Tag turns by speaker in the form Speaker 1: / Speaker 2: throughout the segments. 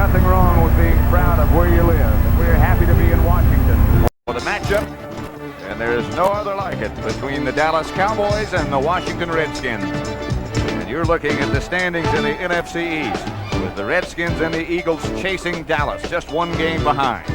Speaker 1: nothing wrong with being proud of where you live. And we're happy to be in Washington. For the matchup, and there's no other like it, between the Dallas Cowboys and the Washington Redskins. And you're looking at the standings in the NFC East, with the Redskins and the Eagles chasing Dallas, just one game behind.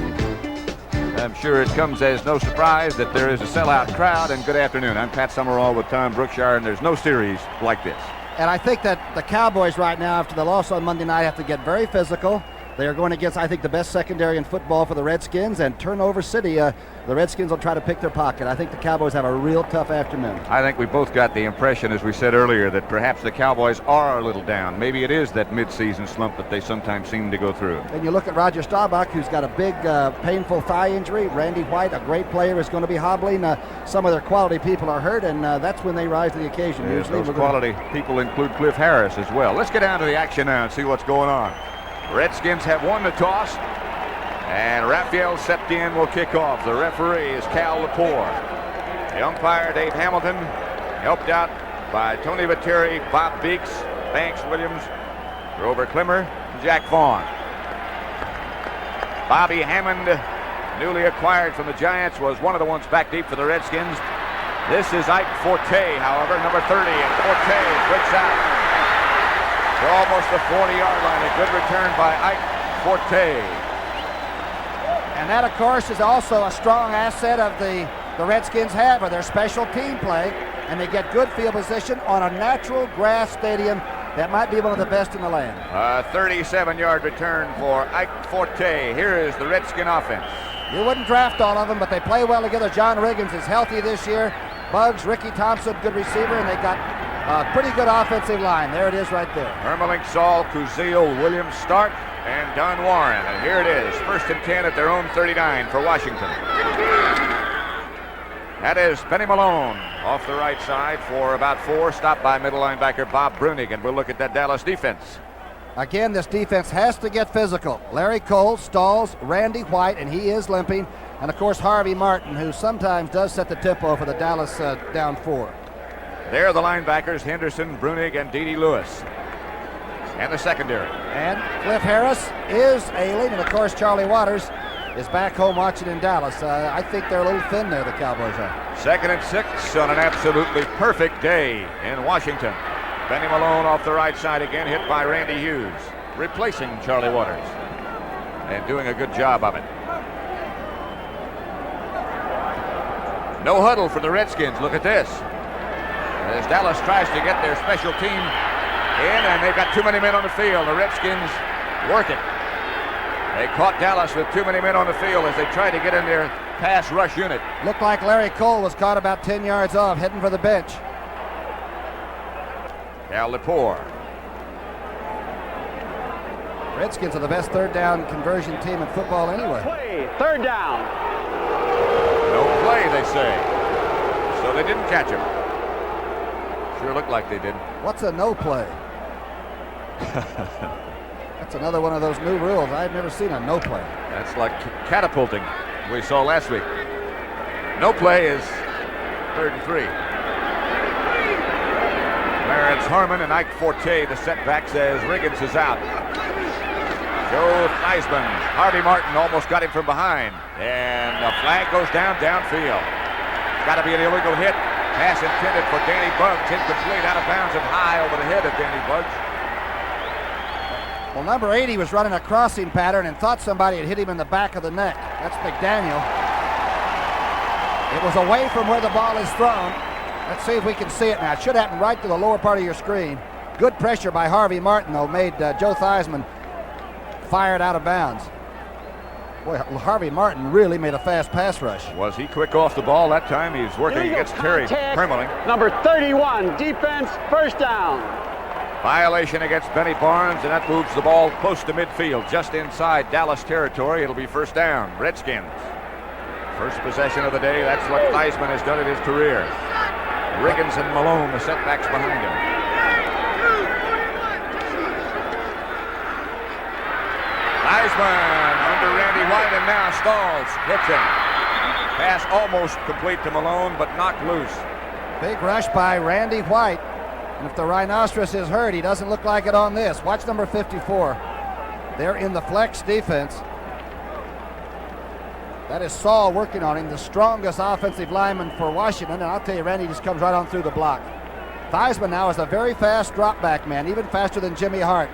Speaker 1: I'm sure it comes as no surprise that there is a sellout crowd. And good afternoon. I'm Pat Summerall with Tom Brookshire, and there's no series like this.
Speaker 2: And I think that the Cowboys right now, after the loss on Monday night, have to get very physical. They are going against, I think, the best secondary in football for the Redskins, and turnover city, the Redskins will try to pick their pocket. I think the Cowboys have a real tough afternoon.
Speaker 1: I think we both got the impression, as we said earlier, that perhaps the Cowboys are a little down. Maybe it is that midseason slump that they sometimes seem to go through.
Speaker 2: And you look at Roger Staubach, who's got a big, painful thigh injury. Randy White, a great player, is going to be hobbling. Some of their quality people are hurt, and that's when they rise to the occasion.
Speaker 1: Yes, those quality people include Cliff Harris as well. Let's get down to the action now and see what's going on. Redskins have won the toss, and Raphael Septien will kick off. The referee is Cal Lepore. The umpire, Dave Hamilton, helped out by Tony Viteri, Bob Beeks, Banks Williams, Grover Climmer, and Jack Vaughn. Bobby Hammond, newly acquired from the Giants, was one of the ones back deep for the Redskins. This is Ike Forte, however, number 30, and Forte breaks out. To almost the 40-yard line. A good return by Ike Forte.
Speaker 2: And that, of course, is also a strong asset of the Redskins have, or their special team play, and they get good field position on a natural grass stadium that might be one of the best in the land.
Speaker 1: A 37-yard return for Ike Forte. Here is the Redskin offense.
Speaker 2: You wouldn't draft all of them, but they play well together. John Riggins is healthy this year. Bugs, Ricky Thompson, good receiver, and they got pretty good offensive line. There it is right there.
Speaker 1: Ermeling, Saul, Kuzil, Williams, Stark, and Don Warren. And here it is, 1st and 10 at their own 39 for Washington. That is Benny Malone off the right side for about 4, stopped by middle linebacker Bob Brunig. And we'll look at that Dallas defense.
Speaker 2: Again, this defense has to get physical. Larry Cole, Stalls, Randy White, and he is limping. And, of course, Harvey Martin, who sometimes does set the tempo for the Dallas down 4.
Speaker 1: There are the linebackers, Henderson, Brunig, and Dede Lewis. And the secondary.
Speaker 2: And Cliff Harris is ailing, and of course Charlie Waters is back home watching in Dallas. I think they're a little thin there, the Cowboys are.
Speaker 1: 2nd and 6 on an absolutely perfect day in Washington. Benny Malone off the right side again, hit by Randy Hughes, replacing Charlie Waters, and doing a good job of it. No huddle for the Redskins. Look at this. As Dallas tries to get their special team in, and they've got too many men on the field. The Redskins work it. They caught Dallas with too many men on the field as they tried to get in their pass rush unit.
Speaker 2: Looked like Larry Cole was caught about 10 yards off, heading for the bench.
Speaker 1: Cal Lepore.
Speaker 2: Redskins are the best third down conversion team in football anyway.
Speaker 3: Play, 3rd down.
Speaker 1: No play, they say. So they didn't catch him. Sure looked like they did.
Speaker 2: What's a no play? That's another one of those new rules. I've never seen a no play.
Speaker 1: That's like catapulting we saw last week. No play is 3rd and 3. Clarence Harmon and Ike Forte, the setbacks as Riggins is out. Joe Theismann. Harvey Martin almost got him from behind. And the flag goes downfield. Got to be an illegal hit. Pass intended for Danny Bugs, incomplete, out of bounds and high over the head of Danny Bugs.
Speaker 2: Well, number 80 was running a crossing pattern and thought somebody had hit him in the back of the neck. That's McDaniel. It was away from where the ball is thrown. Let's see if we can see it now. It should happen right to the lower part of your screen. Good pressure by Harvey Martin, though, made Joe Theismann fire it out of bounds. Boy, Harvey Martin really made a fast pass rush.
Speaker 1: Was he quick off the ball that time? He was working against Terry Permeling.
Speaker 3: Number 31, defense, 1st down.
Speaker 1: Violation against Benny Barnes, and that moves the ball close to midfield, just inside Dallas territory. It'll be 1st down, Redskins. First possession of the day. That's what Theismann has done in his career. Riggins and Malone, the setbacks behind him. Theismann under Randy White, and now Stalls hits him. Pass almost complete to Malone, but knocked loose.
Speaker 2: Big rush by Randy White. And if the rhinoceros is hurt, he doesn't look like it on this. Watch number 54. They're in the flex defense. That is Saul working on him, the strongest offensive lineman for Washington, and I'll tell you, Randy just comes right on through the block. Theismann now is a very fast drop back man, even faster than Jimmy Hart.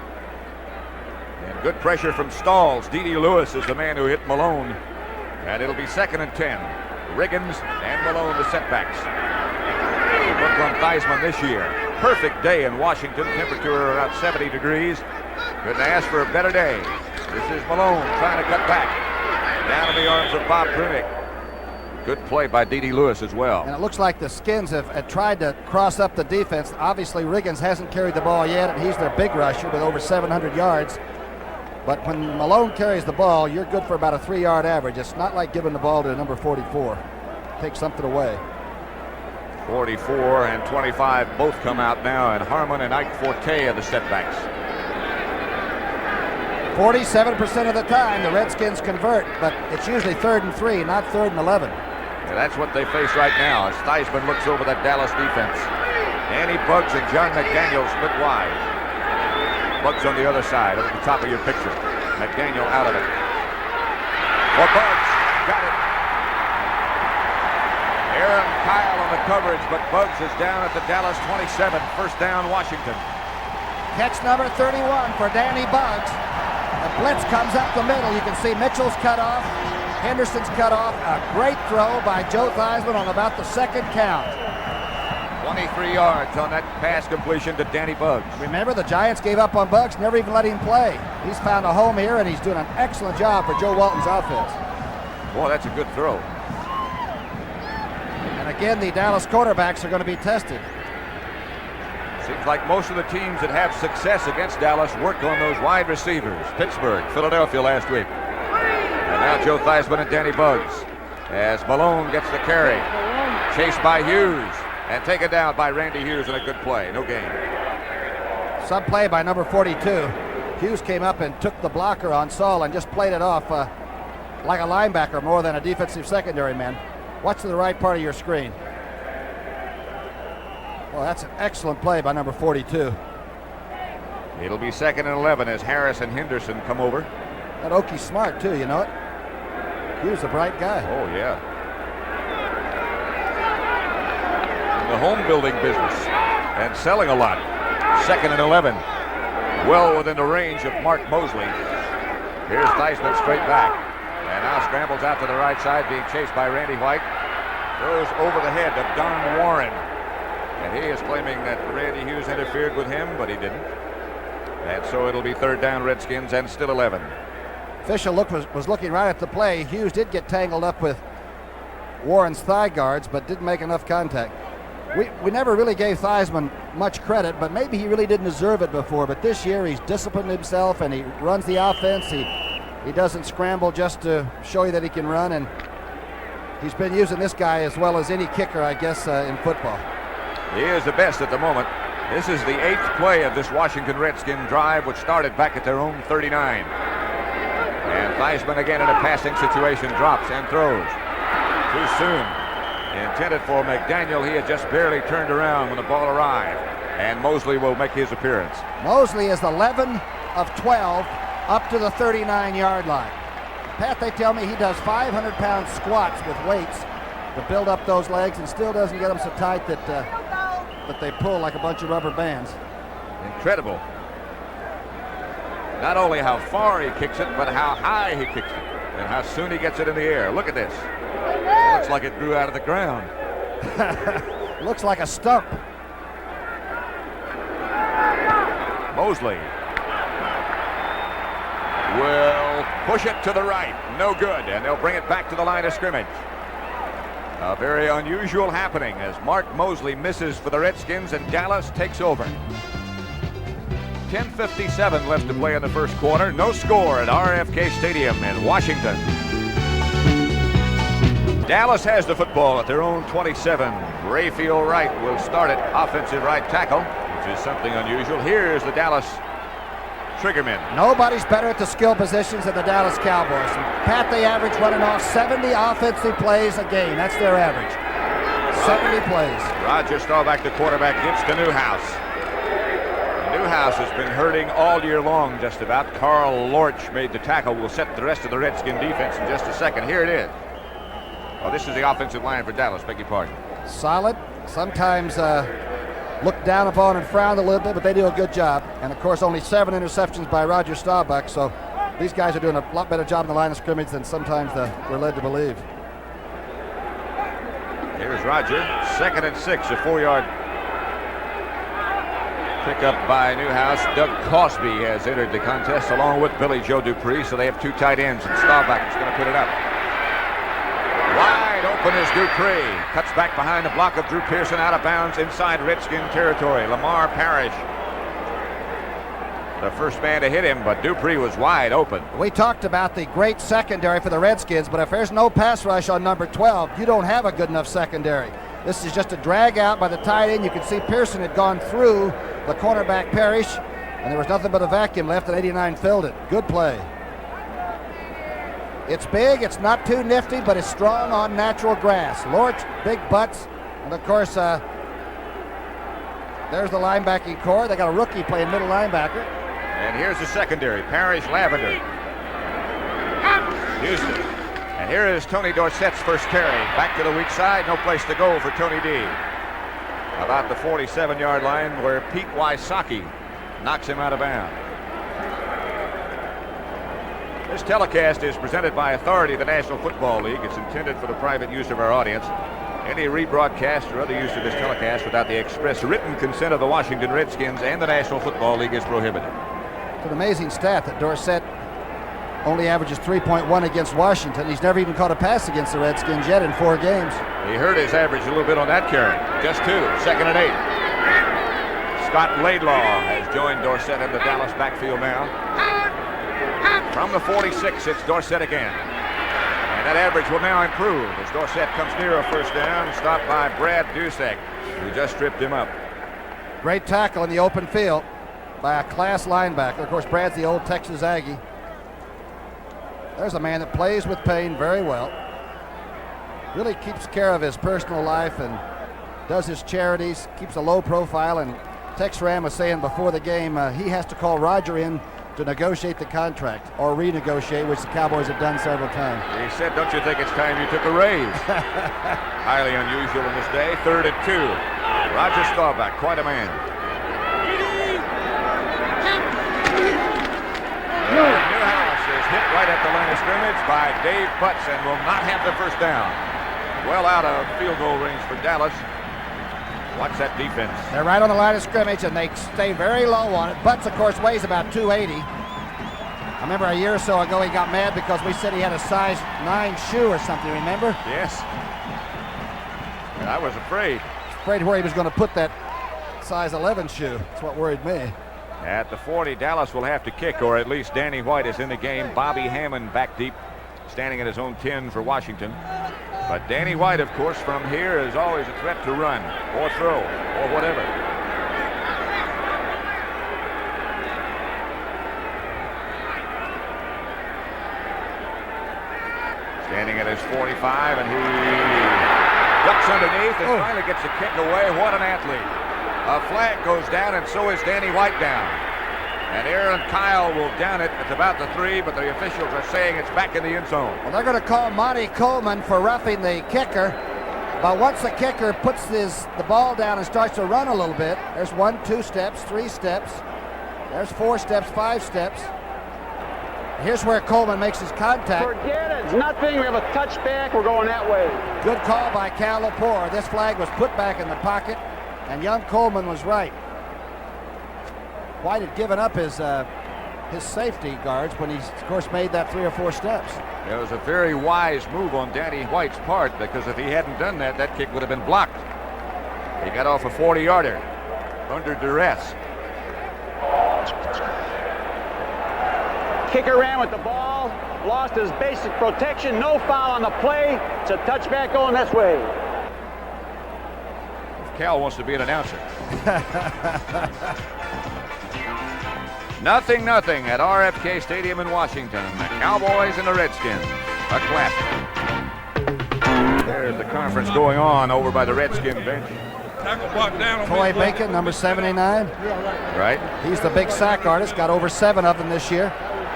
Speaker 1: And good pressure from Stalls. D.D. Lewis is the man who hit Malone. And it'll be 2nd and 10. Riggins and Malone the setbacks. Look on Theismann this year. Perfect day in Washington. Temperature around 70 degrees. Couldn't ask for a better day. This is Malone trying to cut back. Down in the arms of Bob Prunick. Good play by D.D. Lewis as well.
Speaker 2: And it looks like the Skins have tried to cross up the defense. Obviously, Riggins hasn't carried the ball yet, and he's their big rusher with over 700 yards. But when Malone carries the ball, you're good for about a 3-yard average. It's not like giving the ball to number 44. Take something away.
Speaker 1: 44 and 25 both come out now, and Harmon and Ike Forte are the setbacks.
Speaker 2: 47% of the time the Redskins convert, but it's usually 3rd and 3, not 3rd and 11.
Speaker 1: Yeah, that's what they face right now as Theismann looks over that Dallas defense. Andy Buggs and John McDaniel split wide. Buggs on the other side, over the top of your picture. McDaniel out of it. For Buggs, got it. Aaron Kyle on the coverage, but Buggs is down at the Dallas 27. First down, Washington.
Speaker 2: Catch number 31 for Danny Buggs. The blitz comes up the middle. You can see Mitchell's cut off. Henderson's cut off. A great throw by Joe Theismann on about the 2nd count.
Speaker 1: 23 yards on that pass completion to Danny Buggs.
Speaker 2: Remember, the Giants gave up on Buggs, never even let him play. He's found a home here, and he's doing an excellent job for Joe Walton's offense.
Speaker 1: Boy, that's a good throw.
Speaker 2: And again, the Dallas quarterbacks are going to be tested.
Speaker 1: Seems like most of the teams that have success against Dallas work on those wide receivers. Pittsburgh, Philadelphia last week. And now Joe Theismann and Danny Buggs as Malone gets the carry. Chased by Hughes and taken down by Randy Hughes in a good play. No gain.
Speaker 2: Some play by number 42. Hughes came up and took the blocker on Saul and just played it off like a linebacker more than a defensive secondary man. Watch to the right part of your screen. Well, that's an excellent play by number 42.
Speaker 1: It'll be 2nd and 11 as Harris and Henderson come over.
Speaker 2: That Oki's smart, too, you know it? He was a bright guy.
Speaker 1: Oh, yeah. In the home building business and selling a lot. 2nd and 11. Well within the range of Mark Mosley. Here's Theismann straight back. And now scrambles out to the right side, being chased by Randy White. Goes over the head of Don Warren. And he is claiming that Randy Hughes interfered with him, but he didn't. And so it'll be 3rd down Redskins and still 11.
Speaker 2: Fisher was looking right at the play. Hughes did get tangled up with Warren's thigh guards, but didn't make enough contact. We never really gave Theismann much credit, but maybe he really didn't deserve it before. But this year he's disciplined himself and he runs the offense. He doesn't scramble just to show you that he can run, and he's been using this guy as well as any kicker, I guess, in football.
Speaker 1: He is the best at the moment. This is the 8th play of this Washington Redskin drive, which started back at their own 39. And Theismann again in a passing situation drops and throws. Too soon. Intended for McDaniel. He had just barely turned around when the ball arrived. And Mosley will make his appearance.
Speaker 2: Mosley is 11 of 12 up to the 39-yard line. Pat, they tell me he does 500-pound squats with weights to build up those legs and still doesn't get them so tight that they pull like a bunch of rubber bands.
Speaker 1: Incredible. Not only how far he kicks it, but how high he kicks it and how soon he gets it in the air. Look at this. It looks like it grew out of the ground.
Speaker 2: Looks like a stump.
Speaker 1: Mosley will push it to the right. No good, and they'll bring it back to the line of scrimmage. A very unusual happening as Mark Mosley misses for the Redskins and Dallas takes over. 10:57 left to play in the first quarter. No score at RFK Stadium in Washington. Dallas has the football at their own 27. Rayfield Wright will start at offensive right tackle, which is something unusual. Here's the Dallas triggermen.
Speaker 2: Nobody's better at the skill positions than the Dallas Cowboys. Pat, they average running off 70 offensive plays a game. That's their average. 70 plays.
Speaker 1: Roger Staubach, the quarterback, gets to Newhouse. Newhouse has been hurting all year long just about. Carl Lorch made the tackle. We'll set the rest of the Redskin defense in just a second. Here it is. Oh, this is the offensive line for Dallas. Beg your pardon.
Speaker 2: Solid. Sometimes looked down upon and frowned a little bit, but they do a good job. And, of course, only 7 interceptions by Roger Staubach, so these guys are doing a lot better job in the line of scrimmage than sometimes we're led to believe.
Speaker 1: Here's Roger. 2nd and 6, a 4-yard pickup by Newhouse. Doug Cosby has entered the contest along with Billy Joe Dupree, so they have 2 tight ends, and Staubach is going to put it up. Wide open is Dupree. Cuts back behind the block of Drew Pearson, out of bounds inside Redskin territory. Lamar Parrish, the first man to hit him, but Dupree was wide open.
Speaker 2: We talked about the great secondary for the Redskins, but if there's no pass rush on number 12, you don't have a good enough secondary. This is just a drag out by the tight end. You can see Pearson had gone through the cornerback Parrish, and there was nothing but a vacuum left, and 89 filled it. Good play. It's big, it's not too nifty, but it's strong on natural grass. Lorch, big butts, and of course, there's the linebacking core. They got a rookie playing middle linebacker.
Speaker 1: And here's the secondary, Parrish, Lavender, Houston. And here is Tony Dorsett's first carry. Back to the weak side, no place to go for Tony D. About the 47-yard line where Pete Wysocki knocks him out of bounds. This telecast is presented by authority of the National Football League. It's intended for the private use of our audience. Any rebroadcast or other use of this telecast without the express written consent of the Washington Redskins and the National Football League is prohibited.
Speaker 2: It's an amazing stat that Dorsett only averages 3.1 against Washington. He's never even caught a pass against the Redskins yet in 4 games.
Speaker 1: He hurt his average a little bit on that carry. Just 2, 2nd and 8. Scott Laidlaw has joined Dorsett in the Dallas backfield now. From the 46, it's Dorsett again. And that average will now improve as Dorsett comes near a first down, stopped by Brad Dusek, who just tripped him up.
Speaker 2: Great tackle in the open field by a class linebacker. Of course, Brad's the old Texas Aggie. There's a man that plays with pain very well. Really keeps care of his personal life and does his charities, keeps a low profile. And Tex Ram was saying before the game he has to call Roger in to negotiate the contract or renegotiate, which the Cowboys have done several times.
Speaker 1: He said, don't you think it's time you took a raise? Highly unusual in this day. 3rd and 2. Roger Staubach, quite a man. Newhouse is hit right at the line of scrimmage by Dave Butts and will not have the first down. Well out of field goal range for Dallas. Watch that defense.
Speaker 2: They're right on the line of scrimmage, and they stay very low on it. Butts, of course, weighs about 280. I remember a year or so ago he got mad because we said he had a size 9 shoe or something, remember?
Speaker 1: Yes. And I was afraid.
Speaker 2: Afraid where he was going to put that size 11 shoe. That's what worried me.
Speaker 1: At the 40, Dallas will have to kick, or at least Danny White is in the game. Bobby Hammond back deep, standing at his own 10 for Washington. But Danny White, of course, from here is always a threat to run or throw or whatever. Standing at his 45, and he ducks underneath and finally gets the kick away. What an athlete. A flag goes down, and so is Danny White down. And Aaron Kyle will down it. It's about the 3, but the officials are saying it's back in the end zone.
Speaker 2: Well, they're going to call Monty Coleman for roughing the kicker. But once the kicker puts the ball down and starts to run a little bit, there's 1, 2 steps, 3 steps. There's 4 steps, 5 steps. Here's where Coleman makes his contact.
Speaker 3: Forget it. It's nothing. We have a touchback. We're going that way.
Speaker 2: Good call by Cal Lepore. This flag was put back in the pocket, and young Coleman was right. White had given up his safety guards when he, of course, made that 3 or 4 steps.
Speaker 1: It was a very wise move on Danny White's part, because if he hadn't done that, that kick would have been blocked. He got off a 40-yarder under duress.
Speaker 3: Kicker ran with the ball, lost his basic protection, no foul on the play. It's a touchback going this way.
Speaker 1: Cal wants to be an announcer. Nothing at RFK Stadium in Washington. The Cowboys and the Redskins. A classic. There's the conference going on over by the Redskin bench.
Speaker 4: Tackle block down.
Speaker 2: Troy Bacon, number 79.
Speaker 1: Right.
Speaker 2: He's the big sack artist. Got over 7 of them this year.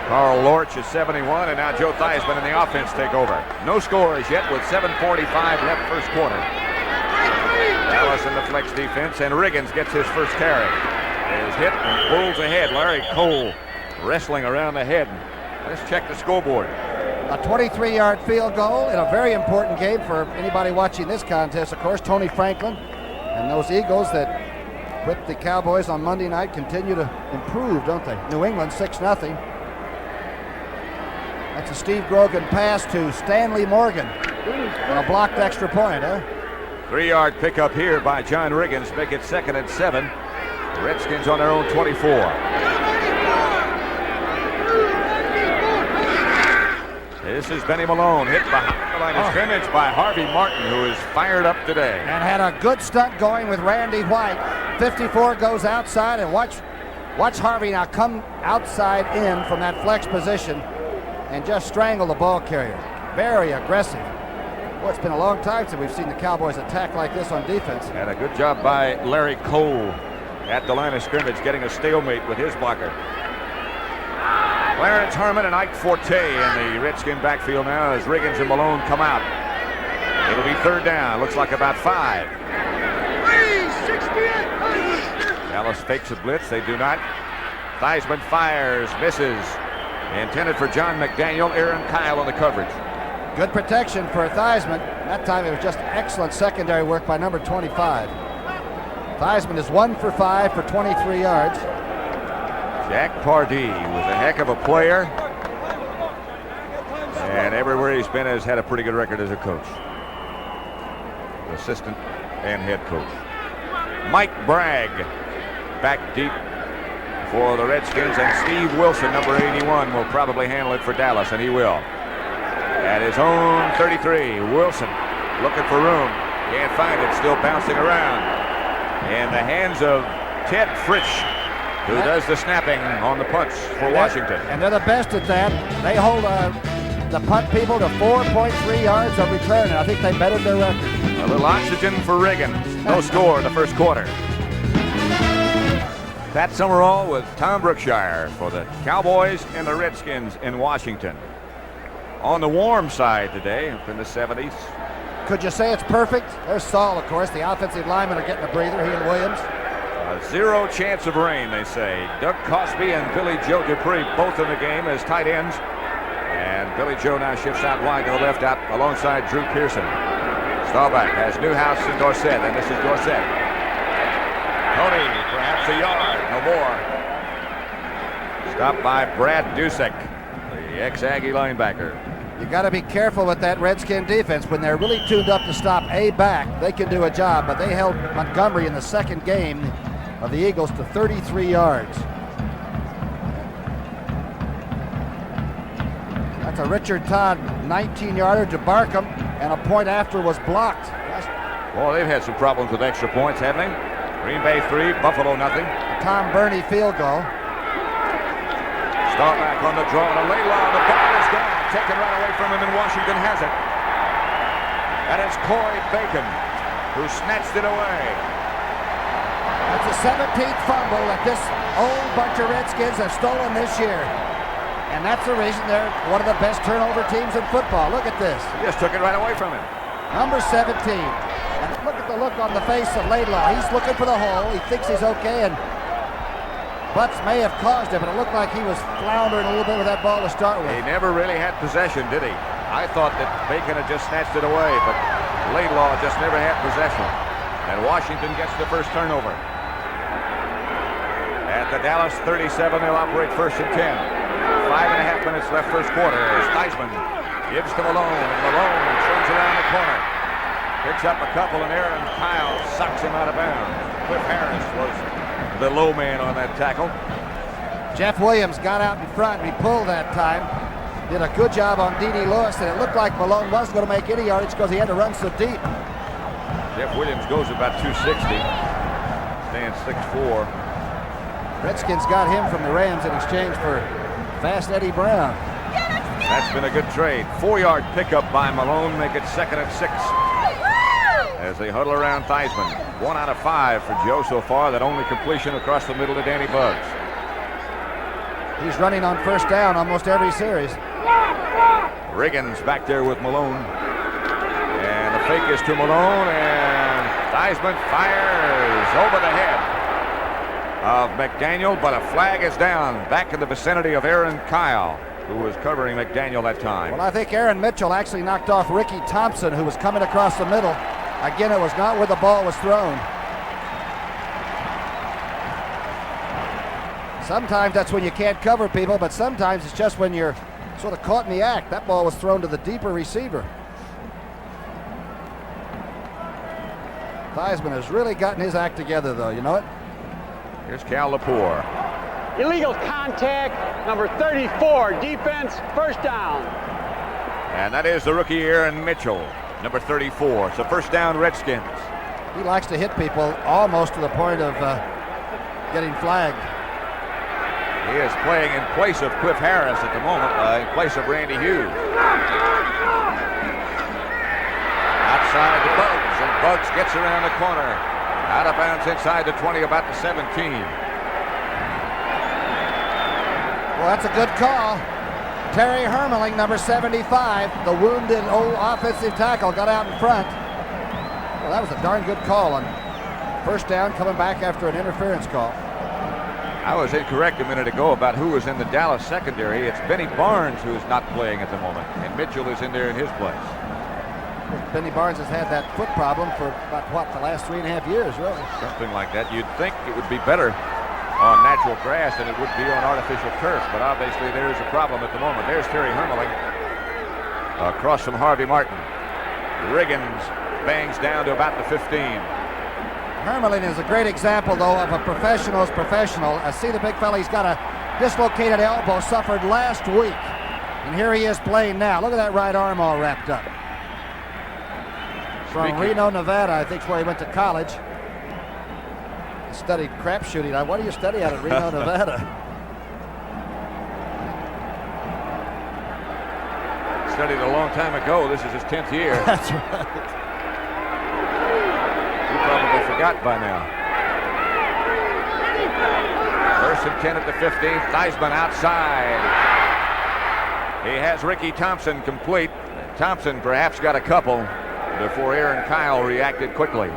Speaker 1: Carl Lorch is 71, and now Joe Theismann in the offense take over. No scores yet with 7:45 left first quarter. Dallas in the flex defense, and Riggins gets his first carry. Is hit and pulls ahead. Larry Cole wrestling around the head. Let's check the scoreboard.
Speaker 2: A 23-yard field goal in a very important game for anybody watching this contest. Of course, Tony Franklin and those Eagles that whipped the Cowboys on Monday night continue to improve, don't they? New England 6-0. That's a Steve Grogan pass to Stanley Morgan and a blocked extra point, huh?
Speaker 1: 3-yard pickup here by John Riggins. Make it 2nd and 7. The Redskins on their own 24. This is Benny Malone, hit behind the line of scrimmage by Harvey Martin, who is fired up today.
Speaker 2: And had a good stunt going with Randy White. 54 goes outside, and watch Harvey now come outside in from that flex position and just strangle the ball carrier. Very aggressive. Well, it's been a long time since we've seen the Cowboys attack like this on defense.
Speaker 1: And a good job by Larry Cole at the line of scrimmage, getting a stalemate with his blocker. Clarence Harmon and Ike Forte in the Redskin backfield now as Riggins and Malone come out. It'll be 3rd down. Looks like about 5. Dallas fakes a blitz. They do not. Theismann fires, misses. Intended for John McDaniel. Aaron Kyle on the coverage.
Speaker 2: Good protection for Theismann. That time it was just excellent secondary work by number 25. Theismann is 1 for 5 for 23 yards.
Speaker 1: Jack Pardee was a heck of a player. And everywhere he's been has had a pretty good record as a coach. Assistant and head coach. Mike Bragg back deep for the Redskins, and Steve Wilson, number 81, will probably handle it for Dallas, and he will. At his own 33, Wilson looking for room. Can't find it, still bouncing around. In the hands of Ted Fritsch, who does the snapping on the punts for Washington.
Speaker 2: And they're the best at that. They hold the punt people to 4.3 yards of return, and I think they bettered their record.
Speaker 1: A little oxygen for Riggins. No score in the first quarter. Pat Summerall with Tom Brookshire for the Cowboys and the Redskins in Washington. On the warm side today, up in the 70s.
Speaker 2: Could you say it's perfect? There's Saul, of course. The offensive linemen are getting a breather, he and Williams.
Speaker 1: Zero chance of rain, they say. Doug Cosby and Billy Joe Dupree both in the game as tight ends. And Billy Joe now shifts out wide to the left out alongside Drew Pearson. Staubach has Newhouse and Dorsett, and this is Dorsett. Tony, perhaps a yard, no more. Stopped by Brad Dusek, the ex-Aggie linebacker.
Speaker 2: You got to be careful with that Redskin defense. When they're really tuned up to stop a back, they can do a job, but they held Montgomery in the second game of the Eagles to 33 yards. That's a Richard Todd 19-yarder to Barkham, and a point after was blocked.
Speaker 1: Well, they've had some problems with extra points, haven't they? Green Bay 3, Buffalo nothing.
Speaker 2: A Tom Burney field goal.
Speaker 1: Staubach on the draw, and a Laidlaw, the ball is gone. Taken right away from him, and Washington has it. That is Coy Bacon, who snatched it away.
Speaker 2: That's the 17th fumble that this old bunch of Redskins have stolen this year. And that's the reason they're one of the best turnover teams in football. Look at this.
Speaker 1: He just took it right away from him.
Speaker 2: Number 17. And look at the look on the face of Laidlaw. He's looking for the hole. He thinks he's okay, and Butts may have caused it, but it looked like he was floundering a little bit with that ball to start with.
Speaker 1: He never really had possession, did he? I thought that Bacon had just snatched it away, but Laidlaw just never had possession. And Washington gets the first turnover. At the Dallas 37, they'll operate 1st and 10. 5.5 minutes left first quarter as Theismann gives to Malone, and Malone turns around the corner. Picks up a couple, and Aaron Kyle sucks him out of bounds. Cliff Harris was the low man on that tackle.
Speaker 2: Jeff Williams got out in front, and he pulled that time. Did a good job on D.D. Lewis, and it looked like Malone wasn't going to make any yardage because he had to run so deep.
Speaker 1: Jeff Williams goes about 260. Stands 6'4".
Speaker 2: Redskins got him from the Rams in exchange for fast Eddie Brown.
Speaker 1: That's been a good trade. 4-yard pickup by Malone, make it 2nd and 6. as they huddle around Theismann. 1 out of 5 for Joe so far. That only completion across the middle to Danny Bugs.
Speaker 2: He's running on first down almost every series.
Speaker 1: Riggins back there with Malone. And the fake is to Malone, and Theismann fires over the head of McDaniel, but a flag is down back in the vicinity of Aaron Kyle, who was covering McDaniel that time.
Speaker 2: Well, I think Aaron Mitchell actually knocked off Ricky Thompson, who was coming across the middle. Again, it was not where the ball was thrown. Sometimes that's when you can't cover people, but sometimes it's just when you're sort of caught in the act. That ball was thrown to the deeper receiver. Theismann has really gotten his act together, though. You know it?
Speaker 1: Here's Cal Lepore.
Speaker 3: Illegal contact, number 34, defense, first down.
Speaker 1: And that is the rookie Aaron Mitchell, number 34. So first down, Redskins.
Speaker 2: He likes to hit people almost to the point of getting flagged.
Speaker 1: He is playing in place of Cliff Harris at the moment, in place of Randy Hughes. Outside to Bugs, and Bugs gets around the corner. Out of bounds inside the 20, about the 17.
Speaker 2: Well, that's a good call. Terry Hermeling, number 75, the wounded old offensive tackle, got out in front. Well, that was a darn good call on first down, coming back after an interference call.
Speaker 1: I was incorrect a minute ago about who was in the Dallas secondary. It's Benny Barnes who is not playing at the moment, and Mitchell is in there in his place.
Speaker 2: Benny Barnes has had that foot problem for about, the last 3.5 years, really.
Speaker 1: Something like that. You'd think it would be better on natural grass than it would be on artificial turf, but obviously there is a problem at the moment. There's Terry Hermeling across from Harvey Martin. Riggins bangs down to about the 15.
Speaker 2: Hermeling is a great example, though, of a professional's professional. I see the big fella. He's got a dislocated elbow, suffered last week. And here he is playing now. Look at that right arm all wrapped up. From Reno, Nevada, I think is where he went to college. He studied crap shooting. What do you study out at Reno, Nevada?
Speaker 1: Studied a long time ago. This is his 10th year.
Speaker 2: That's right.
Speaker 1: Probably forgot by now. First and 10 at the 15. Theismann outside. He has Ricky Thompson complete. Thompson perhaps got a couple before Aaron Kyle reacted quickly.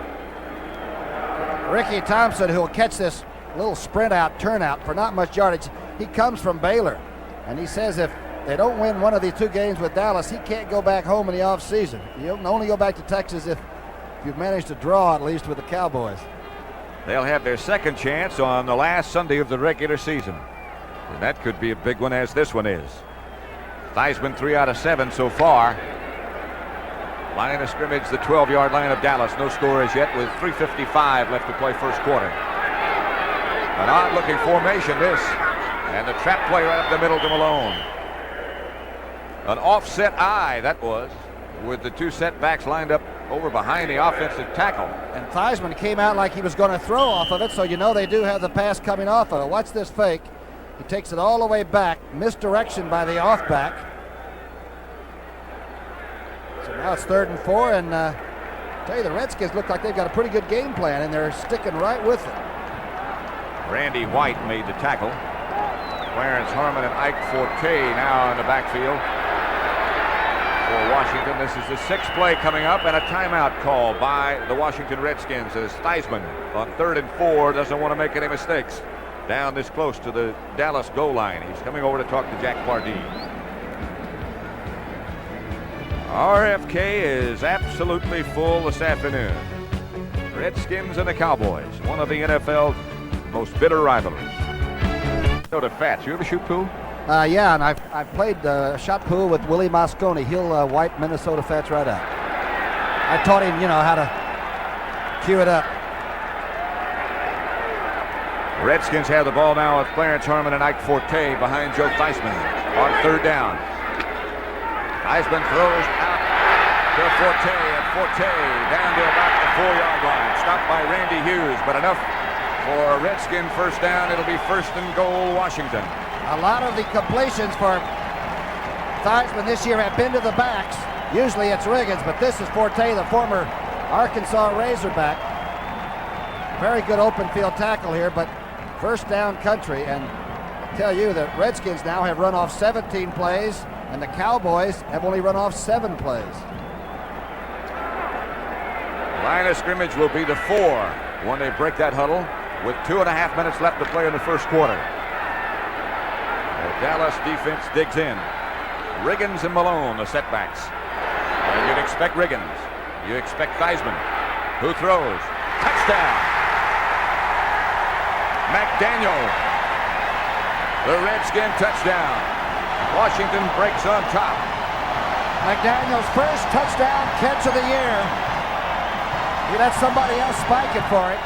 Speaker 2: Ricky Thompson, who will catch this little sprint out, turnout for not much yardage. He comes from Baylor, and he says if they don't win one of these 2 games with Dallas, he can't go back home in the offseason. You can only go back to Texas if you've managed to draw, at least with the Cowboys.
Speaker 1: They'll have their second chance on the last Sunday of the regular season. And that could be a big one, as this one is. Theismann 3 out of 7 so far. Line of scrimmage, the 12-yard line of Dallas. No score as yet with 3:55 left to play first quarter. An odd-looking formation, this. And the trap play right up the middle to Malone. An offset eye, that was, with the 2 setbacks lined up over behind the offensive tackle.
Speaker 2: And Theismann came out like he was going to throw off of it, so you know they do have the pass coming off of it. Watch this fake. He takes it all the way back, misdirection by the off-back. So now it's 3rd and 4, and I tell you, the Redskins look like they've got a pretty good game plan, and they're sticking right with it.
Speaker 1: Randy White made the tackle. Clarence Harmon and Ike Forte now in the backfield for Washington. This is the 6th play coming up, and a timeout call by the Washington Redskins as Theismann on 3rd and 4 doesn't want to make any mistakes down this close to the Dallas goal line. He's coming over to talk to Jack Pardee. RFK is absolutely full this afternoon. Redskins and the Cowboys, one of the NFL's most bitter rivalries. Minnesota Fats, you ever shoot pool?
Speaker 2: Yeah, and I've played shot pool with Willie Moscone. He'll wipe Minnesota Fats right out. I taught him, how to cue it up.
Speaker 1: The Redskins have the ball now with Clarence Harmon and Ike Forte behind Joe Theismann on 3rd down. Theismann throws out to Forte, and Forte down to about the 4-yard line. Stopped by Randy Hughes, but enough for a Redskin first down. It'll be 1st and goal, Washington.
Speaker 2: A lot of the completions for Theismann this year have been to the backs. Usually it's Riggins, but this is Forte, the former Arkansas Razorback. Very good open field tackle here, but first down country. And I tell you, the Redskins now have run off 17 plays, and the Cowboys have only run off 7 plays.
Speaker 1: Line of scrimmage will be the 4 when they break that huddle with 2.5 minutes left to play in the first quarter. The Dallas defense digs in. Riggins and Malone, the setbacks. You'd expect Riggins. You expect Theismann, who throws. Touchdown! McDaniel. The Redskin touchdown. Washington breaks on top.
Speaker 2: McDaniel's first touchdown catch of the year. He let somebody else spike it for it.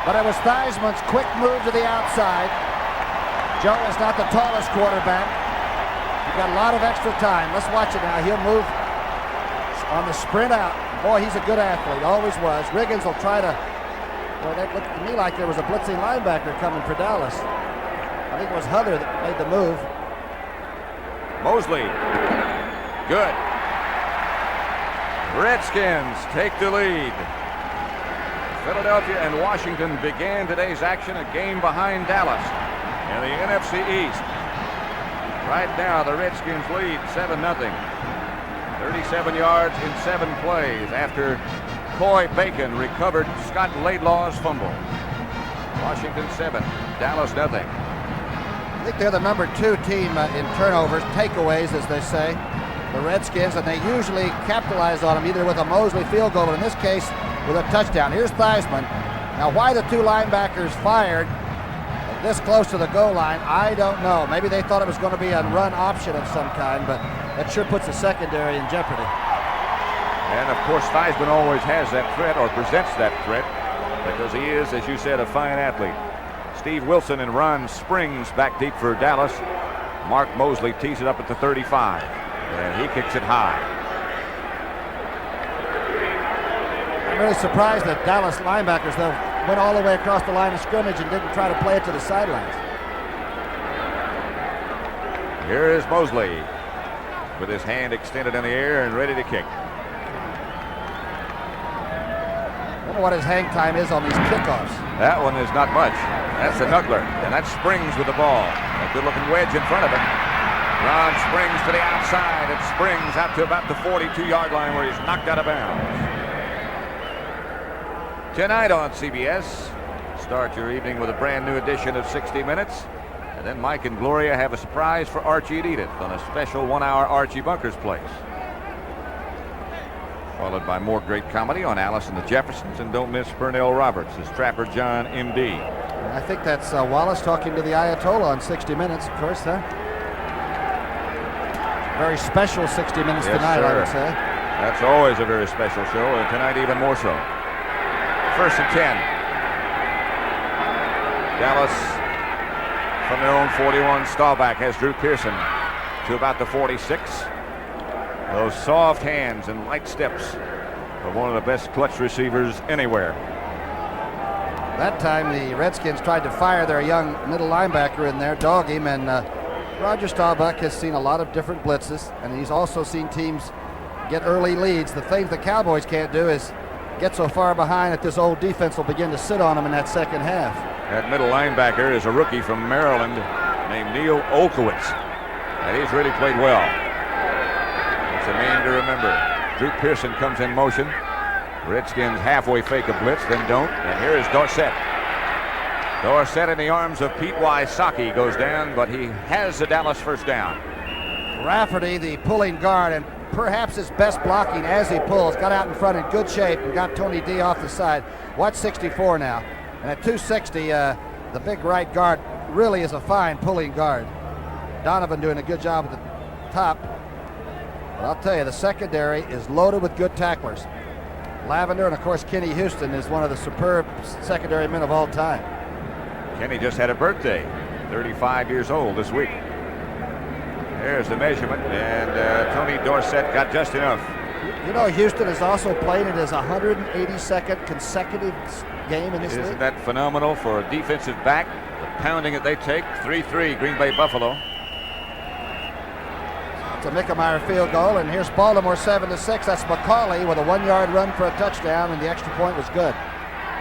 Speaker 2: But it was Theismann's quick move to the outside. Joe is not the tallest quarterback. He got a lot of extra time. Let's watch it now. He'll move on the sprint out. Boy, he's a good athlete. Always was. Riggins will try to... Well, that looked to me like there was a blitzing linebacker coming for Dallas. I think it was Hunter that made the move.
Speaker 1: Mosley. Good. Redskins take the lead. Philadelphia and Washington began today's action a game behind Dallas in the NFC East. Right now, the Redskins lead 7-0. 37 yards in 7 plays after Coy Bacon recovered Scott Laidlaw's fumble. Washington 7, Dallas nothing.
Speaker 2: I think they're the number 2 team in turnovers, takeaways as they say, the Redskins, and they usually capitalize on them either with a Mosley field goal, but in this case with a touchdown. Here's Theismann. Now why the 2 linebackers fired this close to the goal line, I don't know. Maybe they thought it was going to be a run option of some kind, but that sure puts the secondary in jeopardy.
Speaker 1: And of course Theismann always has that threat, or presents that threat, because he is, as you said, a fine athlete. Steve Wilson and Ron Springs back deep for Dallas. Mark Mosley tees it up at the 35, and he kicks it high.
Speaker 2: I'm really surprised that Dallas linebackers, though, went all the way across the line of scrimmage and didn't try to play it to the sidelines.
Speaker 1: Here is Mosley with his hand extended in the air and ready to kick.
Speaker 2: I don't know what his hang time is on these kickoffs.
Speaker 1: That one is not much. That's a Nugler, and that Springs with the ball. A good-looking wedge in front of him. Ron Springs to the outside, and Springs out to about the 42-yard line where he's knocked out of bounds. Tonight on CBS, start your evening with a brand new edition of 60 Minutes. And then Mike and Gloria have a surprise for Archie and Edith on a special 1-hour Archie Bunker's Place. Followed by more great comedy on Alice and the Jeffersons, and don't miss Pernell Roberts as Trapper John M.D.
Speaker 2: I think that's Wallace talking to the Ayatollah on 60 Minutes, of course, huh? Very special 60 Minutes tonight,
Speaker 1: sir.
Speaker 2: I would say.
Speaker 1: That's always a very special show, and tonight even more so. First and 10. Dallas from their own 41. Staubach has Drew Pearson to about the 46. Those soft hands and light steps of one of the best clutch receivers anywhere.
Speaker 2: That time the Redskins tried to fire their young middle linebacker in there, dog him, and Roger Staubach has seen a lot of different blitzes, and he's also seen teams get early leads. The thing the Cowboys can't do is get so far behind that this old defense will begin to sit on them in that second half. That
Speaker 1: middle linebacker is a rookie from Maryland named Neil Olkowitz, and he's really played well. It's a name to remember. Drew Pearson comes in motion. Redskins halfway fake a blitz, then don't. And here is Dorsett. Dorsett in the arms of Pete Wysocki goes down, but he has the Dallas first down.
Speaker 2: Rafferty, the pulling guard, and perhaps his best blocking as he pulls, got out in front in good shape and got Tony D off the side. Watch 64 now. And at 260, the big right guard really is a fine pulling guard. Donovan doing a good job at the top. But I'll tell you, the secondary is loaded with good tacklers. Lavender and, of course, Kenny Houston is one of the superb secondary men of all time.
Speaker 1: Kenny just had a birthday, 35 years old this week. There's the measurement, and Tony Dorsett got just enough.
Speaker 2: You know, Houston has also played in his 182nd consecutive game in this league.
Speaker 1: Isn't that phenomenal for a defensive back? The pounding that they take. 3-3 Green Bay Buffalo.
Speaker 2: I'll a Mickemeyer field goal, and here's Baltimore 7-6. That's McCauley with a 1-yard run for a touchdown, and the extra point was good.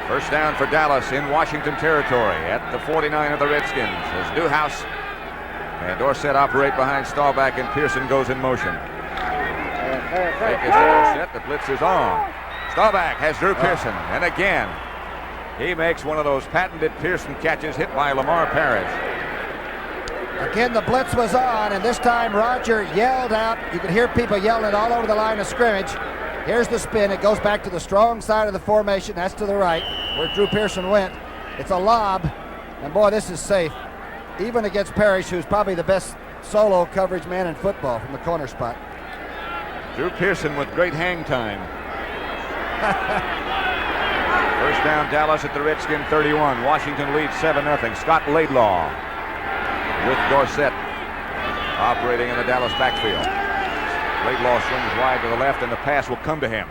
Speaker 1: First down for Dallas in Washington territory at the 49 of the Redskins as Newhouse and Dorsett operate behind Staubach, and Pearson goes in motion. Fake is Dorsett. The blitz is on. Staubach has Drew Pearson, and again he makes one of those patented Pearson catches hit by Lamar Parrish.
Speaker 2: Again, the blitz was on, and this time Roger yelled out. You could hear people yelling all over the line of scrimmage. Here's the spin. It goes back to the strong side of the formation. That's to the right, where Drew Pearson went. It's a lob, and boy, this is safe. Even against Parrish, who's probably the best solo coverage man in football from the corner spot.
Speaker 1: Drew Pearson with great hang time. First down, Dallas at the Redskin 31. Washington leads 7-0. Scott Laidlaw with Dorsett operating in the Dallas backfield. Laidlaw swings wide to the left, and the pass will come to him.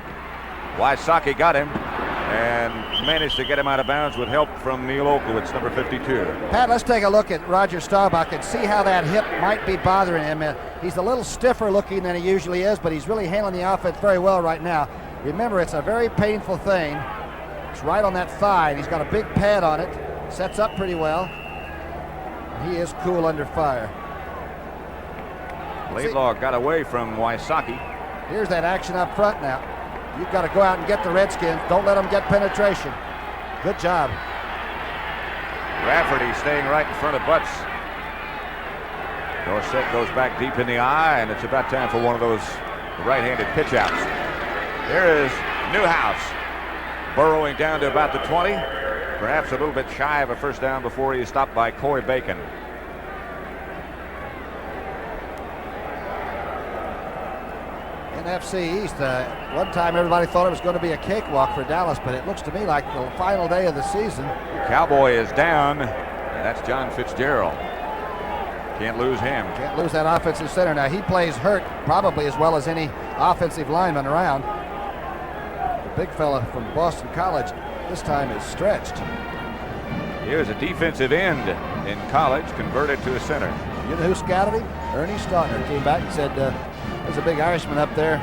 Speaker 1: Wysocki got him and managed to get him out of bounds with help from Neil Olkowitz, number 52.
Speaker 2: Pat, let's take a look at Roger Staubach and see how that hip might be bothering him. He's a little stiffer looking than he usually is, but he's really handling the offense very well right now. Remember, it's a very painful thing. It's right on that thigh, and he's got a big pad on it. Sets up pretty well. He is cool under fire.
Speaker 1: Laidlaw got away from Wysocki.
Speaker 2: Here's that action up front now. You've got to go out and get the Redskins. Don't let them get penetration. Good job.
Speaker 1: Rafferty staying right in front of Butts. Dorsett goes back deep in the eye, and it's about time for one of those right-handed pitch outs. Here is Newhouse burrowing down to about the 20. Perhaps a little bit shy of a first down before he is stopped by Coy Bacon.
Speaker 2: NFC East, one time everybody thought it was going to be a cakewalk for Dallas, but it looks to me like the final day of the season.
Speaker 1: Cowboy is down, and that's John Fitzgerald. Can't lose him.
Speaker 2: Can't lose that offensive center. Now, he plays hurt probably as well as any offensive lineman around. The big fella from Boston College this time is stretched.
Speaker 1: He was a defensive end in college, converted to a center.
Speaker 2: You know who scouted him? Ernie Stautner came back and said, there's a big Irishman up there.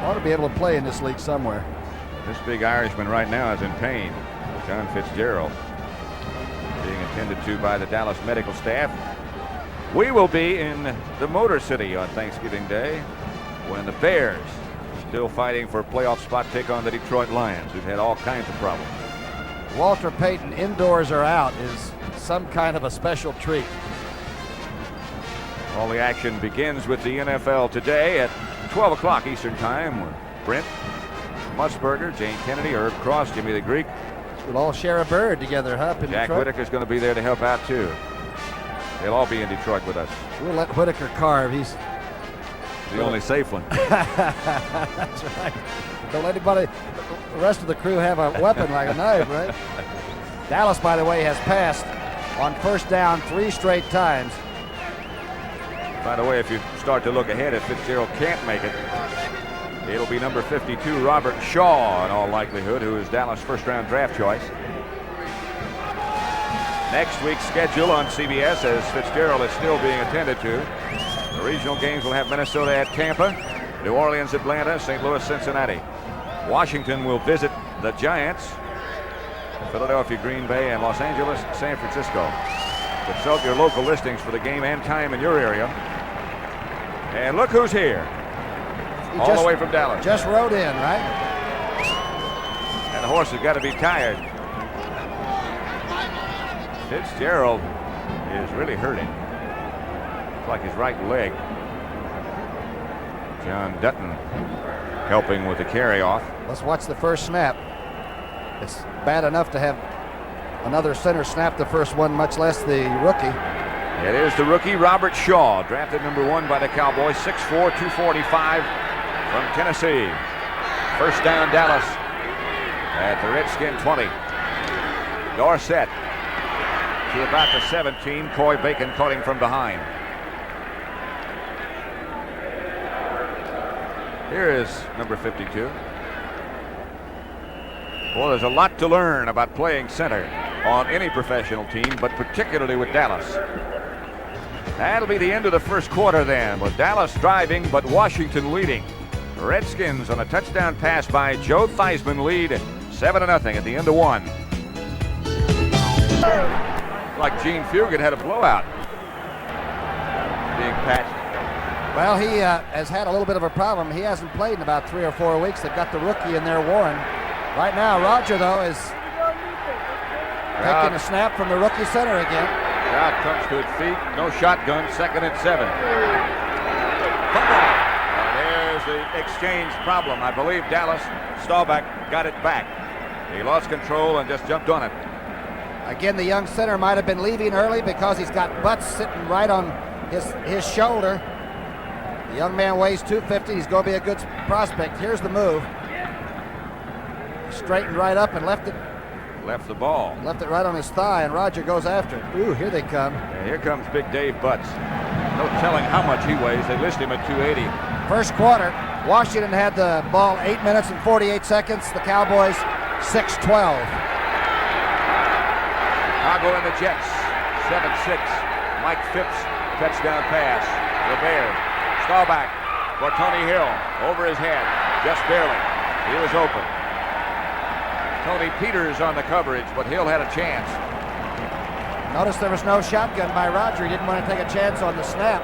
Speaker 2: Ought to be able to play in this league somewhere.
Speaker 1: This big Irishman right now is in pain. John Fitzgerald being attended to by the Dallas medical staff. We will be in the Motor City on Thanksgiving Day when the Bears, still fighting for a playoff spot, take on the Detroit Lions, who've had all kinds of problems.
Speaker 2: Walter Payton, indoors or out, is some kind of a special treat.
Speaker 1: All the action begins with the NFL today at 12 o'clock Eastern Time. Brent Musburger, Jane Kennedy, Herb Cross, Jimmy the Greek.
Speaker 2: We'll all share a bird together, huh? In
Speaker 1: Jack
Speaker 2: Detroit.
Speaker 1: Whitaker's going to be there to help out, too. They'll all be in Detroit with us.
Speaker 2: We'll let Whitaker carve. He's
Speaker 1: the only safe one.
Speaker 2: That's right. Don't let anybody, the rest of the crew, have a weapon like a knife, right? Dallas, by the way, has passed on first down 3 straight times.
Speaker 1: By the way, if you start to look ahead, if Fitzgerald can't make it, it'll be number 52, Robert Shaw, in all likelihood, who is Dallas' first-round draft choice. Next week's schedule on CBS, as Fitzgerald is still being attended to. The regional games will have Minnesota at Tampa, New Orleans, Atlanta, St. Louis, Cincinnati. Washington will visit the Giants, Philadelphia, Green Bay, and Los Angeles, San Francisco. Consult your local listings for the game and time in your area. And look who's here. All the way from Dallas.
Speaker 2: Just rode in, right?
Speaker 1: And the horse has got to be tired. Fitzgerald is really hurting. Looks like his right leg. John Dutton helping with the carry-off.
Speaker 2: Let's watch the first snap. It's bad enough to have another center snap the first one, much less the rookie.
Speaker 1: It is the rookie, Robert Shaw, drafted number 1 by the Cowboys, 6'4", 245 from Tennessee. First down, Dallas at the Redskin 20. Dorsett to about the 17. Coy Bacon caught him from behind. Here is number 52. Well, there's a lot to learn about playing center on any professional team, but particularly with Dallas. That'll be the end of the first quarter then, with Dallas driving but Washington leading. Redskins on a touchdown pass by Joe Theismann lead 7-0 at the end of one. Like Gene Fugit had a blowout. Being patched.
Speaker 2: Well, he has had a little bit of a problem. He hasn't played in about 3 or 4 weeks. They've got the rookie in there, Warren. Right now, Roger, though, is taking a snap from the rookie center again.
Speaker 1: Crowd comes to its feet. No shotgun. 2nd and 7. There's the exchange problem. I believe Dallas Staubach got it back. He lost control and just jumped on it.
Speaker 2: Again, the young center might have been leaving early because he's got Butts sitting right on his shoulder. The young man weighs 250. He's going to be a good prospect. Here's the move. Straightened right up and left it.
Speaker 1: Left the ball.
Speaker 2: Left it right on his thigh, and Roger goes after it. Ooh, here they come.
Speaker 1: Yeah, here comes Big Dave Butts. No telling how much he weighs. They list him at 280.
Speaker 2: First quarter, Washington had the ball 8 minutes and 48 seconds. The Cowboys 6-12.
Speaker 1: Chicago and the Jets 7-6. Mike Phipps touchdown pass. LeBaire. Staubach for Tony Hill. Over his head. Just barely. He was open. Tony Peters on the coverage, but Hill had a chance.
Speaker 2: Notice there was no shotgun by Roger. He didn't want to take a chance on the snap.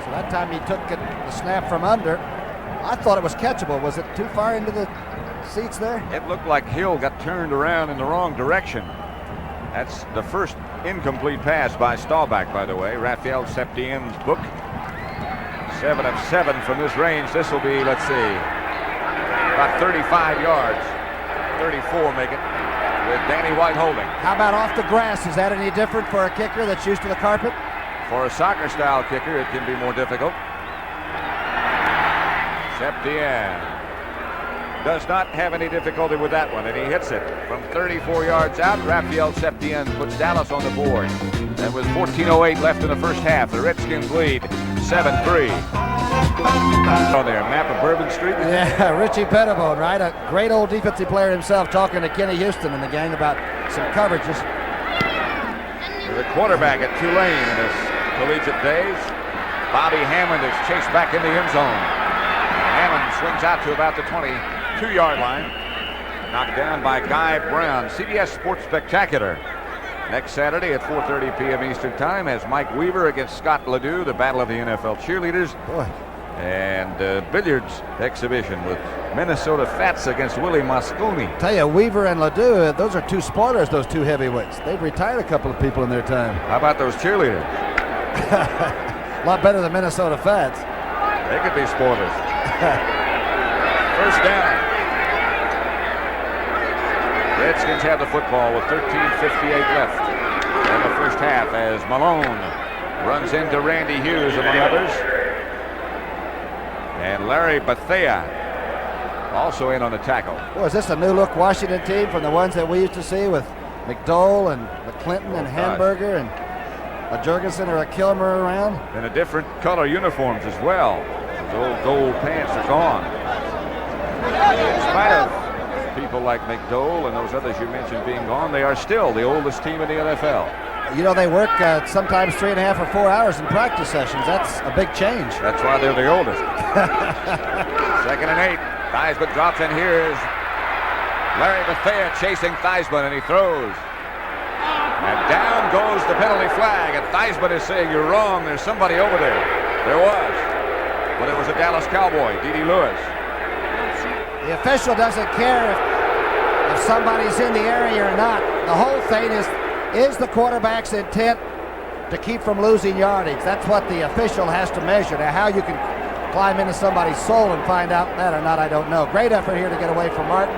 Speaker 2: So that time he took the snap from under. I thought it was catchable. Was it too far into the seats there?
Speaker 1: It looked like Hill got turned around in the wrong direction. That's the first incomplete pass by Staubach, by the way. Raphael Septien's book. 7 of 7 from this range. This will be, let's see, about 35 yards. 34 make it with Danny White holding.
Speaker 2: How about off the grass? Is that any different for a kicker that's used to the carpet?
Speaker 1: For a soccer-style kicker, it can be more difficult. Septien does not have any difficulty with that one, and he hits it from 34 yards out. Raphael Septien puts Dallas on the board. And with 14:08 left in the first half, the Redskins lead 7-3. On there, map of Bourbon Street.
Speaker 2: Yeah, Richie Pettibone, right? A great old defensive player himself, talking to Kenny Houston and the gang about some coverages.
Speaker 1: The quarterback at Tulane in his collegiate days. Bobby Hammond is chased back in the end zone. Hammond swings out to about the 22-yard line. Knocked down by Guy Brown. CBS Sports Spectacular. Next Saturday at 4:30 p.m. Eastern Time as Mike Weaver against Scott Ledoux, the battle of the NFL cheerleaders.
Speaker 2: Boy.
Speaker 1: And billiards exhibition with Minnesota Fats against Willie Mosconi.
Speaker 2: Tell you, Weaver and Ledoux, those are two spoilers, those two heavyweights. They've retired a couple of people in their time.
Speaker 1: How about those cheerleaders?
Speaker 2: A lot better than Minnesota Fats.
Speaker 1: They could be spoilers. First down. Redskins have the football with 13:58 left in the first half as Malone runs into Randy Hughes among others. And Larry Bethea also in on the tackle.
Speaker 2: Boy, is this a new-look Washington team from the ones that we used to see with McDole and McClinton and Hamburger and a Jurgensen or a Kilmer around?
Speaker 1: And a different color uniforms as well. Those old gold pants are gone. In spite of people like McDole and those others you mentioned being gone, they are still the oldest team in the NFL.
Speaker 2: You know, they work sometimes 3.5 or 4 hours in practice sessions. That's a big change.
Speaker 1: That's why they're the oldest. 2nd and 8. Theismann drops in. Here's Larry Bethea chasing Theismann, and he throws. And down goes the penalty flag, and Theismann is saying, "You're wrong, there's somebody over there." There was. But it was a Dallas Cowboy, D.D. Lewis.
Speaker 2: The official doesn't care if somebody's in the area or not. The whole thing is the quarterback's intent to keep from losing yardage. That's what the official has to measure. Now, how you can climb into somebody's soul and find out that or not, I don't know. Great effort here to get away from Martin.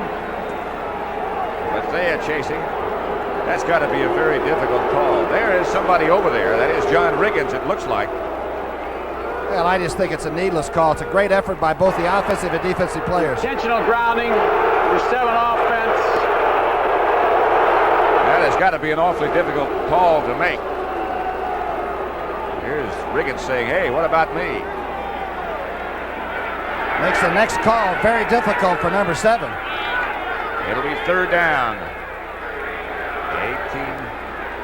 Speaker 1: Bethea chasing. That's got to be a very difficult call. There is somebody over there. That is John Riggins, it looks like.
Speaker 2: Well, I just think it's a needless call. It's a great effort by both the offensive and defensive players.
Speaker 3: Intentional grounding for 7 offense.
Speaker 1: That has got to be an awfully difficult call to make. Here's Riggins saying, "Hey, what about me?"
Speaker 2: Makes the next call very difficult for number 7.
Speaker 1: It'll be 3rd down. 18.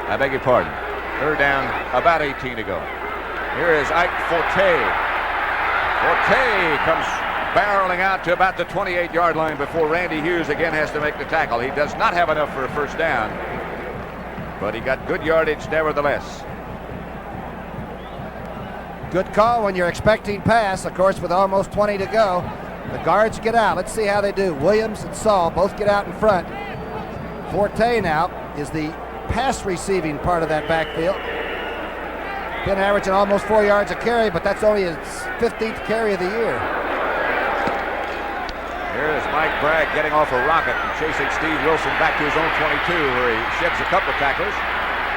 Speaker 1: I beg your pardon. 3rd down, about 18 to go. Here is Ike Forte. Forte comes barreling out to about the 28-yard line before Randy Hughes again has to make the tackle. He does not have enough for a first down, but he got good yardage nevertheless.
Speaker 2: Good call when you're expecting pass, of course, with almost 20 to go. The guards get out. Let's see how they do. Williams and Saul both get out in front. Forte now is the pass receiving part of that backfield. Been averaging almost 4 yards a carry, but that's only his 15th carry of the year.
Speaker 1: Here's Mike Bragg getting off a rocket and chasing Steve Wilson back to his own 22, where he sheds a couple of tacklers.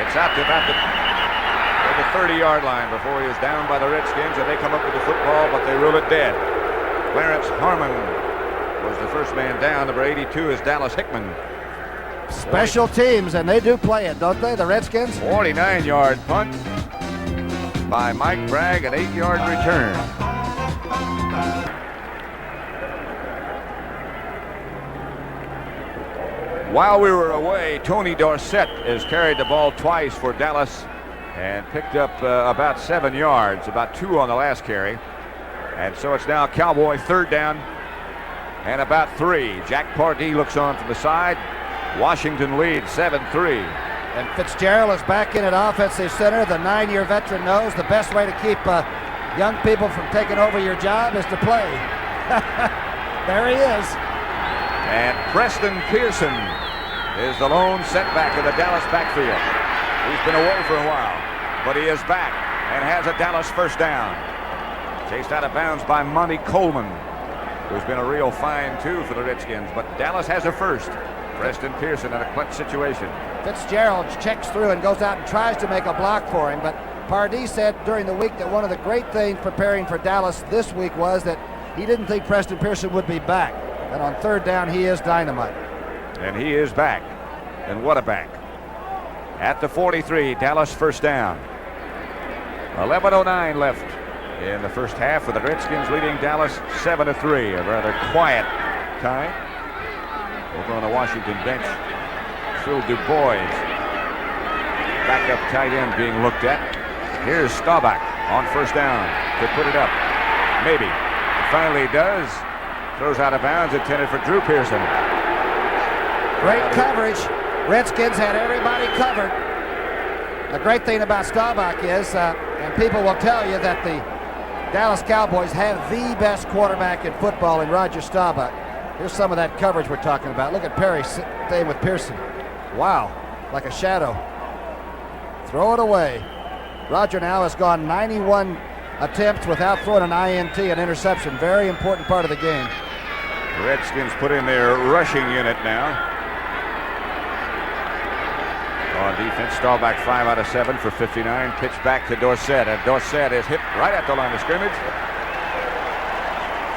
Speaker 1: Gets out to about the 30-yard line before he is down by the Redskins, and they come up with the football, but they rule it dead. Clarence Harmon was the first man down. Number 82 is Dallas Hickman.
Speaker 2: Special teams, and they do play it, don't they, the Redskins?
Speaker 1: 49-yard punt by Mike Bragg, an 8-yard return. While we were away, Tony Dorsett has carried the ball twice for Dallas and picked up about 7 yards, about 2 on the last carry. And so it's now Cowboy third down and about 3. Jack Pardee looks on from the side. Washington leads 7-3.
Speaker 2: And Fitzgerald is back in at offensive center. The 9-year veteran knows the best way to keep young people from taking over your job is to play. There he is.
Speaker 1: And Preston Pearson is the lone setback in the Dallas backfield. He's been away for a while, but he is back and has a Dallas first down. Chased out of bounds by Monty Coleman, who's been a real find too for the Redskins, but Dallas has a first. Preston Pearson in a clutch situation.
Speaker 2: Fitzgerald checks through and goes out and tries to make a block for him, but Pardee said during the week that one of the great things preparing for Dallas this week was that he didn't think Preston Pearson would be back. And on third down, he is dynamite.
Speaker 1: And he is back. And what a back. At the 43, Dallas first down. 11:09 left in the first half, with the Redskins leading Dallas 7-3. A rather quiet time. Over on the Washington bench, Phil Du Bois, backup tight end being looked at. Here's Staubach on first down to put it up. Maybe. He finally does. Throws out of bounds, intended for Drew Pearson.
Speaker 2: Great coverage. Redskins had everybody covered. The great thing about Staubach is, and people will tell you, that the Dallas Cowboys have the best quarterback in football in Roger Staubach. Here's some of that coverage we're talking about. Look at Perry staying with Pearson. Wow, like a shadow. Throw it away. Roger now has gone 91 attempts without throwing an INT, an interception. Very important part of the game.
Speaker 1: The Redskins put in their rushing unit now. On defense, Staubach 5 out of 7 for 59. Pitch back to Dorsett, and Dorsett is hit right at the line of scrimmage.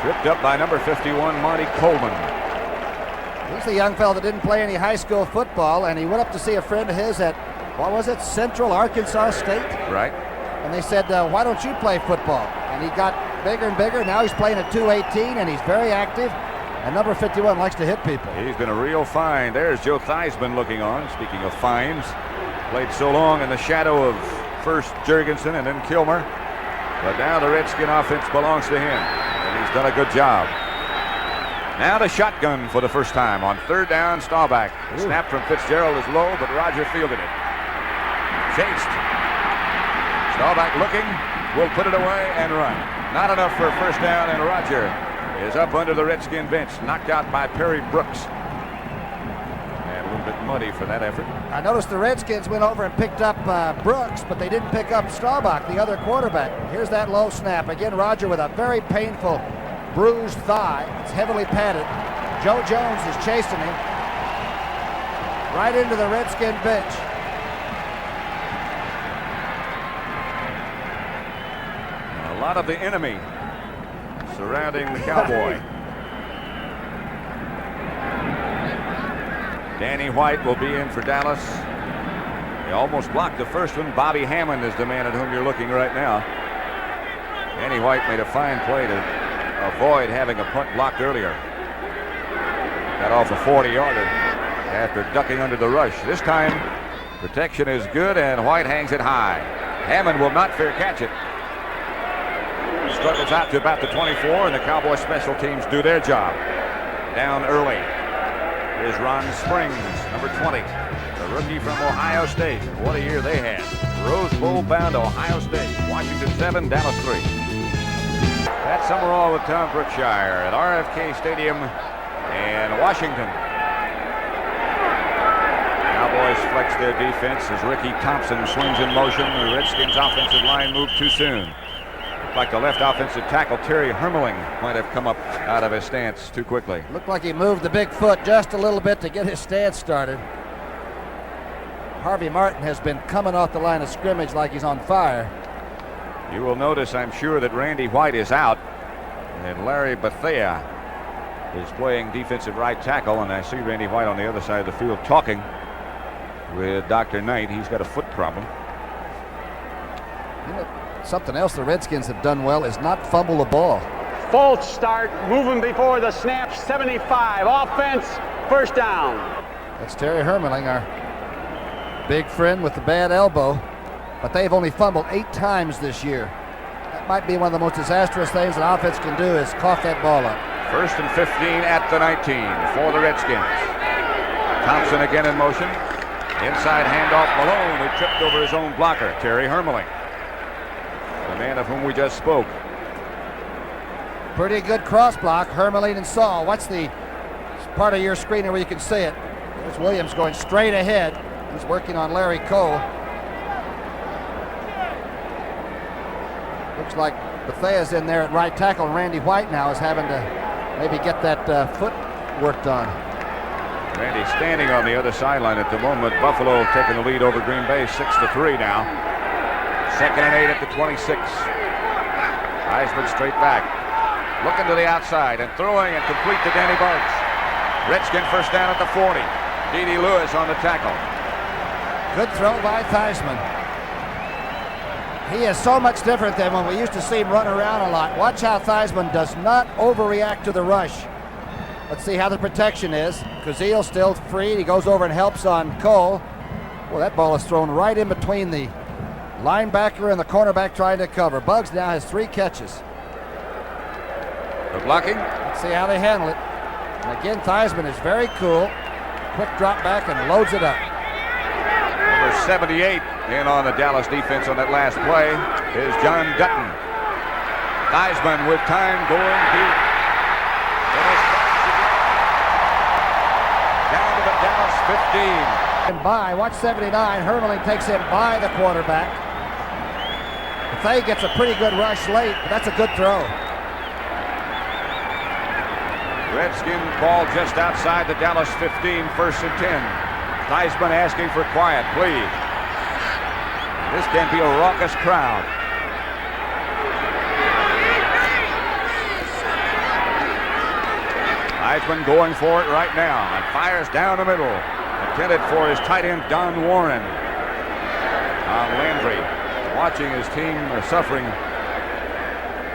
Speaker 1: Tripped up by number 51, Monty Coleman.
Speaker 2: He's the young fellow that didn't play any high school football, and he went up to see a friend of his at, what was it, Central Arkansas State?
Speaker 1: Right.
Speaker 2: And they said, why don't you play football? And he got bigger and bigger. Now he's playing at 218, and he's very active. And number 51 likes to hit people. He's
Speaker 1: been a real find. There's Joe Theismann looking on. Speaking of finds, played so long in the shadow of first Jurgensen and then Kilmer. But now the Redskin offense belongs to him, and he's done a good job. Now the shotgun for the first time on third down. Staubach. Snap from Fitzgerald is low, but Roger fielded it. Chased. Staubach looking, will put it away and run. Not enough for a first down, and Roger is up under the Redskin bench, knocked out by Perry Brooks. And a little bit muddy for that effort.
Speaker 2: I noticed the Redskins went over and picked up Brooks, but they didn't pick up Staubach, the other quarterback. Here's that low snap. Again, Roger with a very painful bruised thigh. It's heavily padded. Joe Jones is chasing him right into the Redskin bench.
Speaker 1: A lot of the enemy surrounding the Cowboy. Danny White will be in for Dallas. He almost blocked the first one. Bobby Hammond is the man at whom you're looking right now. Danny White made a fine play to avoid having a punt blocked earlier. Got off a 40-yarder after ducking under the rush. This time, protection is good, and White hangs it high. Hammond will not fair catch it. struggles out to about the 24, and the Cowboys special teams do their job. Down early is Ron Springs, number 20, the rookie from Ohio State. What a year they had. Rose Bowl bound to Ohio State. Washington 7, Dallas 3. Pat Summerall with Tom Brookshire at RFK Stadium in Washington. Cowboys flex their defense as Ricky Thompson swings in motion. The Redskins offensive line moved too soon. Looked like the left offensive tackle, Terry Hermeling, might have come up out of his stance too quickly.
Speaker 2: Looked like he moved the big foot just a little bit to get his stance started. Harvey Martin has been coming off the line of scrimmage like he's on fire.
Speaker 1: You will notice, I'm sure, that Randy White is out, and Larry Bethea is playing defensive right tackle, and I see Randy White on the other side of the field talking with Dr. Knight. He's got a foot problem.
Speaker 2: You know, something else the Redskins have done well is not fumble the ball.
Speaker 3: False start, moving before the snap, 75. Offense, first down.
Speaker 2: That's Terry Hermeling, our big friend with the bad elbow. But they've only fumbled 8 times this year. That might be one of the most disastrous things an offense can do is cough that ball up.
Speaker 1: 1st and 15 at the 19 for the Redskins. Thompson again in motion. Inside handoff, Malone, who tripped over his own blocker, Terry Hermeling, the man of whom we just spoke.
Speaker 2: Pretty good cross block, Hermeling and Saul. What's the part of your screener where you can see it? There's Williams going straight ahead. He's working on Larry Cole. Looks like Bethea's in there at right tackle, and Randy White now is having to maybe get that foot worked on.
Speaker 1: Randy standing on the other sideline at the moment. Buffalo taking the lead over Green Bay, 6-3 now. 2nd and 8 at the 26. Heisman straight back. Looking to the outside and throwing and complete to Danny Barks. Redskin first down at the 40. D.D. Lewis on the tackle.
Speaker 2: Good throw by Theismann. He is so much different than when we used to see him run around a lot. Watch how Theismann does not overreact to the rush. Let's see how the protection is. Kazeel still free. He goes over and helps on Cole. Well, that ball is thrown right in between the linebacker and the cornerback trying to cover. Buggs now has 3 catches.
Speaker 1: The blocking.
Speaker 2: Let's see how they handle it. And again, Theismann is very cool. Quick drop back and loads it up.
Speaker 1: Number 78 in on the Dallas defense on that last play is John Dutton. Theismann with time going deep. Down to the Dallas 15.
Speaker 2: And by, watch 79, Hermeling takes him by the quarterback. Bethea gets a pretty good rush late, but that's a good throw.
Speaker 1: Redskin ball just outside the Dallas 15, 1st and 10. Theismann asking for quiet, please. This can be a raucous crowd. Theismann going for it right now and fires down the middle. Intended for his tight end, Don Warren. Landry watching his team suffering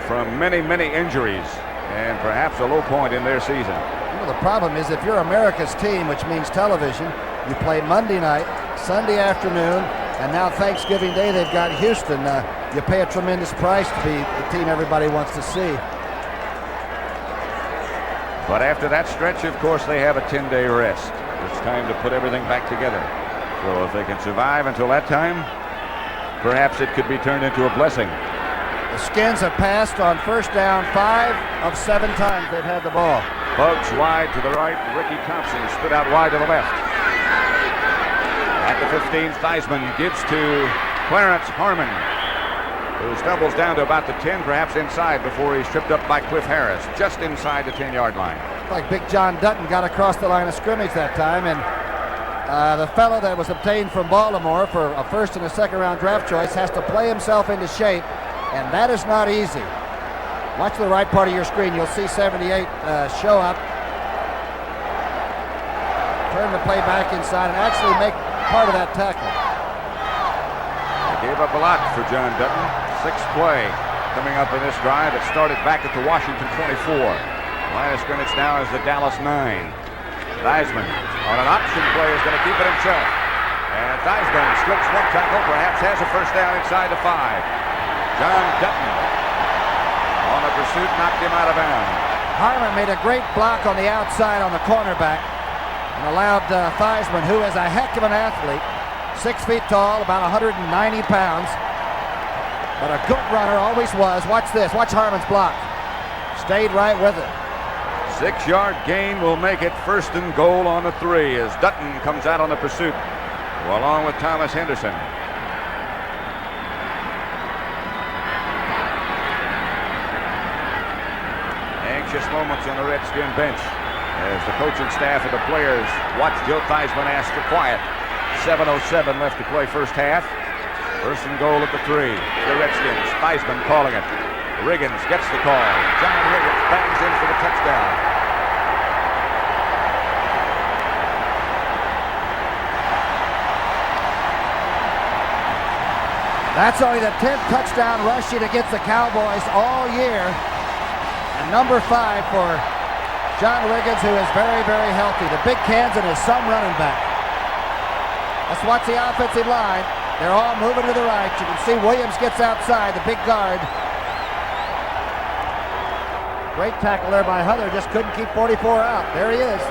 Speaker 1: from many, many injuries and perhaps a low point in their season.
Speaker 2: Well, the problem is if you're America's team, which means television, you play Monday night, Sunday afternoon, and now Thanksgiving Day they've got Houston. You pay a tremendous price to be the team everybody wants to see.
Speaker 1: But after that stretch, of course, they have a 10-day rest. It's time to put everything back together. So if they can survive until that time, perhaps it could be turned into a blessing.
Speaker 2: The Skins have passed on first down 5 of 7 times they've had the ball.
Speaker 1: Buggs wide to the right. Ricky Thompson split out wide to the left. At the 15, Theismann gives to Clarence Harmon, who stumbles down to about the 10, perhaps inside, before he's tripped up by Cliff Harris, just inside the 10-yard line.
Speaker 2: Like Big John Dutton got across the line of scrimmage that time, and the fellow that was obtained from Baltimore for a 1st and a 2nd round draft choice has to play himself into shape, and that is not easy. Watch the right part of your screen. You'll see 78 show up, turn the play back inside, and actually make part of that tackle.
Speaker 1: They gave up a lot for John Dutton. 6th play coming up in this drive. It started back at the Washington 24. Line of scrimmage now is the Dallas 9. Theismann on an option play is going to keep it himself. And Theismann slips one tackle, perhaps has a first down inside the 5. John Dutton On the pursuit, knocked him out of bounds.
Speaker 2: Harmon made a great block on the outside on the cornerback and allowed Theismann, who is a heck of an athlete, 6 feet tall, about 190 pounds, but a good runner always was. Watch this. Watch Harmon's block. Stayed right with it.
Speaker 1: 6-yard gain will make it 1st and goal on the 3 as Dutton comes out on the pursuit along with Thomas Henderson. Anxious moments on the Redskin bench as the coaching staff and the players watch Joe Theismann ask for quiet. 7:07 left to play first half. 1st and goal at the 3. The Redskins. Theismann calling it. Riggins gets the call. John Riggins bangs in for the touchdown.
Speaker 2: That's only the 10th touchdown rushing against the Cowboys all year. And number 5 for John Riggins, who is very, very healthy. The big Kansan is some running back. Let's watch the offensive line. They're all moving to the right. You can see Williams gets outside, the big guard. Great tackle there by Hunter. Just couldn't keep 44 out. There he is.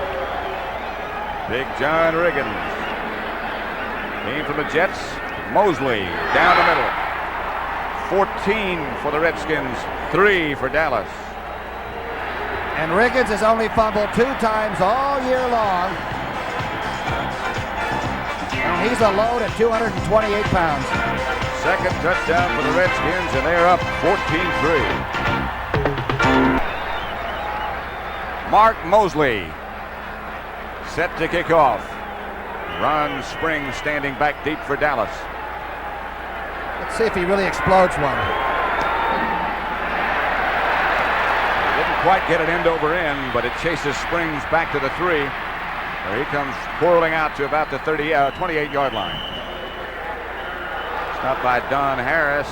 Speaker 1: Big John Riggins. Came from the Jets. Mosley down the middle. 14 for the Redskins, 3 for Dallas.
Speaker 2: And Riggins has only fumbled 2 times all year long. And he's a load at 228 pounds.
Speaker 1: Second touchdown for the Redskins, and they're up 14-3. Mark Mosley set to kick off. Ron Springs standing back deep for Dallas.
Speaker 2: Let's see if he really explodes one.
Speaker 1: Didn't quite get it end over end, but it chases Springs back to the 3. Where he comes whirling out to about the 28-yard line. Stopped by Don Harris.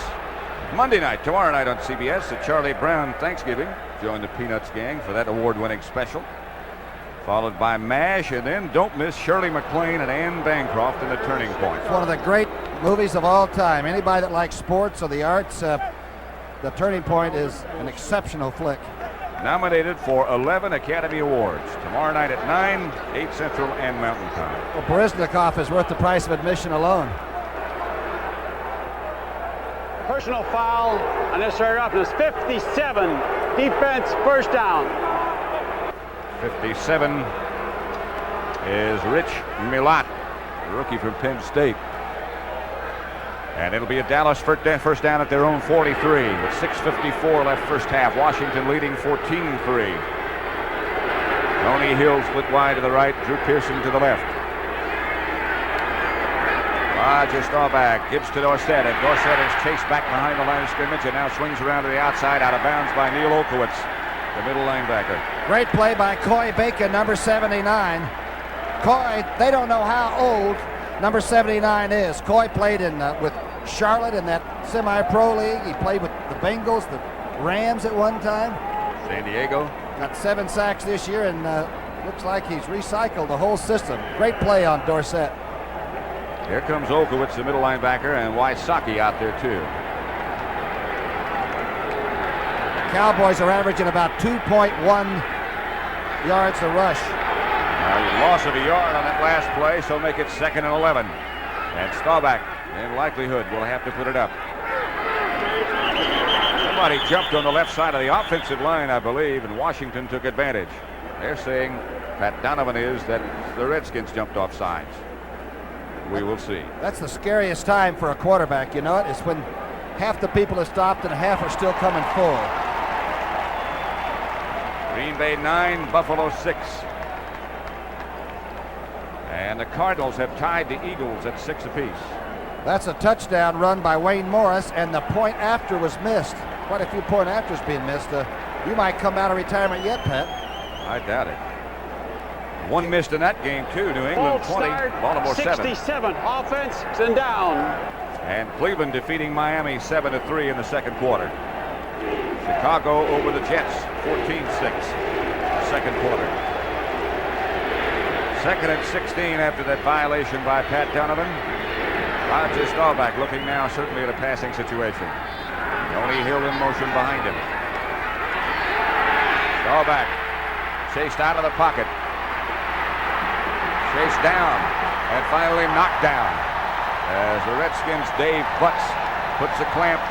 Speaker 1: Monday night, tomorrow night on CBS, the Charlie Brown Thanksgiving. Join the Peanuts gang for that award-winning special. Followed by MASH, and then don't miss Shirley MacLaine and Anne Bancroft in The Turning Point.
Speaker 2: It's one of the great movies of all time. Anybody that likes sports or the arts, The Turning Point is an exceptional flick.
Speaker 1: Nominated for 11 Academy Awards. Tomorrow night at 9, 8 Central and Mountain Time.
Speaker 2: Well, Baryshnikov is worth the price of admission alone.
Speaker 3: Personal foul on this area up is 57. Defense, first down.
Speaker 1: 57 is Rich Milat, rookie from Penn State. And it'll be a Dallas first down at their own 43 with 6:54 left first half. Washington leading 14-3. Tony Hill split wide to the right, Drew Pearson to the left. Roger Staubach gives to Dorsett, and Dorsett is chased back behind the line of scrimmage and now swings around to the outside, out of bounds by Neil Olkowitz, the middle linebacker.
Speaker 2: Great play by Coy Bacon, number 79. Coy, they don't know how old number 79 is. Coy played with Charlotte in that semi-pro league. He played with the Bengals, the Rams at one time.
Speaker 1: San Diego.
Speaker 2: Got 7 sacks this year, and looks like he's recycled the whole system. Great play on Dorsett.
Speaker 1: Here comes Olkowitz, the middle linebacker, and Wysocki out there too.
Speaker 2: Cowboys are averaging about 2.1 yards a rush.
Speaker 1: Loss of a yard on that last play, so make it 2nd and 11. And Staubach, in likelihood, will have to put it up. Somebody jumped on the left side of the offensive line, I believe, and Washington took advantage. They're saying Pat Donovan is that the Redskins jumped off sides. We will see.
Speaker 2: That's the scariest time for a quarterback, you know it? It's when half the people have stopped and half are still coming full.
Speaker 1: Green Bay 9, Buffalo 6. And the Cardinals have tied the Eagles at 6 apiece.
Speaker 2: That's a touchdown run by Wayne Morris, and the point after was missed. Quite a few point afters being missed. You might come out of retirement yet, Pat.
Speaker 1: I doubt it. One missed in that game, too. New England 20, Baltimore 7.
Speaker 3: 67, offense and down.
Speaker 1: And Cleveland defeating Miami 7-3 in the second quarter. Chicago over the Jets 14-6, second quarter. 2nd and 16 after that violation by Pat Donovan. Roger Staubach looking now certainly at a passing situation. Tony Hill in motion behind him. Staubach chased out of the pocket. Chased down and finally knocked down as the Redskins' Dave Butts puts a clamp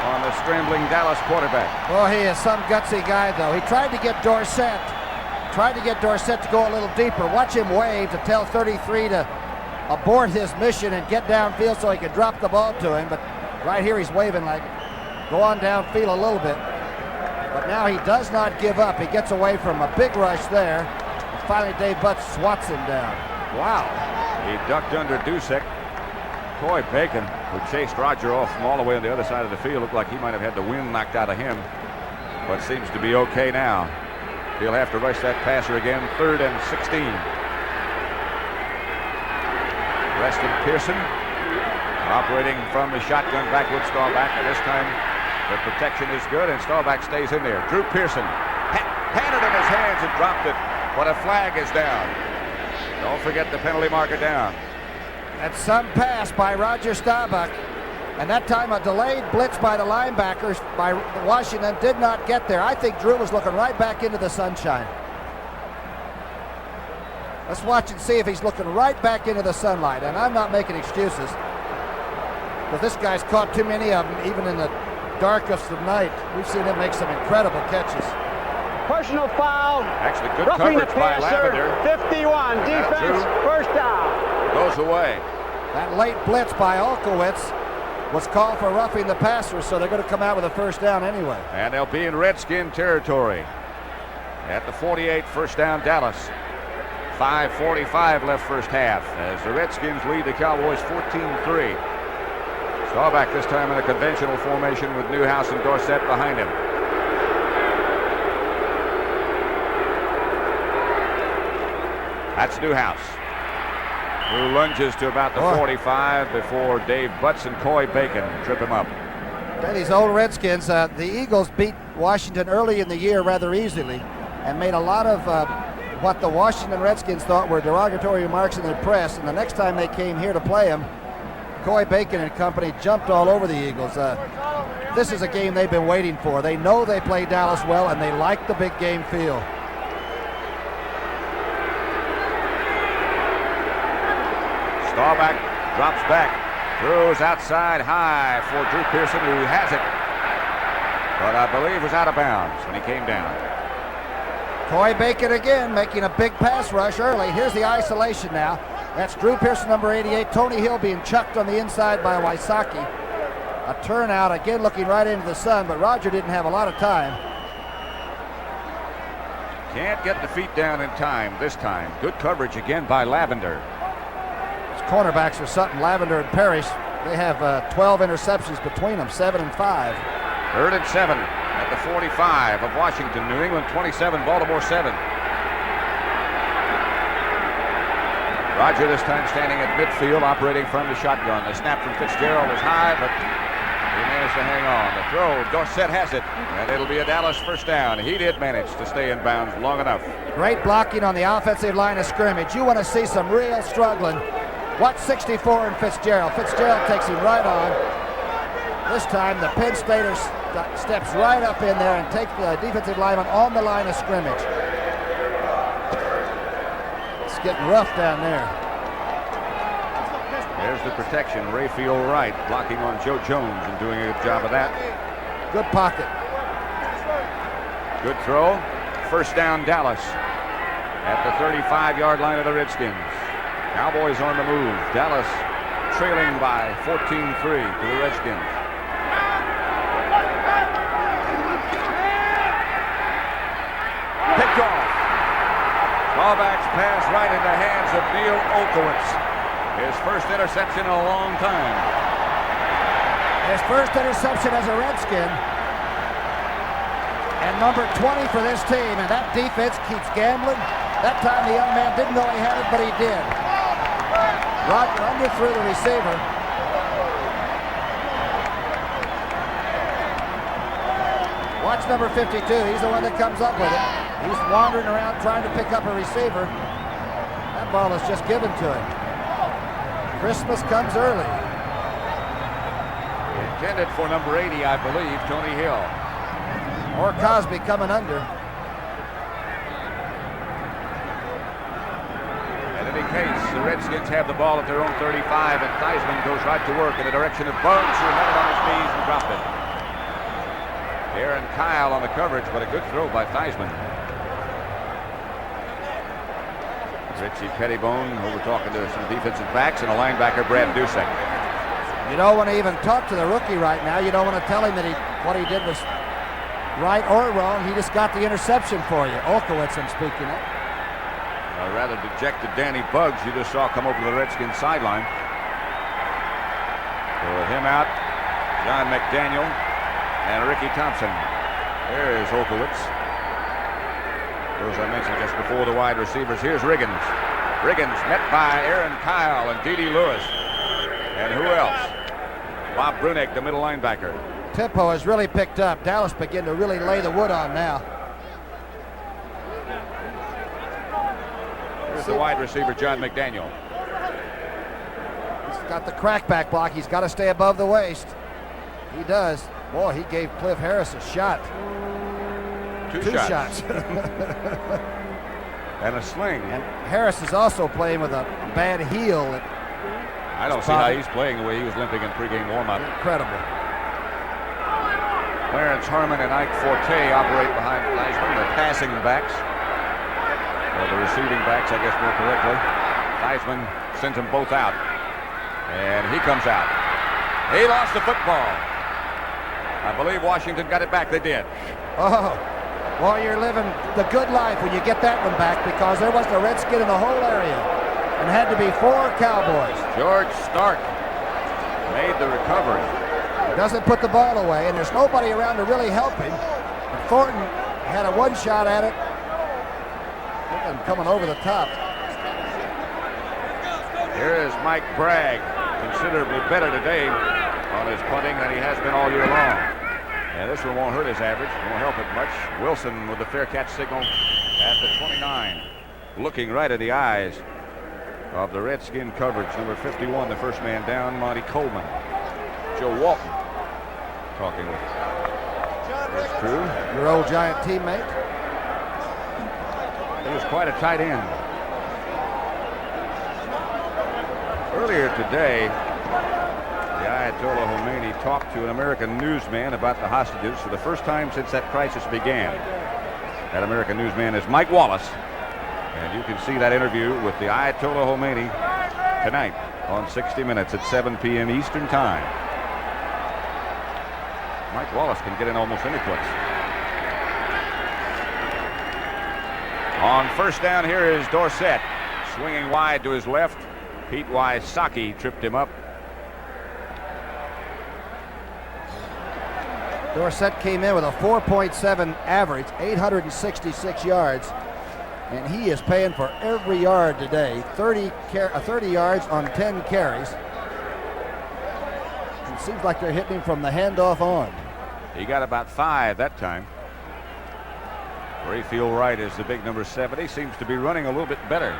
Speaker 1: on the scrambling Dallas quarterback.
Speaker 2: Well, he is some gutsy guy, though. He tried to get Dorsett. To go a little deeper. Watch him wave to tell 33 to abort his mission and get downfield so he could drop the ball to him. But right here he's waving like, go on downfield a little bit. But now he does not give up. He gets away from a big rush there. And finally Dave Butts swats him down. Wow.
Speaker 1: He ducked under Dusek. Coy Bacon, who chased Roger off from all the way on the other side of the field, looked like he might have had the wind knocked out of him, but seems to be okay now. He'll have to rush that passer again. 3rd and 16. Preston Pearson operating from the shotgun back with Staubach, and this time the protection is good and Staubach stays in there. Drew Pearson had it in his hands and dropped it, but a flag is down. Don't forget the penalty marker down.
Speaker 2: That's some pass by Roger Staubach. And that time a delayed blitz by the linebackers by Washington did not get there. I think Drew was looking right back into the sunshine. Let's watch and see if he's looking right back into the sunlight. And I'm not making excuses, but this guy's caught too many of them, even in the darkest of night. We've seen him make some incredible catches.
Speaker 3: Personal foul.
Speaker 1: Actually, good
Speaker 3: Roughing
Speaker 1: coverage
Speaker 3: the
Speaker 1: by
Speaker 3: passer.
Speaker 1: Lavender.
Speaker 3: 51. Defense. First down.
Speaker 1: Goes away.
Speaker 2: That late blitz by Olkowitz was called for roughing the passer, so they're going to come out with a first down anyway.
Speaker 1: And they'll be in Redskin territory at the 48, first down Dallas. 5:45 left first half as the Redskins lead the Cowboys 14-3. Staubach this time in a conventional formation with Newhouse and Dorsett behind him. That's Newhouse, who lunges to about the 45 before Dave Butts and Coy Bacon trip him up.
Speaker 2: These old Redskins, the Eagles beat Washington early in the year rather easily and made a lot of what the Washington Redskins thought were derogatory remarks in the press, and the next time they came here to play them, Coy Bacon and company jumped all over the Eagles. This is a game they've been waiting for. They know they play Dallas well, and they like the big game feel.
Speaker 1: Staubach drops back, throws outside high for Drew Pearson, who has it, but I believe was out of bounds when he came down.
Speaker 2: Coy Bacon again making a big pass rush early. Here's the isolation now. That's Drew Pearson, number 88. Tony Hill being chucked on the inside by Wysocki. A turnout again, looking right into the sun, but Roger didn't have a lot of time.
Speaker 1: Can't get the feet down in time this time. Good coverage again by Lavender.
Speaker 2: Cornerbacks are something. Lavender and Parrish, they have 12 interceptions between them, 7 and 5.
Speaker 1: 3rd and 7 at the 45 of Washington. New England 27, Baltimore 7. Roger this time standing at midfield, operating from the shotgun. The snap from Fitzgerald was high, but he managed to hang on. The throw, Dorsett has it, and it'll be a Dallas first down. He did manage to stay in bounds long enough.
Speaker 2: Great blocking on the offensive line of scrimmage. You want to see some real struggling. Watch 64 and Fitzgerald. Fitzgerald takes him right on. This time the Penn Stater steps right up in there and takes the defensive lineman on the line of scrimmage. It's getting rough down there.
Speaker 1: There's the protection. Rayfield Wright blocking on Joe Jones and doing a good job of that.
Speaker 2: Good pocket.
Speaker 1: Good throw. First down Dallas at the 35-yard line of the Redskins. Cowboys on the move. Dallas trailing by 14-3 to the Redskins. Picked off. Staubach's pass right in the hands of Neil Olkowitz. His first interception in a long time.
Speaker 2: His first interception as a Redskin. And number 20 for this team. And that defense keeps gambling. That time the young man didn't know he had it, but he did. Roger underthrew the receiver. Watch number 52. He's the one that comes up with it. He's wandering around trying to pick up a receiver. That ball is just given to him. Christmas comes early.
Speaker 1: Intended for number 80, I believe, Tony Hill.
Speaker 2: Or Cosby coming under.
Speaker 1: The Redskins have the ball at their own 35, and Theismann goes right to work in the direction of Bugs, who had it on his knees and dropped it. Aaron Kyle on the coverage, but a good throw by Theismann. Richie Pettibone over talking to some defensive backs and a linebacker, Brad Dusek.
Speaker 2: You don't want to even talk to the rookie right now. You don't want to tell him that what he did was right or wrong. He just got the interception for you. Olkowitz, I'm speaking of.
Speaker 1: A rather dejected Danny Bugs you just saw come over to the Redskins sideline. So with him out, John McDaniel and Ricky Thompson. There's Olkowitz. Those I mentioned just before the wide receivers. Here's Riggins. Riggins met by Aaron Kyle and D.D. Lewis. And who else? Bob Bruneck, the middle linebacker.
Speaker 2: Tempo has really picked up. Dallas begin to really lay the wood on now.
Speaker 1: Here's the wide receiver, John McDaniel.
Speaker 2: He's got the crackback block. He's got to stay above the waist. He does. Boy, he gave Cliff Harris a shot. Two shots.
Speaker 1: And a sling.
Speaker 2: And Harris is also playing with a bad heel.
Speaker 1: I don't see how he's playing the way he was limping in pregame warm-up.
Speaker 2: Incredible.
Speaker 1: Clarence Harmon and Ike Forte operate behind Theismann, the passing backs. Or the receiving backs, I guess more correctly. Theismann sends them both out. And he comes out. He lost the football. I believe Washington got it back. They did.
Speaker 2: Oh, well, you're living the good life when you get that one back, because there wasn't a Redskin in the whole area and had to be 4 Cowboys.
Speaker 1: George Stark made the recovery.
Speaker 2: He doesn't put the ball away, and there's nobody around to really help him. And Thornton had a one shot at it. Look at him coming over the top.
Speaker 1: Here is Mike Bragg, considerably better today on his punting than he has been all year long. And this one won't hurt his average, won't help it much. Wilson with the fair catch signal at the 29. Looking right at the eyes of the Redskin coverage. Number 51, the first man down, Monty Coleman. Joe Walton talking with his crew.
Speaker 2: Your old Giant teammate.
Speaker 1: He was quite a tight end. Earlier today, the Ayatollah Khomeini talked to an American newsman about the hostages for the first time since that crisis began. That American newsman is Mike Wallace. And you can see that interview with the Ayatollah Khomeini tonight on 60 Minutes at 7 p.m. Eastern Time. Mike Wallace can get in almost any place. On first down, here is Dorsett. Swinging wide to his left. Pete Wysocki tripped him up.
Speaker 2: Dorsett came in with a 4.7 average, 866 yards. And he is paying for every yard today. 30 yards on 10 carries. It seems like they're hitting him from the handoff on.
Speaker 1: He got about 5 that time. Rayfield Wright is the big number 70. Seems to be running a little bit better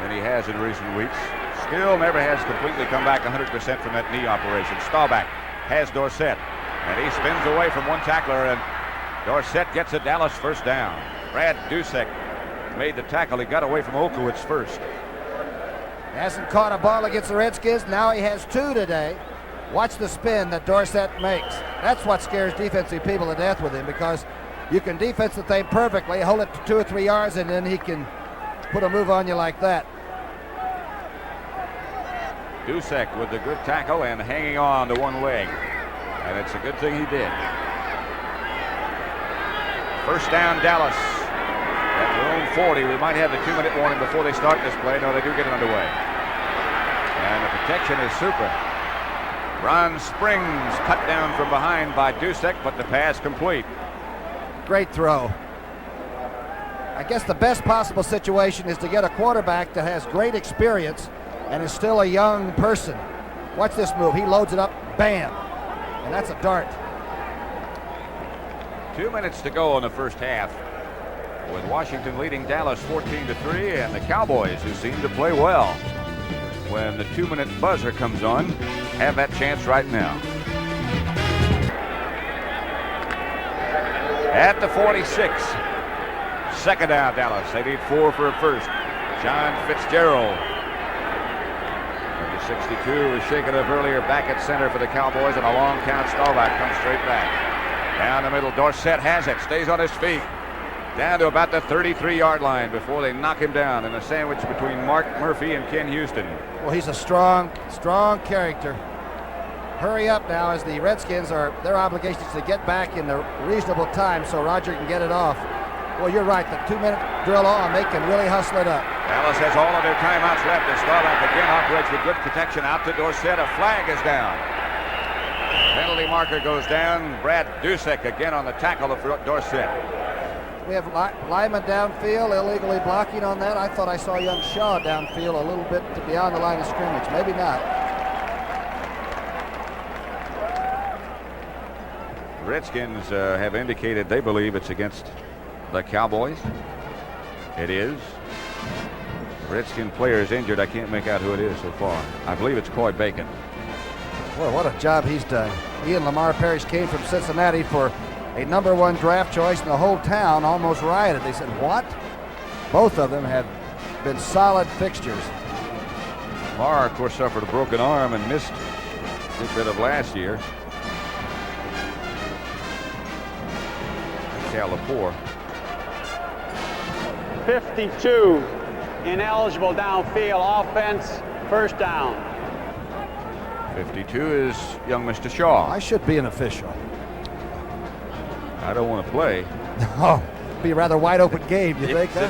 Speaker 1: than he has in recent weeks. Still never has completely come back 100% from that knee operation. Staubach has Dorsett. And he spins away from one tackler, and Dorsett gets a Dallas first down. Brad Dusek made the tackle. He got away from Olkowitz first.
Speaker 2: Hasn't caught a ball against the Redskins. Now he has 2 today. Watch the spin that Dorsett makes. That's what scares defensive people to death with him, because you can defense the thing perfectly, hold it to 2 or 3 yards, and then he can put a move on you like that.
Speaker 1: Dusek with the good tackle and hanging on to one leg. And it's a good thing he did. First down, Dallas. At their own 40. We might have the 2-minute warning before they start this play. No, they do get it underway. And the protection is super. Ron Springs cut down from behind by Dusek, but the pass complete.
Speaker 2: Great throw. I guess the best possible situation is to get a quarterback that has great experience and is still a young person. Watch this move. He loads it up. Bam. And that's a dart.
Speaker 1: 2 minutes to go in the first half, with Washington leading Dallas 14-3, and the Cowboys, who seem to play well when the 2-minute buzzer comes on, have that chance right now. At the 46, second down, Dallas. They need 4 for a first. John Fitzgerald 62 was shaken up earlier back at center for the Cowboys, and a long count. Staubach comes straight back. Down the middle, Dorsett has it, stays on his feet. Down to about the 33-yard line before they knock him down in a sandwich between Mark Murphy and Ken Houston.
Speaker 2: Well, he's a strong character. Hurry up now, as the Redskins their obligation is to get back in a reasonable time so Roger can get it off. Well, you're right, the 2-minute drill on, they can really hustle it up.
Speaker 1: Dallas has all of their timeouts left. As Staubach again operates with good protection out to Dorsett. A flag is down. Penalty marker goes down. Brad Dusek again on the tackle of Dorsett.
Speaker 2: We have lineman downfield, illegally blocking on that. I thought I saw young Shaw downfield a little bit to beyond the line of scrimmage. Maybe not.
Speaker 1: Redskins have indicated they believe it's against the Cowboys. It is. Redskin player is injured. I can't make out who it is so far. I believe it's Coy Bacon.
Speaker 2: Well, what a job he's done. He and Lamar Parrish came from Cincinnati for a #1 draft choice, and the whole town almost rioted. They said, what? Both of them have been solid fixtures.
Speaker 1: Lamar, of course, suffered a broken arm and missed a good bit of last year. Cal Lepore.
Speaker 3: 52, ineligible downfield offense, first down.
Speaker 1: 52 is young Mr. Shaw.
Speaker 2: I should be an official.
Speaker 1: I don't want to play.
Speaker 2: Oh, be a rather wide open game, you think? Huh?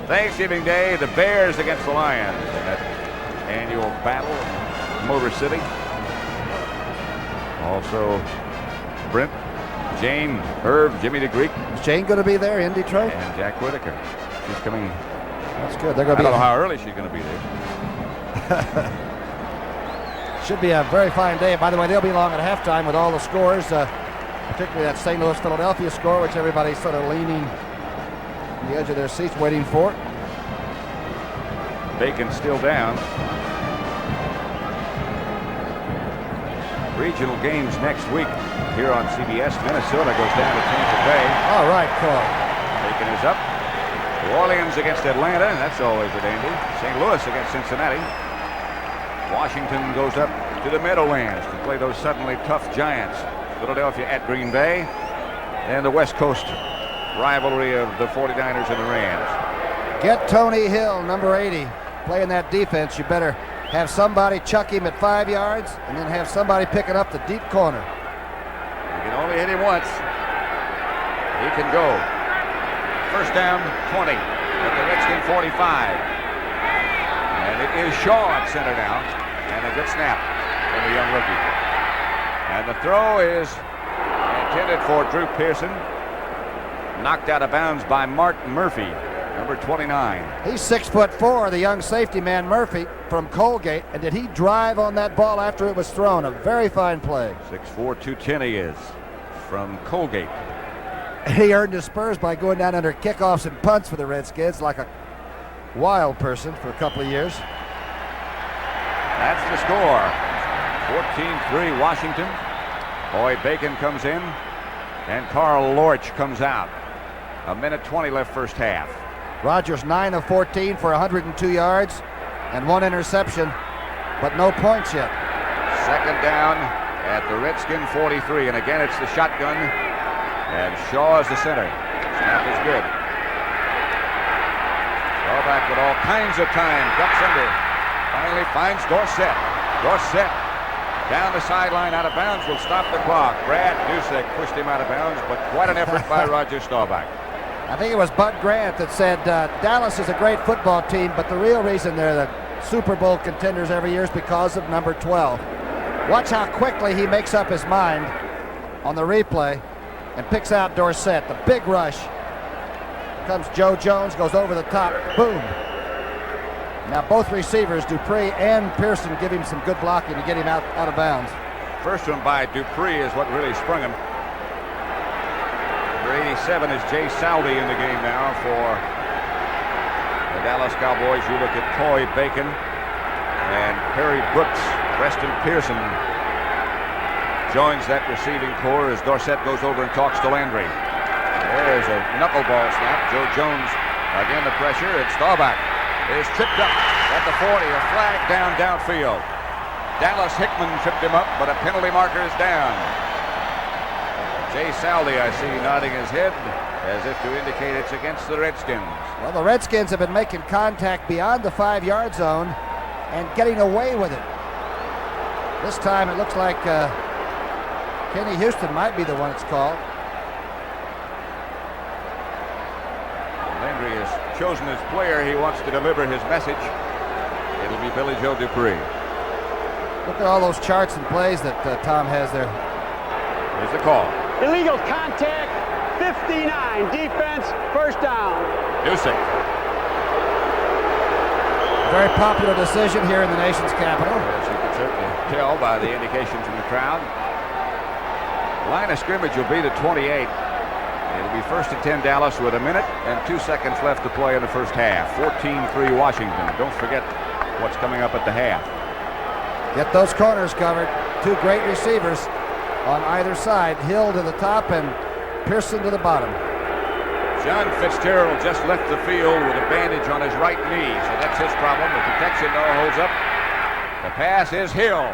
Speaker 1: Thanksgiving Day, the Bears against the Lions in that annual battle in Motor City. Also, Brent, Jane, Herb, Jimmy DeGreek.
Speaker 2: Is Jane going to be there in Detroit?
Speaker 1: And Jack Whitaker. She's coming.
Speaker 2: That's good. They're going to
Speaker 1: I don't know how early she's going to be there.
Speaker 2: Should be a very fine day. By the way, they'll be along at halftime with all the scores, particularly that St. Louis-Philadelphia score, which everybody's sort of leaning on the edge of their seats waiting for.
Speaker 1: Bacon still down. Regional games next week here on CBS. Minnesota goes down to Tampa Bay.
Speaker 2: All right, call.
Speaker 1: Bacon is up. New Orleans against Atlanta. That's always a dandy. St. Louis against Cincinnati. Washington goes up to the Meadowlands to play those suddenly tough Giants. Philadelphia at Green Bay. And the West Coast rivalry of the 49ers and the Rams.
Speaker 2: Get Tony Hill, number 80, playing that defense. You better have somebody chuck him at 5 yards and then have somebody picking up the deep corner.
Speaker 1: You can only hit him once. He can go. First down, 20 at the Redskin 45. And it is Shaw at center now. And a good snap from the young rookie. And the throw is intended for Drew Pearson. Knocked out of bounds by Mark Murphy, number 29.
Speaker 2: He's 6'4", the young safety man Murphy from Colgate. And did he drive on that ball after it was thrown? A very fine play.
Speaker 1: 6'4", 210 he is from Colgate.
Speaker 2: He earned his spurs by going down under kickoffs and punts for the Redskins like a wild person for a couple of years.
Speaker 1: That's the score. 14-3 Washington. Boy Bacon comes in and Carl Lorch comes out. 1:20 left first half.
Speaker 2: Rodgers 9 of 14 for 102 yards and 1 interception, but no points yet.
Speaker 1: Second down at the Redskin 43, and again it's the shotgun, and Shaw is the center. Snap is good. Staubach with all kinds of time, ducks under. Finally finds Dorsett. Dorsett down the sideline, out of bounds, will stop the clock. Brad Dusek pushed him out of bounds, but quite an effort by Roger Staubach.
Speaker 2: I think it was Bud Grant that said Dallas is a great football team, but the real reason they're the Super Bowl contenders every year is because of number 12. Watch how quickly he makes up his mind on the replay and picks out Dorsett. The big rush. Comes Joe Jones, goes over the top, boom. Now both receivers, Dupree and Pearson, give him some good blocking to get him out of bounds.
Speaker 1: First one by Dupree is what really sprung him. Number 87 is Jay Salvi in the game now for the Dallas Cowboys. You look at Coy Bacon and Perry Brooks. Preston Pearson joins that receiving corps as Dorsett goes over and talks to Landry. There's a knuckleball snap. Joe Jones again the pressure. It's Staubach is tripped up. That at the 40, a flag downfield. Dallas Hickman tripped him up, but a penalty marker is down. Jay Saldi, I see, nodding his head as if to indicate it's against the Redskins.
Speaker 2: Well, the Redskins have been making contact beyond the 5-yard zone and getting away with it. This time it looks like Kenny Houston might be the one it's called.
Speaker 1: Landry has chosen his player. He wants to deliver his message. It'll be Billy Joe Dupree.
Speaker 2: Look at all those charts and plays that Tom has there.
Speaker 1: Here's the call.
Speaker 3: Illegal contact, 59. Defense, first down.
Speaker 1: Dusek.
Speaker 2: Very popular decision here in the nation's capital.
Speaker 1: As you can certainly tell by the indications from the crowd. Line of scrimmage will be the 28. It'll be 1st and 10 Dallas with a minute and 2 seconds left to play in the first half. 14-3 Washington. Don't forget what's coming up at the half.
Speaker 2: Get those corners covered. Two great receivers on either side. Hill to the top and Pearson to the bottom.
Speaker 1: John Fitzgerald just left the field with a bandage on his right knee, so that's his problem. The protection, though, holds up. The pass is Hill.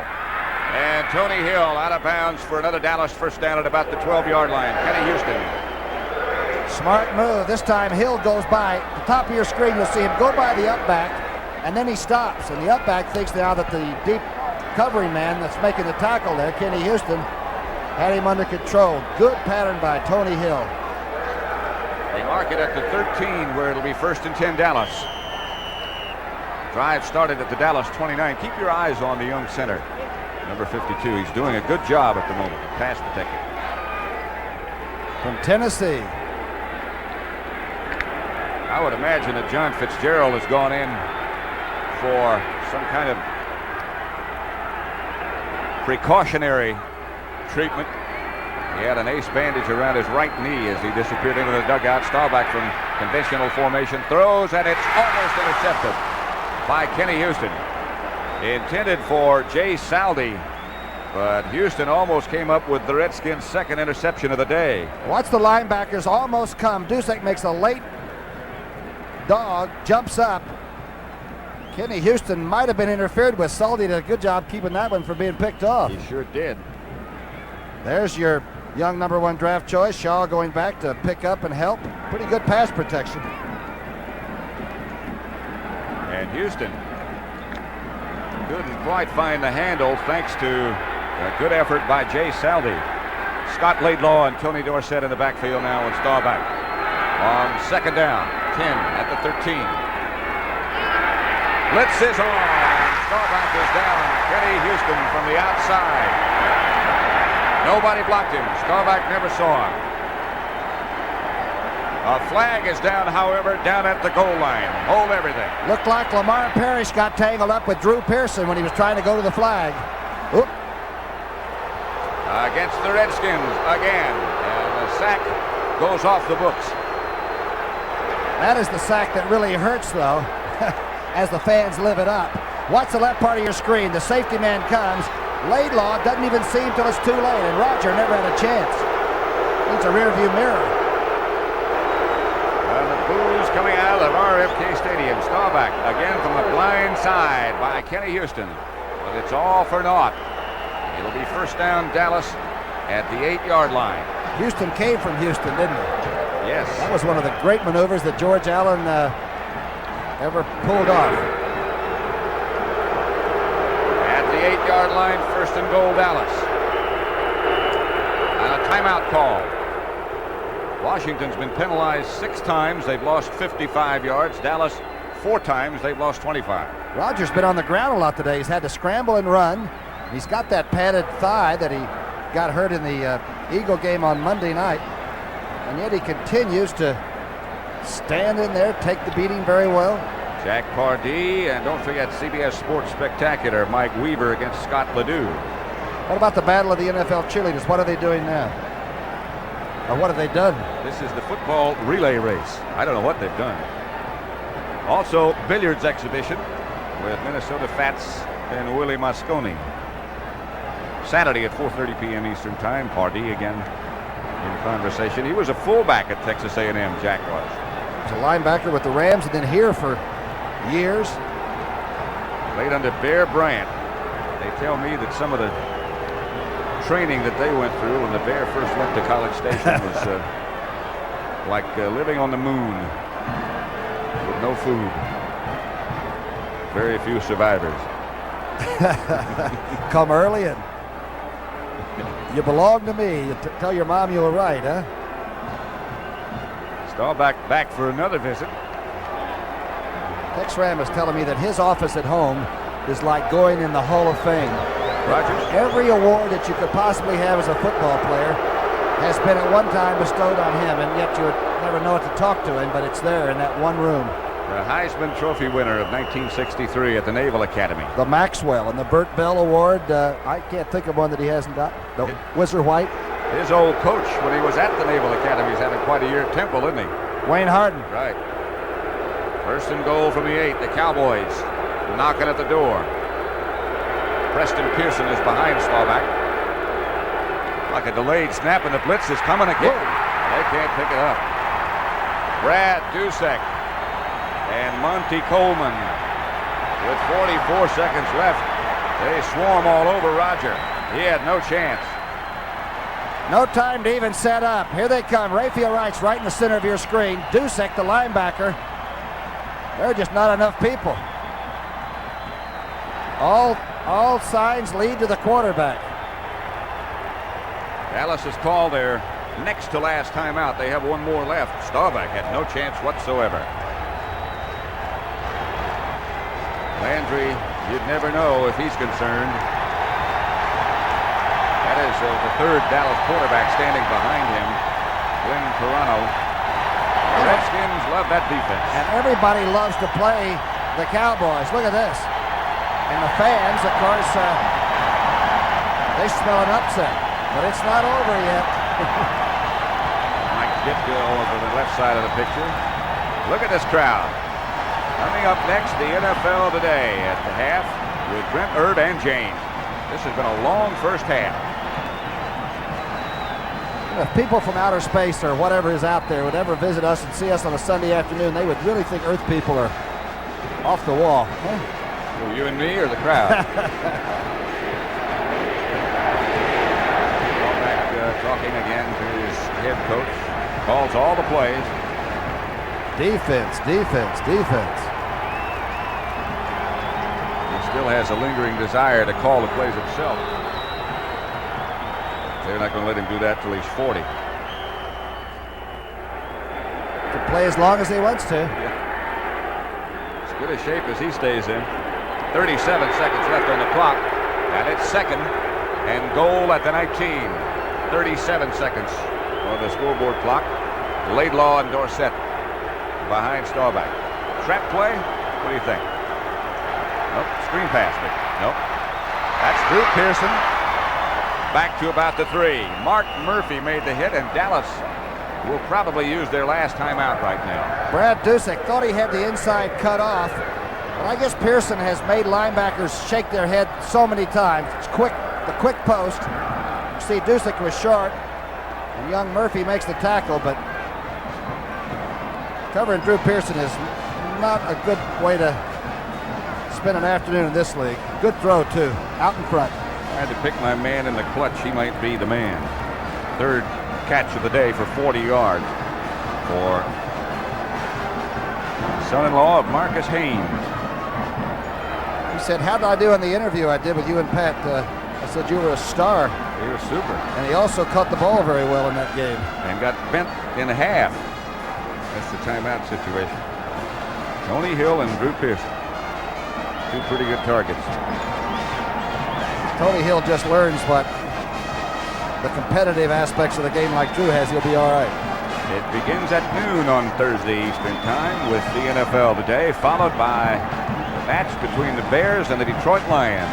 Speaker 1: And Tony Hill out of bounds for another Dallas first down at about the 12-yard line. Kenny Houston.
Speaker 2: Smart move. This time Hill goes by. At the top of your screen, you'll see him go by the up back, and then he stops. And the up back thinks now that the deep covering man that's making the tackle there, Kenny Houston, had him under control. Good pattern by Tony Hill.
Speaker 1: They mark it at the 13 where it'll be 1st and 10 Dallas. Drive started at the Dallas 29. Keep your eyes on the young center, number 52. He's doing a good job at the moment, pass protecting.
Speaker 2: From Tennessee.
Speaker 1: I would imagine that John Fitzgerald has gone in for some kind of precautionary treatment. He had an ace bandage around his right knee as he disappeared into the dugout. Staubach from conventional formation throws, and it's almost intercepted by Kenny Houston. Intended for Jay Saldi, but Houston almost came up with the Redskins' second interception of the day.
Speaker 2: Watch the linebackers almost come. Dusek makes a late dog, jumps up. Kenny Houston might have been interfered with. Saldi did a good job keeping that one from being picked off.
Speaker 1: He sure did.
Speaker 2: There's your young number 1 draft choice. Shaw going back to pick up and help. Pretty good pass protection.
Speaker 1: And Houston couldn't quite find the handle thanks to a good effort by Jay Saldi. Scott Laidlaw and Tony Dorsett in the backfield now with Staubach. On 2nd down, 10 at the 13. Blitz is on. Staubach is down. Kenny Houston from the outside. Nobody blocked him. Staubach never saw him. A flag is down, however, down at the goal line. Hold everything.
Speaker 2: Looked like Lamar Parrish got tangled up with Drew Pearson when he was trying to go to the flag. Oop.
Speaker 1: Against the Redskins again. And the sack goes off the books.
Speaker 2: That is the sack that really hurts, though, as the fans live it up. Watch the left part of your screen. The safety man comes. Laidlaw doesn't even see him till it's too late, and Roger never had a chance. It's a rearview mirror.
Speaker 1: And the booze coming out of RFK Stadium. Staubach again from the blind side by Kenny Houston. But it's all for naught. It'll be 1st down Dallas at the 8-yard line.
Speaker 2: Houston came from Houston, didn't he?
Speaker 1: Yes.
Speaker 2: That was one of the great maneuvers that George Allen ever pulled off.
Speaker 1: At the 8-yard line, 1st and goal Dallas. And a timeout call. Washington's been penalized 6 times. They've lost 55 yards. Dallas 4 times. They've lost 25.
Speaker 2: Rogers been on the ground a lot today. He's had to scramble and run. He's got that padded thigh that he got hurt in the Eagle game on Monday night. And yet he continues to stand in there, take the beating very well.
Speaker 1: Jack Pardee, and don't forget CBS Sports Spectacular, Mike Weaver against Scott Ledoux.
Speaker 2: What about the battle of the NFL cheerleaders? What are they doing now? Or what have they done?
Speaker 1: This is the football relay race. I don't know what they've done. Also, billiards exhibition with Minnesota Fats and Willie Moscone. Saturday at 4:30 p.m. Eastern Time. Pardee again in conversation. He was a fullback at Texas A&M, Jack was.
Speaker 2: He's a linebacker with the Rams and then here for years.
Speaker 1: Played under Bear Bryant. They tell me that some of the training that they went through when the Bear first went to College Station was like living on the moon with no food. Very few survivors.
Speaker 2: Come early and you belong to me. You tell your mom you were right, huh?
Speaker 1: Staubach back for another visit.
Speaker 2: Tex Ram is telling me that his office at home is like going in the Hall of Fame.
Speaker 1: Rogers.
Speaker 2: Every award that you could possibly have as a football player has been at one time bestowed on him, and yet you would never know it to talk to him, but it's there in that one room.
Speaker 1: The Heisman Trophy winner of 1963 at the Naval Academy.
Speaker 2: The Maxwell and the Burt Bell Award. I can't think of one that he hasn't got. The Whizzer White.
Speaker 1: His old coach when he was at the Naval Academy is having quite a year at Temple, isn't he?
Speaker 2: Wayne Harden.
Speaker 1: Right. First and goal from the 8. The Cowboys knocking at the door. Preston Pearson is behind Staubach. Like a delayed snap, and the blitz is coming again. They can't pick it up. Brad Dusek and Monty Coleman with 44 seconds left. They swarm all over Roger. He had no chance.
Speaker 2: No time to even set up. Here they come. Raphael Wright's right in the center of your screen. Dusek, the linebacker. There are just not enough people. All signs lead to the quarterback.
Speaker 1: Dallas has called their next to last timeout. They have one more left. Staubach had no chance whatsoever. Landry, you'd never know if he's concerned. That is the third Dallas quarterback standing behind him, Glenn Carano. The Redskins love that defense.
Speaker 2: And everybody loves to play the Cowboys. Look at this. And the fans, of course, they smell an upset. But it's not over yet.
Speaker 1: Mike Ditka over the left side of the picture. Look at this crowd. Coming up next, the NFL Today at the half with Brent Erd and James. This has been a long first half.
Speaker 2: If people from outer space or whatever is out there would ever visit us and see us on a Sunday afternoon, they would really think Earth people are off the wall. Huh?
Speaker 1: Well, you and me or the crowd? Talking again to his head coach. Calls all the plays.
Speaker 2: Defense.
Speaker 1: He still has a lingering desire to call the plays himself. They're not going to let him do that till he's 40.
Speaker 2: Can play as long as he wants to.
Speaker 1: Yeah. As good a shape as he stays in. 37 seconds left on the clock. And it's second and goal at the 19. 37 seconds on the scoreboard clock. Laidlaw and Dorsett behind Staubach. Trap play? What do you think? Nope. Screen pass. Nope. That's Drew Pearson. Back to about the 3. Mark Murphy made the hit, and Dallas will probably use their last timeout right now.
Speaker 2: Brad Dusek thought he had the inside cut off, but I guess Pearson has made linebackers shake their head so many times. It's quick, the quick post. You see Dusek was short, and young Murphy makes the tackle, but covering Drew Pearson is not a good way to spend an afternoon in this league. Good throw, too, out in front.
Speaker 1: I had to pick my man in the clutch. He might be the man. Third catch of the day for 40 yards for son-in-law of Marcus Haynes.
Speaker 2: He said, how did I do in the interview I did with you and Pat? I said, you were a star.
Speaker 1: He was super.
Speaker 2: And he also caught the ball very well in that game.
Speaker 1: And got bent in half. That's the timeout situation. Tony Hill and Drew Pearson. Two pretty good targets.
Speaker 2: Tony Hill just learns what the competitive aspects of the game like Drew has. He'll be all right.
Speaker 1: It begins at noon on Thursday Eastern Time with the NFL Today, followed by the match between the Bears and the Detroit Lions.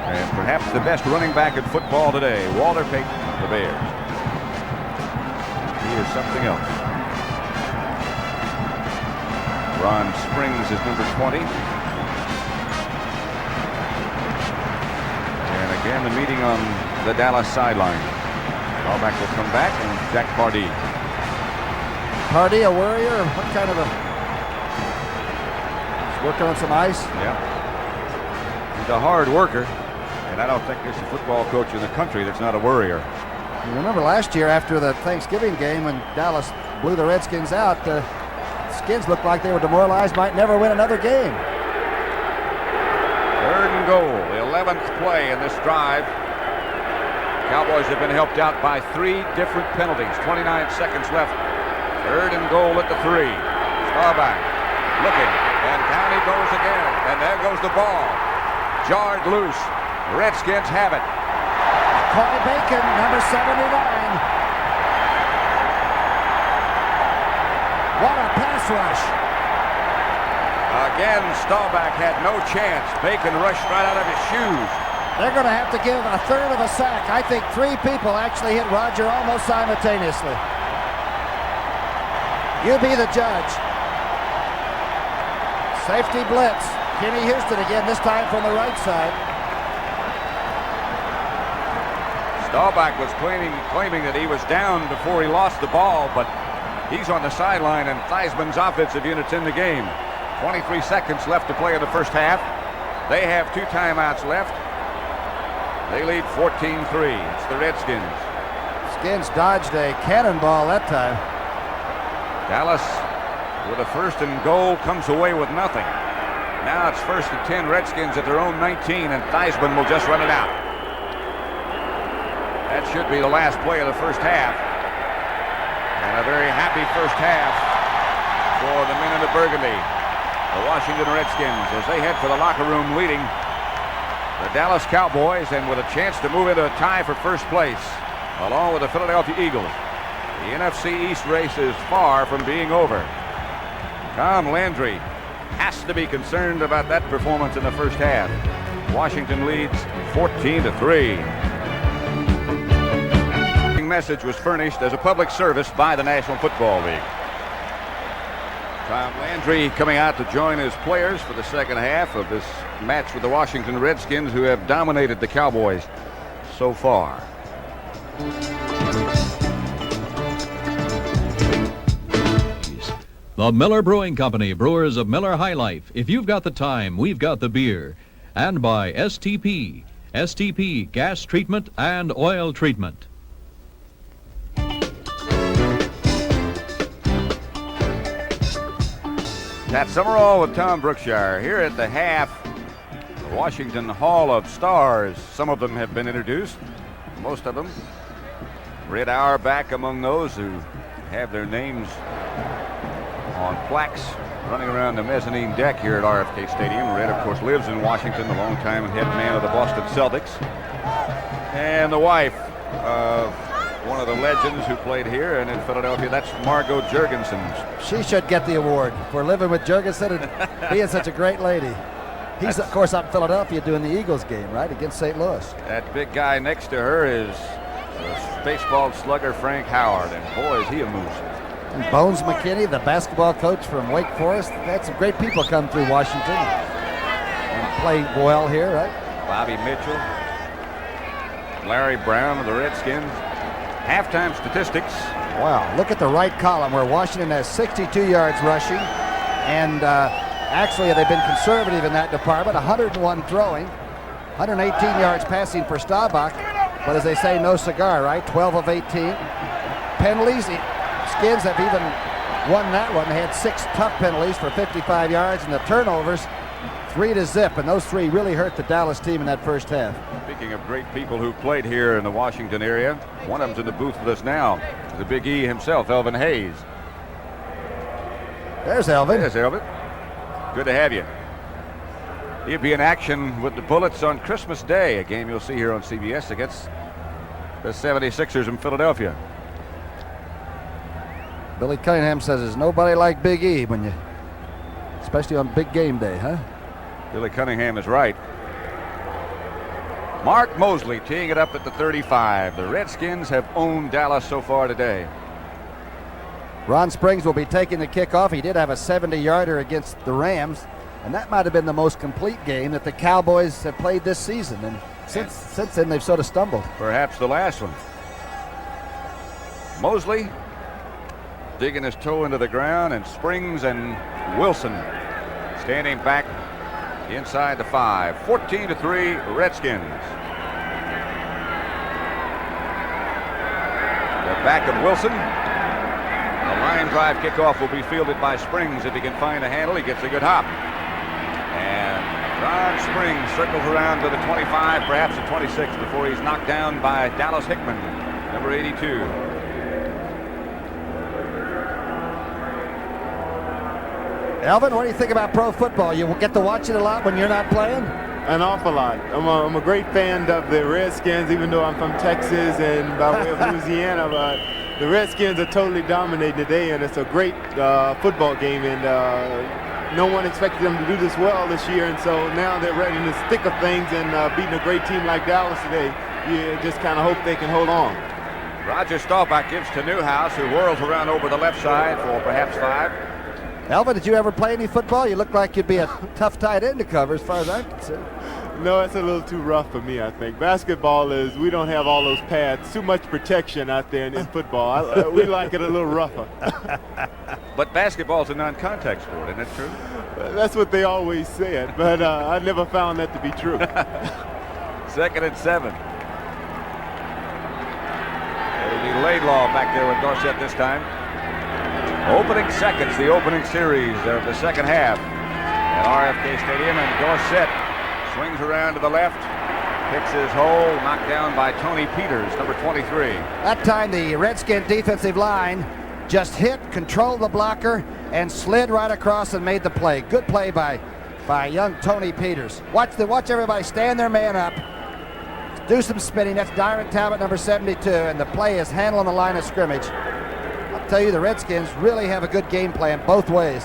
Speaker 1: And perhaps the best running back in football today, Walter Payton, the Bears. He is something else. Ron Springs is number 20. Again, the meeting on the Dallas sideline. Staubach will come back, and Jack Pardee.
Speaker 2: Pardee, a worrier? What kind of a... He's working on some ice?
Speaker 1: Yeah. a hard worker, and I don't think there's a football coach in the country that's not a worrier.
Speaker 2: You remember last year after the Thanksgiving game when Dallas blew the Redskins out, the Skins looked like they were demoralized, might never win another game.
Speaker 1: 3rd and goal, the 11th play in this drive. Cowboys have been helped out by 3 different penalties. 29 seconds left. 3rd and goal at the 3. Staubach looking, and down he goes again. And there goes the ball. Jarred loose. Redskins have it.
Speaker 2: Corey Bacon, number 79. What a pass rush.
Speaker 1: Again, Staubach had no chance. Bacon rushed right out of his shoes.
Speaker 2: They're going to have to give a third of a sack. I think 3 people actually hit Roger almost simultaneously. You be the judge. Safety blitz. Kenny Houston again, this time from the right side.
Speaker 1: Staubach was claiming that he was down before he lost the ball, but he's on the sideline, and Theismann's offensive unit's in the game. 23 seconds left to play in the first half. They have 2 timeouts left. They lead 14-3. It's the Redskins.
Speaker 2: Skins dodged a cannonball that time.
Speaker 1: Dallas, with a 1st and goal, comes away with nothing. Now it's 1st and 10. Redskins at their own 19, and Theismann will just run it out. That should be the last play of the first half. And a very happy first half for the men in the burgundy. The Washington Redskins as they head for the locker room leading the Dallas Cowboys, and with a chance to move into a tie for first place along with the Philadelphia Eagles. The NFC East race is far from being over. Tom Landry has to be concerned about that performance in the first half. Washington leads 14-3. The message was furnished as a public service by the National Football League. Tom Landry coming out to join his players for the second half of this match with the Washington Redskins, who have dominated the Cowboys so far.
Speaker 4: The Miller Brewing Company, brewers of Miller High Life. If you've got the time, we've got the beer. And by STP. STP, gas treatment and oil treatment.
Speaker 1: Pat Summerall with Tom Brookshire here at the half. The Washington Hall of Stars. Some of them have been introduced. Most of them. Red Auerbach among those who have their names on plaques running around the mezzanine deck here at RFK Stadium. Red, of course, lives in Washington, the longtime head man of the Boston Celtics. And the wife of one of the legends who played here and in Philadelphia, that's Margot Jurgensen.
Speaker 2: She should get the award for living with Jurgensen and being such a great lady. He's, of course, up in Philadelphia doing the Eagles game, right, against St. Louis.
Speaker 1: That big guy next to her is baseball slugger Frank Howard, and boy, is he a moose.
Speaker 2: And Bones McKinney, the basketball coach from Wake Forest. Had some great people come through Washington and play well here, right?
Speaker 1: Bobby Mitchell, Larry Brown of the Redskins. Halftime statistics.
Speaker 2: Wow, look at the right column where Washington has 62 yards rushing, and actually they've been conservative in that department. 101 throwing, 118 yards passing for Staubach, but as they say, no cigar, right? 12 of 18. Penalties, Skins have even won that one. They had 6 tough penalties for 55 yards, and the turnovers 3-0, and those 3 really hurt the Dallas team in that first half.
Speaker 1: Speaking of great people who played here in the Washington area, one of them's in the booth with us now, the Big E himself, Elvin Hayes.
Speaker 2: There's Elvin.
Speaker 1: There's Elvin. Good to have you. He'll be in action with the Bullets on Christmas Day, a game you'll see here on CBS against the 76ers in Philadelphia.
Speaker 2: Billy Cunningham says there's nobody like Big E when you, especially on big game day, huh?
Speaker 1: Billy Cunningham is right. Mark Mosley teeing it up at the 35. The Redskins have owned Dallas so far today.
Speaker 2: Ron Springs will be taking the kickoff. He did have a 70-yarder against the Rams, and that might have been the most complete game that the Cowboys have played this season. And since then, they've sort of stumbled.
Speaker 1: Perhaps the last one. Mosley digging his toe into the ground, and Springs and Wilson standing back inside the 5. 14-3 Redskins. The back of Wilson. The line drive kickoff will be fielded by Springs. If he can find a handle, he gets a good hop. And Ron Springs circles around to the 25, perhaps the 26, before he's knocked down by Dallas Hickman, number 82.
Speaker 2: Elvin, what do you think about pro football? You get to watch it a lot when you're not playing?
Speaker 5: An awful lot. I'm a great fan of the Redskins, even though I'm from Texas and by way of Louisiana. But the Redskins are totally dominating today, and it's a great football game. And no one expected them to do this well this year, and so now they're right in the thick of things and beating a great team like Dallas today. You just kind of hope they can hold on.
Speaker 1: Roger Staubach gives to Newhouse, who whirls around over the left side for perhaps 5.
Speaker 2: Elvin, did you ever play any football? You look like you'd be a tough tight end to cover as far as I'm concerned.
Speaker 5: No, it's a little too rough for me, I think. Basketball is, we don't have all those pads, too much protection out there in football. We like it a little rougher.
Speaker 1: But basketball's a non-contact sport, isn't it true?
Speaker 5: That's what they always said, but I never found that to be true.
Speaker 1: 2nd and 7. It'll be Laidlaw back there with Dorsett this time. Opening seconds, the opening series of the second half at RFK Stadium, and Dorsett swings around to the left, picks his hole, knocked down by Tony Peters, number 23.
Speaker 2: That time the Redskin defensive line just hit, controlled the blocker, and slid right across and made the play. Good play by young Tony Peters. Watch everybody stand their man up, do some spinning. That's Dyron Talbot, number 72, and the play is handling the line of scrimmage. I'll tell you, the Redskins really have a good game plan both ways.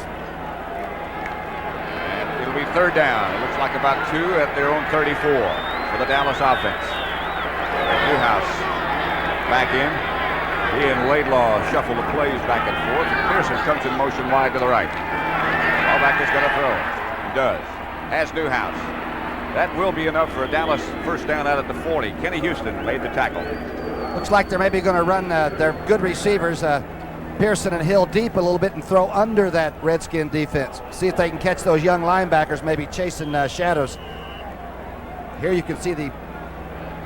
Speaker 1: And it'll be 3rd down. It looks like about 2 at their own 34 for the Dallas offense. Newhouse back in. He and Laidlaw shuffle the plays back and forth. And Pearson comes in motion wide to the right. Staubach is going to throw. He does. Has Newhouse. That will be enough for a Dallas first down out at the 40. Kenny Houston made the tackle.
Speaker 2: Looks like they're maybe going to run their good receivers, Pearson and Hill, deep a little bit and throw under that Redskin defense. See if they can catch those young linebackers maybe chasing shadows. Here you can see the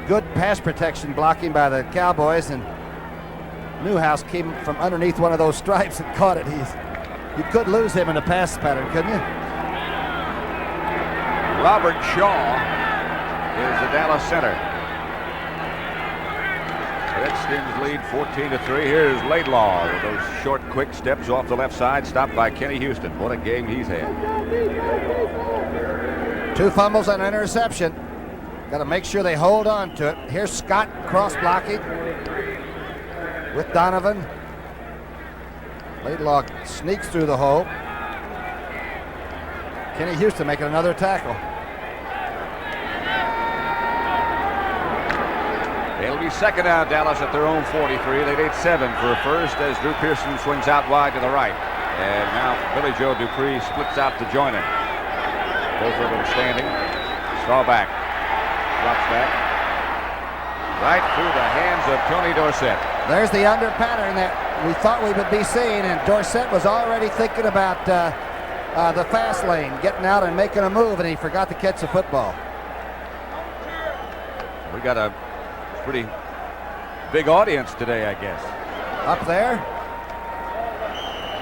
Speaker 2: good pass protection blocking by the Cowboys, and Newhouse came from underneath one of those stripes and caught it. You could lose him in a pass pattern, couldn't you?
Speaker 1: Robert Shaw is the Dallas center. Redskins lead 14-3. Here's Laidlaw with those short, quick steps off the left side, stopped by Kenny Houston. What a game he's had.
Speaker 2: 2 fumbles and an interception. Got to make sure they hold on to it. Here's Scott cross blocking with Donovan. Laidlaw sneaks through the hole. Kenny Houston making another tackle.
Speaker 1: It'll be 2nd down, Dallas at their own 43. They need 7 for a first as Drew Pearson swings out wide to the right. And now Billy Joe Dupree splits out to join him. Both of them standing. Staubach drops back. Right through the hands of Tony Dorsett.
Speaker 2: There's the under pattern that we thought we would be seeing, and Dorsett was already thinking about the fast lane, getting out and making a move, and he forgot to catch the football.
Speaker 1: We got a pretty big audience today, I guess.
Speaker 2: Up there,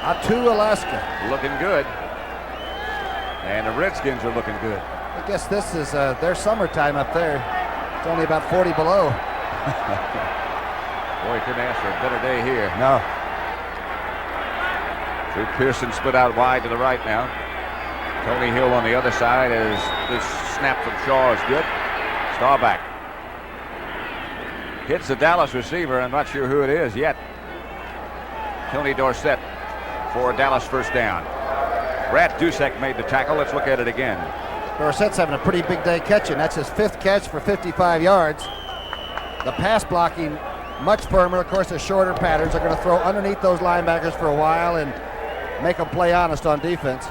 Speaker 2: Atu, Alaska.
Speaker 1: Looking good. And the Redskins are looking good.
Speaker 2: I guess this is their summertime up there. It's only about 40 below.
Speaker 1: Boy, couldn't ask for a better day here.
Speaker 2: No.
Speaker 1: Drew Pearson split out wide to the right now. Tony Hill on the other side as this snap from Shaw is good. Staubach hits the Dallas receiver. I'm not sure who it is yet. Tony Dorsett for Dallas first down. Brad Dusek made the tackle. Let's look at it again.
Speaker 2: Dorsett's having a pretty big day catching. That's his 5th catch for 55 yards. The pass blocking much firmer. Of course, the shorter patterns are going to throw underneath those linebackers for a while and make them play honest on defense.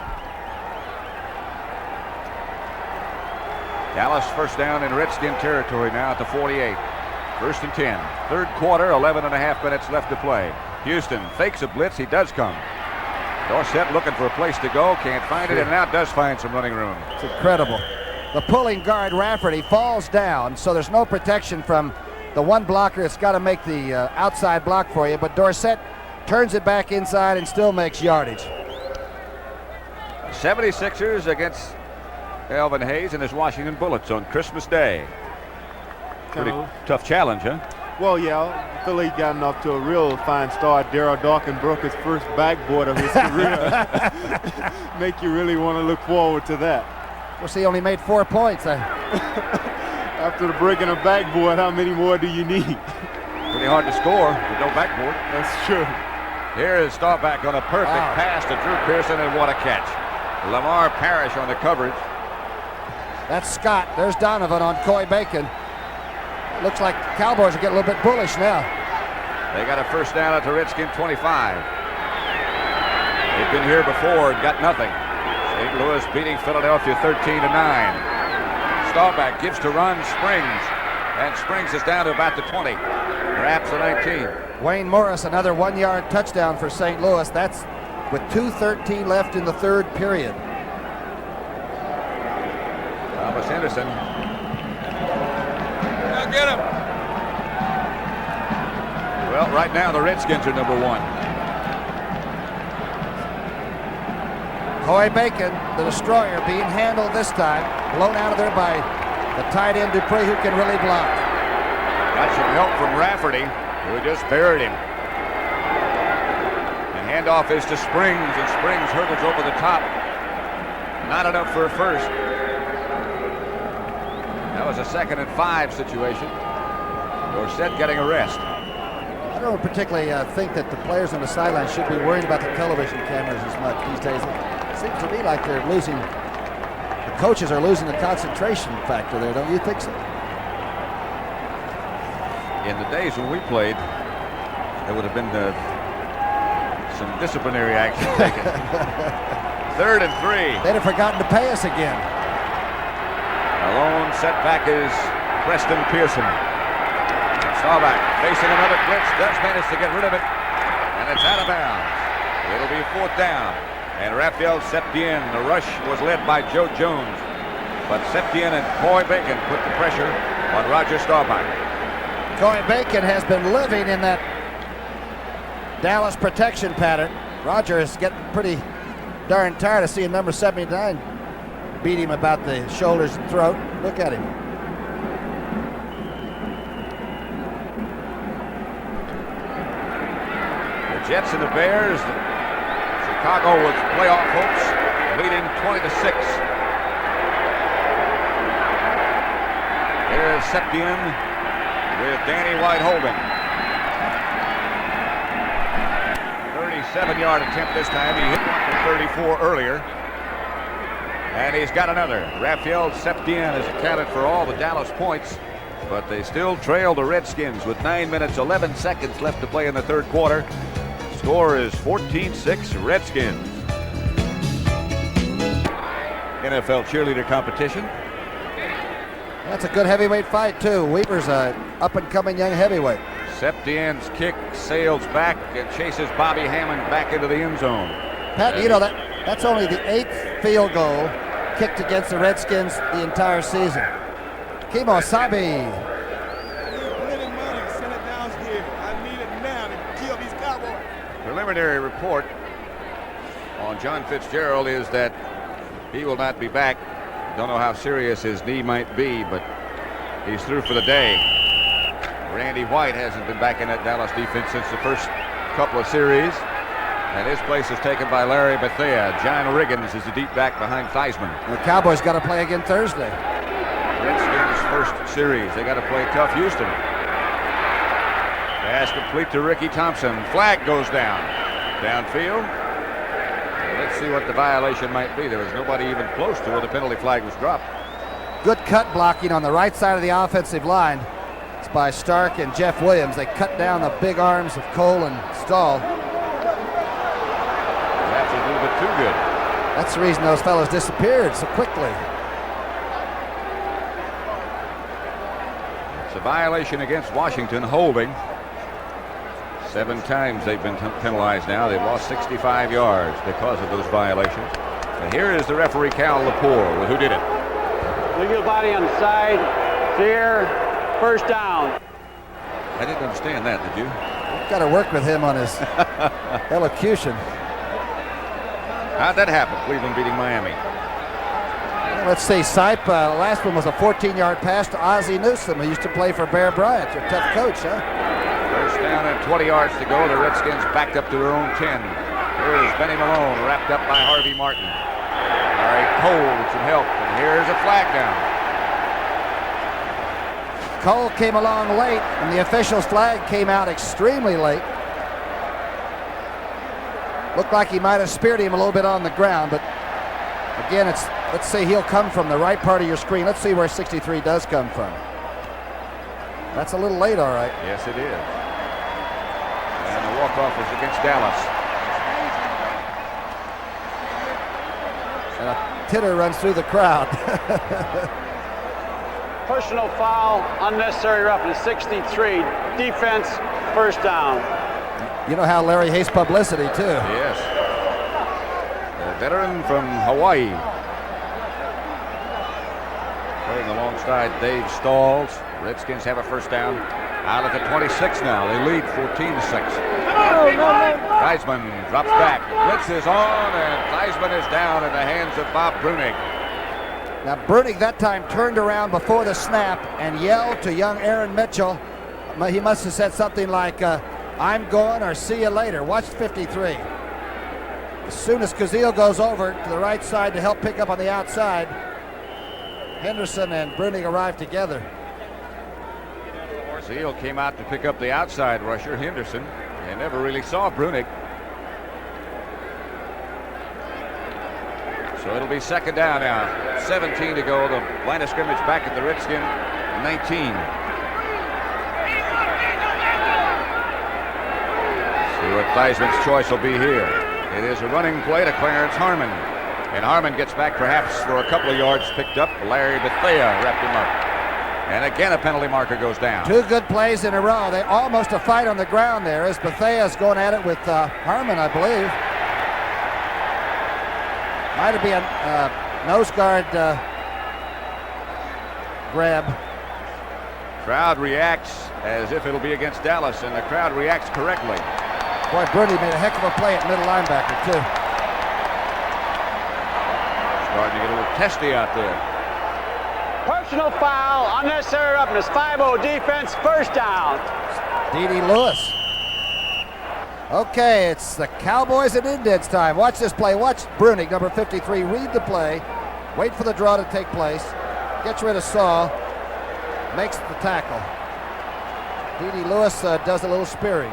Speaker 1: Dallas first down in Redskin territory now at the 48. 1st and 10. 3rd quarter, 11 and a half minutes left to play. Houston fakes a blitz. He does come. Dorsett looking for a place to go, can't find it, and now does find some running room.
Speaker 2: It's incredible. The pulling guard, Rafferty, falls down, so there's no protection from the one blocker that's got to make the outside block for you, but Dorsett turns it back inside and still makes yardage.
Speaker 1: 76ers against Elvin Hayes and his Washington Bullets on Christmas Day. Pretty tough challenge, huh?
Speaker 5: Well, yeah, Philly gotten off to a real fine start. Darryl Dawkins broke his first backboard of his career. Make you really want to look forward to that.
Speaker 2: Of course, he only made 4 points.
Speaker 5: After the breaking a backboard, how many more do you need?
Speaker 1: Pretty hard to score with no backboard.
Speaker 5: That's true.
Speaker 1: Here is Staubach on a perfect pass to Drew Pearson, and what a catch. Lamar Parrish on the coverage.
Speaker 2: That's Scott. There's Donovan on Coy Bacon. Looks like the Cowboys are getting a little bit bullish now.
Speaker 1: They got a first down at the Redskin 25. They've been here before and got nothing. St. Louis beating Philadelphia 13-9. Staubach gives to run Springs, and Springs is down to about the 20. Perhaps the 19.
Speaker 2: Wayne Morris, another 1-yard touchdown for St. Louis. That's with 2:13 left in the third period.
Speaker 1: Thomas Henderson.
Speaker 6: Get him.
Speaker 1: Well, right now the Redskins are number 1.
Speaker 2: Coy Bacon, the destroyer, being handled this time. Blown out of there by the tight end Dupree, who can really block.
Speaker 1: Got some help from Rafferty, who just buried him. The handoff is to Springs, and Springs hurdles over the top. Not enough for a first. That was a 2nd and 5 situation. Dorsett getting a rest.
Speaker 2: I don't particularly think that the players on the sideline should be worried about the television cameras as much these days. It seems to me like they're losing, the coaches are losing the concentration factor there, don't you think so?
Speaker 1: In the days when we played, there would have been some disciplinary action taken. 3rd and 3.
Speaker 2: They'd have forgotten to pay us again.
Speaker 1: A lone setback is Preston Pearson. Staubach facing another blitz, does manage to get rid of it, and it's out of bounds. It'll be 4th down, and Raphael Septien. The rush was led by Joe Jones, but Septien and Coy Bacon put the pressure on Roger Staubach.
Speaker 2: Coy Bacon has been living in that Dallas protection pattern. Roger is getting pretty darn tired of seeing number 79 beat him about the shoulders and throat. Look at him.
Speaker 1: The Jets and the Bears. Chicago with playoff hopes, leading 20-6. Here's Septien with Danny White holding. 37-yard attempt this time. He hit one from 34 earlier. And he's got another. Raphael Septien has accounted for all the Dallas points, but they still trail the Redskins with 9 minutes, 11 seconds left to play in the third quarter. Score is 14-6 Redskins. NFL cheerleader competition.
Speaker 2: That's a good heavyweight fight, too. Weaver's a up-and-coming young heavyweight.
Speaker 1: Septien's kick sails back and chases Bobby Hammond back into the end zone.
Speaker 2: Pat, you know, that's only the 8th field goal kicked against the Redskins the entire season. Kimo Sabe.
Speaker 1: Preliminary report on John Fitzgerald is that he will not be back. Don't know how serious his knee might be, but he's through for the day. Randy White hasn't been back in that Dallas defense since the first couple of series. And his place is taken by Larry Bethea. John Riggins is the deep back behind Theismann.
Speaker 2: The Cowboys got to play again Thursday.
Speaker 1: Redskins' first series. They got to play tough Houston. Pass complete to Ricky Thompson. Flag goes down. Downfield. Let's see what the violation might be. There was nobody even close to where the penalty flag was dropped.
Speaker 2: Good cut blocking on the right side of the offensive line. It's by Stark and Jeff Williams. They cut down the big arms of Cole and Stahl.
Speaker 1: Perhaps a little bit too good.
Speaker 2: That's the reason those fellows disappeared so quickly.
Speaker 1: It's a violation against Washington, holding. 7 times they've been penalized now. They've lost 65 yards because of those violations. But here is the referee, Cal Lepore, with who did it.
Speaker 3: Legal body on the side, clear, first down.
Speaker 1: I didn't understand that, did you?
Speaker 2: You've got to work with him on his elocution.
Speaker 1: How'd that happen? Cleveland beating Miami.
Speaker 2: Let's see, Sipe, last one was a 14-yard pass to Ozzie Newsome, who used to play for Bear Bryant. You're a tough coach, huh?
Speaker 1: First down and 20 yards to go. The Redskins backed up to their own 10. Here is Benny Malone, wrapped up by Harvey Martin. Larry Cole with some help, and here's a flag down.
Speaker 2: Cole came along late, and the official's flag came out extremely late. Looked like he might have speared him a little bit on the ground, but again, let's say he'll come from the right part of your screen. Let's see where 63 does come from. That's a little late, all right.
Speaker 1: Yes, it is. And the walk-off was against Dallas.
Speaker 2: And a titter runs through the crowd.
Speaker 3: Personal foul, unnecessary roughness, 63. Defense, first down.
Speaker 2: You know how Larry hates publicity, too.
Speaker 1: Yes. A veteran from Hawaii. Playing alongside Dave Stalls. Redskins have a first down. Out at the 26 now. They lead 14-6. Theismann drops back. Blitz is on, and Theismann is down in the hands of Bob Brunig.
Speaker 2: Now, Brunig that time turned around before the snap and yelled to young Aaron Mitchell. He must have said something like, I'm going, or see you later. Watch 53. As soon as Kazeel goes over to the right side to help pick up on the outside, Henderson and Brunig arrive together.
Speaker 1: Kazeel came out to pick up the outside rusher, Henderson. They never really saw Brunig. So it'll be second down now. 17 to go. The line of scrimmage back at the Redskin 19. See what Theismann's choice will be here. It is a running play to Clarence Harmon. And Harmon gets back perhaps for a couple of yards picked up. Larry Bethea wrapped him up. And again a penalty marker goes down.
Speaker 2: 2 good plays in a row. They almost a fight on the ground there as Bethea's going at it with Harmon, I believe. Might have been a nose guard grab.
Speaker 1: Crowd reacts as if it'll be against Dallas, and the crowd reacts correctly.
Speaker 2: Boy, Brunig made a heck of a play at middle linebacker, too.
Speaker 1: Starting to get a little testy out there.
Speaker 3: Personal foul, unnecessary roughness, 5-0 defense, first down.
Speaker 2: D.D. Lewis. Okay, it's the Cowboys and Indents time. Watch this play. Watch Brunig, number 53, read the play. Wait for the draw to take place. Gets rid of Saw. Makes the tackle. D.D. Lewis does a little spearing.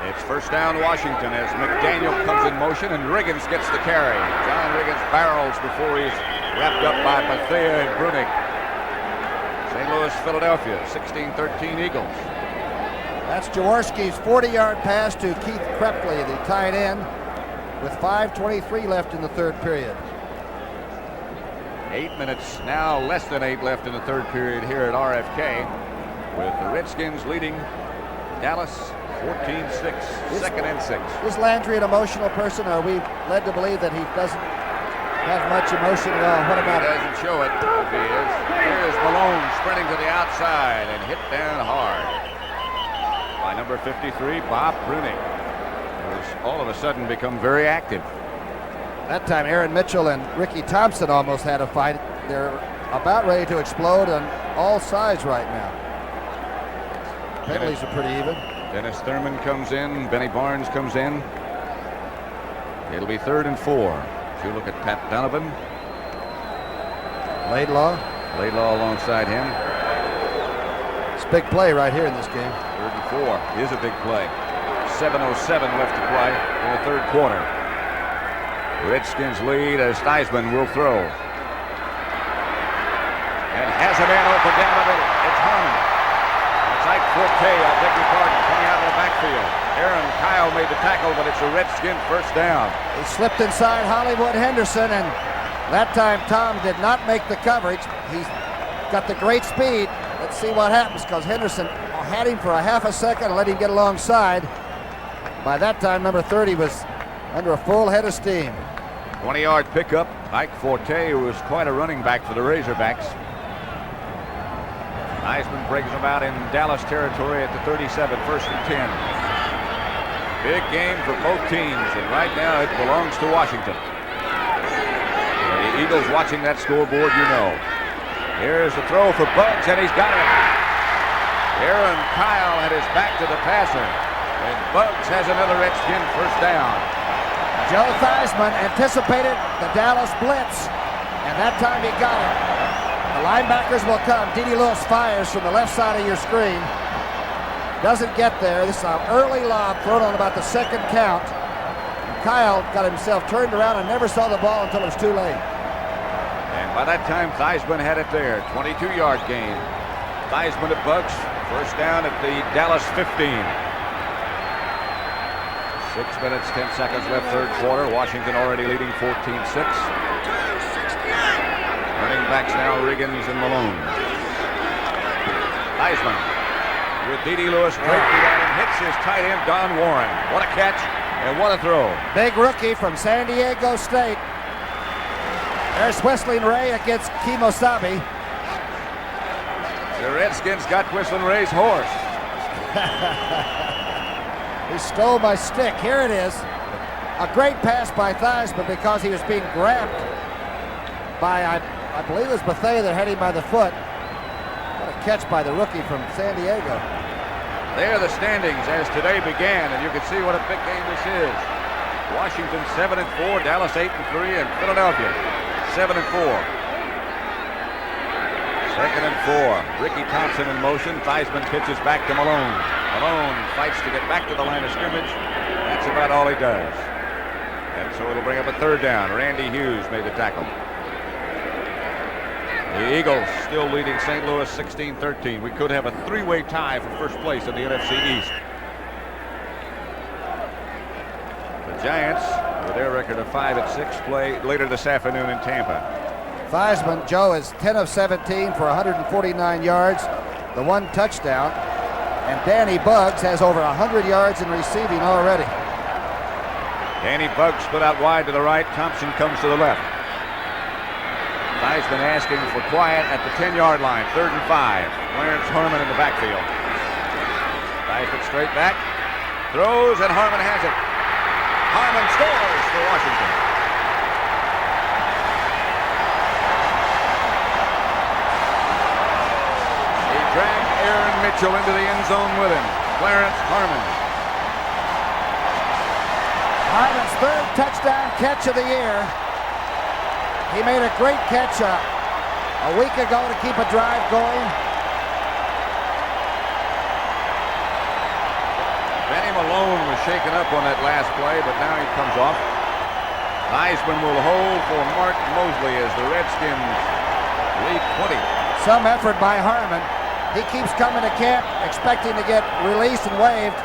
Speaker 1: It's first down Washington as McDaniel comes in motion and Riggins gets the carry. John Riggins barrels before he's wrapped up by Bethea and Brunig. St. Louis, Philadelphia, 16-13 Eagles.
Speaker 2: That's Jaworski's 40-yard pass to Keith Krepley, the tight end, with 5:23 left in the third period.
Speaker 1: 8 minutes, now less than 8 left in the third period here at RFK, with the Redskins leading Dallas 14-6, second and 6.
Speaker 2: Is Landry an emotional person? Are we led to believe that he doesn't have much emotion at all? What about
Speaker 1: it? Doesn't show it if he is. Here's Malone sprinting to the outside and hit down hard by number 53, Bob Brunig, who's all of a sudden become very active.
Speaker 2: That time Aaron Mitchell and Ricky Thompson almost had a fight. They're about ready to explode on all sides right now. Penalties are pretty even.
Speaker 1: Dennis Thurman comes in. Benny Barnes comes in. It'll be 3rd and 4. If you look at Pat Donovan.
Speaker 2: Laidlaw
Speaker 1: alongside him.
Speaker 2: It's a big play right here in this game.
Speaker 1: 3rd and 4 is a big play. 7:07 left to play in the third quarter. Redskins lead as Theismann will throw. And has a man open down the middle. It's Harmon. It's Ike Forte, I beg your pardon, coming out of the backfield. Aaron Kyle made the tackle, but it's a Redskin first down.
Speaker 2: He slipped inside Hollywood Henderson, and that time Tom did not make the coverage. He's got the great speed. Let's see what happens, because Henderson had him for a half a second and let him get alongside. By that time, number 30 was under a full head of steam.
Speaker 1: 20-yard pickup. Ike Forte, who was quite a running back for the Razorbacks. Theismann brings them out in Dallas territory at the 37, 1st and 10. Big game for both teams, and right now it belongs to Washington. The Eagles watching that scoreboard, you know. Here's the throw for Buggs, and he's got it. Aaron Kyle had his back to the passer, and Buggs has another Redskin first down.
Speaker 2: Joe Theismann anticipated the Dallas blitz, and that time he got it. The linebackers will come. D.D. Lewis fires from the left side of your screen. Doesn't get there. This is an early lob thrown on about the second count. Kyle got himself turned around and never saw the ball until it was too late.
Speaker 1: And by that time, Theismann had it there. 22-yard gain. Theismann to Buggs. First down at the Dallas 15. 6 minutes, 10 seconds left, third quarter. Washington already leading 14-6. Running backs now, Riggins and Malone. Theismann with D.D. Lewis straight behind him, hits his tight end, Don Warren. What a catch and what a throw.
Speaker 2: Big rookie from San Diego State. There's Whistling Ray against Kemosabe.
Speaker 1: The Redskins got Whistling Ray's horse.
Speaker 2: He stole my stick. Here it is. A great pass by Theismann because he was being grabbed by, I believe it was Bethea that had him by the foot. What a catch by the rookie from San Diego.
Speaker 1: There are the standings as today began, and you can see what a big game this is. Washington 7-4, Dallas 8-3, and Philadelphia 7-4. 2nd and 4. Ricky Thompson in motion. Theismann pitches back to Malone. Malone fights to get back to the line of scrimmage. That's about all he does. And so it'll bring up a third down. Randy Hughes made the tackle. The Eagles still leading St. Louis 16-13. We could have a three-way tie for first place in the NFC East. The Giants, with their record of 5-6, play later this afternoon in Tampa.
Speaker 2: Theismann, Joe, is 10 of 17 for 149 yards, the one touchdown. And Danny Buggs has over 100 yards in receiving already.
Speaker 1: Danny Buggs split out wide to the right. Thompson comes to the left. Theismann asking for quiet at the 10-yard line. 3rd and 5. Clarence Harmon in the backfield. Theismann straight back. Throws, and Harmon has it. Harmon scores for Washington. He dragged Aaron Mitchell into the end zone with him. Clarence Harmon.
Speaker 2: Harmon's 3rd touchdown catch of the year. He made a great catch a week ago to keep a drive going.
Speaker 1: Benny Malone was shaken up on that last play, but now he comes off. Theismann will hold for Mark Mosley as the Redskins lead 20.
Speaker 2: Some effort by Harmon. He keeps coming to camp expecting to get released and waived,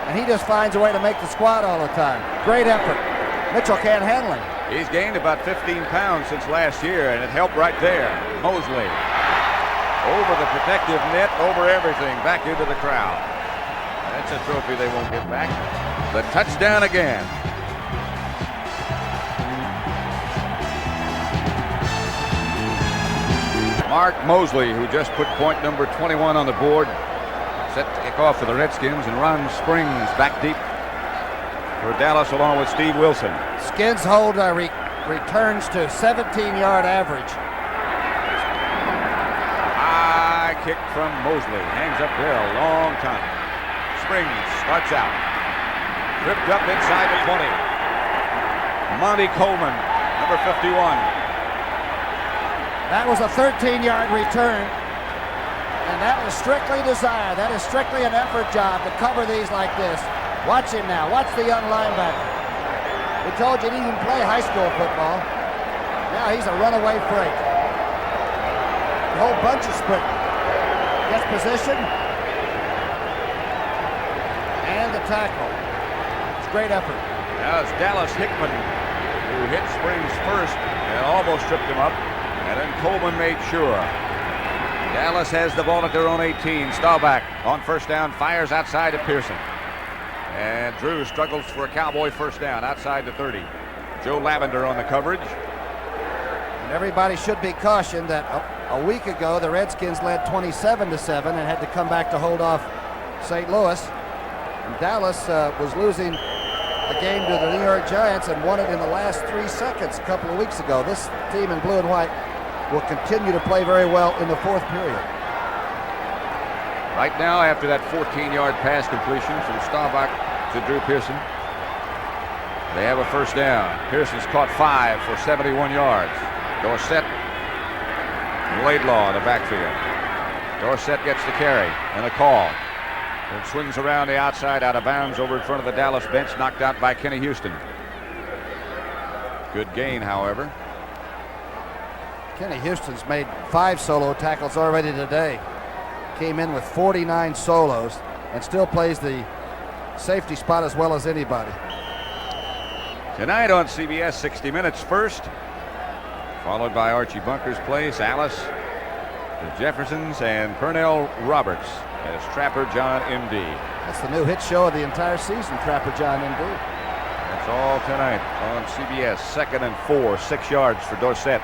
Speaker 2: and he just finds a way to make the squad all the time. Great effort. Mitchell can't handle him.
Speaker 1: He's gained about 15 pounds since last year, and it helped right there. Mosley over the protective net, over everything, back into the crowd. That's a trophy they won't get back. The touchdown again. Mark Mosley, who just put point number 21 on the board, set to kick off for the Redskins, and Ron Springs back deep for Dallas along with Steve Wilson.
Speaker 2: Skins hold returns to 17-yard average.
Speaker 1: High kick from Mosley. Hangs up there a long time. Springs starts out. Tripped up inside the 20. Monty Coleman, number 51.
Speaker 2: That was a 13-yard return, and that was strictly desire. That is strictly an effort job to cover these like this. Watch him now. Watch the young linebacker. We told you he didn't even play high school football. Now he's a runaway freight. A whole bunch of sprint. Gets position. And the tackle. It's great effort.
Speaker 1: Now it's Dallas Hickman who hit Springs first and almost tripped him up. And then Coleman made sure. Dallas has the ball at their own 18. Staubach on first down, fires outside to Pearson. And Drew struggles for a Cowboy first down outside the 30. Joe Lavender on the coverage.
Speaker 2: And everybody should be cautioned that a week ago the Redskins led 27-7 and had to come back to hold off St. Louis. And Dallas was losing the game to the New York Giants and won it in the last 3 seconds a couple of weeks ago. This team in blue and white will continue to play very well in the fourth period.
Speaker 1: Right now, after that 14-yard pass completion from Staubach to Drew Pearson, they have a first down. Pearson's caught 5 for 71 yards. Dorsett and Laidlaw in the backfield. Dorsett gets the carry and a call. It swings around the outside, out of bounds over in front of the Dallas bench, knocked out by Kenny Houston. Good gain, however.
Speaker 2: Kenny Houston's made 5 solo tackles already today. Came in with 49 solos and still plays the safety spot as well as anybody.
Speaker 1: Tonight on CBS, 60 Minutes first, followed by Archie Bunker's Place, Alice, the Jeffersons, and Pernell Roberts as Trapper John M.D.
Speaker 2: That's the new hit show of the entire season, Trapper John M.D.
Speaker 1: That's all tonight on CBS. 2nd and 4, 6 yards for Dorsett.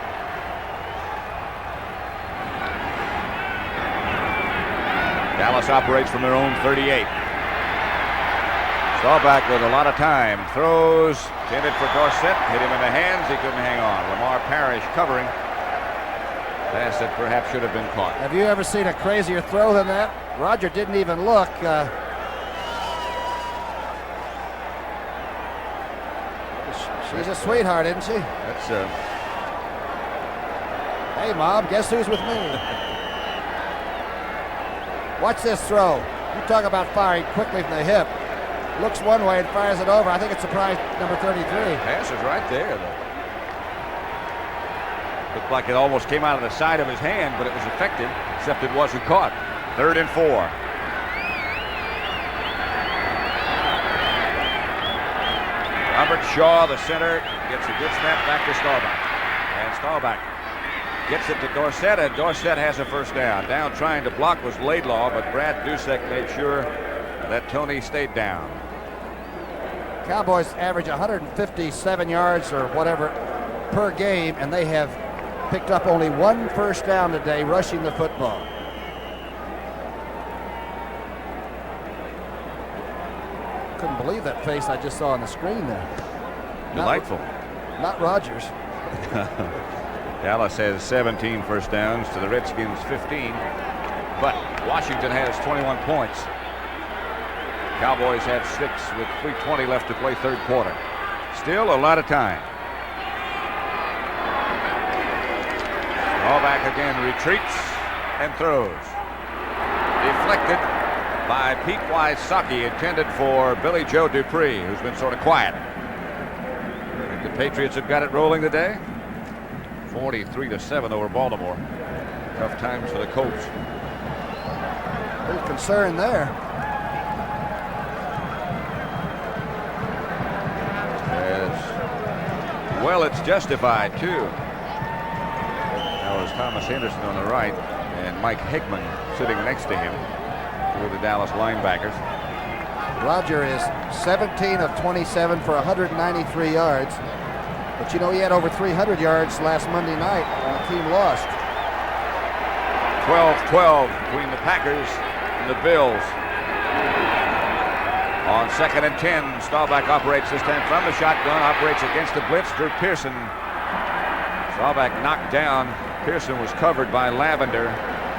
Speaker 1: Dallas operates from their own 38. Staubach with a lot of time. Throws, intended for Dorsett. Hit him in the hands. He couldn't hang on. Lamar Parrish covering. Pass that perhaps should have been caught.
Speaker 2: Have you ever seen a crazier throw than that? Roger didn't even look. She's a sweetheart, isn't she?
Speaker 1: That's
Speaker 2: Hey, Mom, guess who's with me? Watch this throw. You talk about firing quickly from the hip. Looks one way and fires it over. I think it's surprise number 33.
Speaker 1: pass is right there, though. Looked like it almost came out of the side of his hand, but it was effective, except it wasn't caught. 3rd and 4. Robert Shaw, the center, gets a good snap back to Staubach. And Staubach gets it to Dorsett, and Dorsett has a first down. Down trying to block was Laidlaw, but Brad Dusek made sure that Tony stayed down.
Speaker 2: Cowboys average 157 yards or whatever per game, and they have picked up only 1 first down today rushing the football. Couldn't believe that face I just saw on the screen there.
Speaker 1: Delightful.
Speaker 2: Not Rodgers.
Speaker 1: Dallas has 17 first downs to the Redskins 15, but Washington has 21 points. Cowboys have 6 with 3:20 left to play third quarter. Still a lot of time. Staubach again retreats and throws. Deflected by Pete Wysocki, intended for Billy Joe Dupree, who's been sort of quiet. I think the Patriots have got it rolling today. 43-7 over Baltimore. Tough times for the Colts.
Speaker 2: A little concern there.
Speaker 1: Well, it's justified, too. That was Thomas Henderson on the right and Mike Hickman sitting next to him, two of the Dallas linebackers.
Speaker 2: Roger is 17 of 27 for 193 yards. But you know, he had over 300 yards last Monday night when the team lost.
Speaker 1: 12-12 between the Packers and the Bills. On 2nd and 10, Staubach operates this time from the shotgun, operates against the blitz. Drew Pearson. Staubach knocked down. Pearson was covered by Lavender.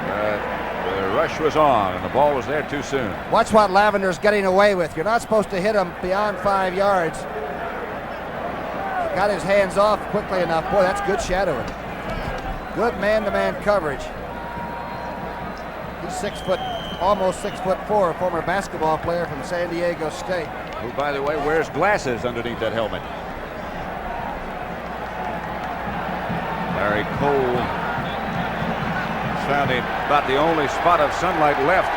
Speaker 1: The rush was on, and the ball was there too soon.
Speaker 2: Watch what Lavender's getting away with. You're not supposed to hit him beyond 5 yards. He got his hands off quickly enough. Boy, that's good shadowing. Good man-to-man coverage. He's 6 foot, almost 6'4", a former basketball player from San Diego State.
Speaker 1: Who, by the way, wears glasses underneath that helmet. Larry Cole found about the only spot of sunlight left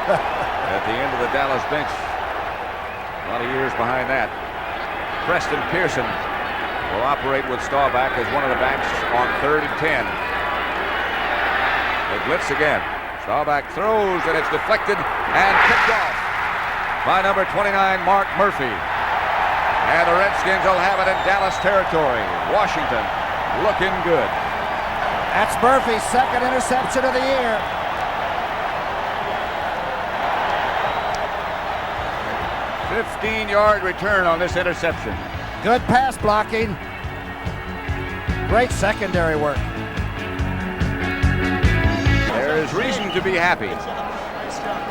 Speaker 1: at the end of the Dallas bench. A lot of years behind that. Preston Pearson will operate with Staubach as one of the backs on 3rd and 10. The blitz again. Staubach throws, and it's deflected and picked off by number 29, Mark Murphy. And the Redskins will have it in Dallas territory. Washington looking good.
Speaker 2: That's Murphy's second interception of the year.
Speaker 1: A 15-yard return on this interception.
Speaker 2: Good pass blocking. Great secondary work.
Speaker 1: There is reason to be happy.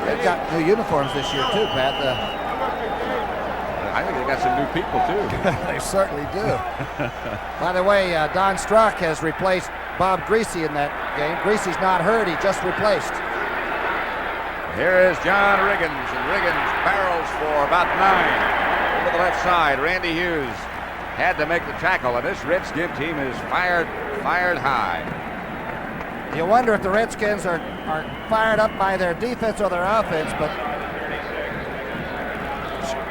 Speaker 2: They've got new uniforms this year too, Pat.
Speaker 1: I think they got some new people too.
Speaker 2: They certainly do. By the way, Don Strock has replaced Bob Greasy in that game. Greasy's not hurt, he just replaced.
Speaker 1: Here is John Riggins, and Riggins barrels for about 9. Over the left side, Randy Hughes had to make the tackle, and this Redskin team is fired high.
Speaker 2: You wonder if the Redskins are fired up by their defense or their offense, but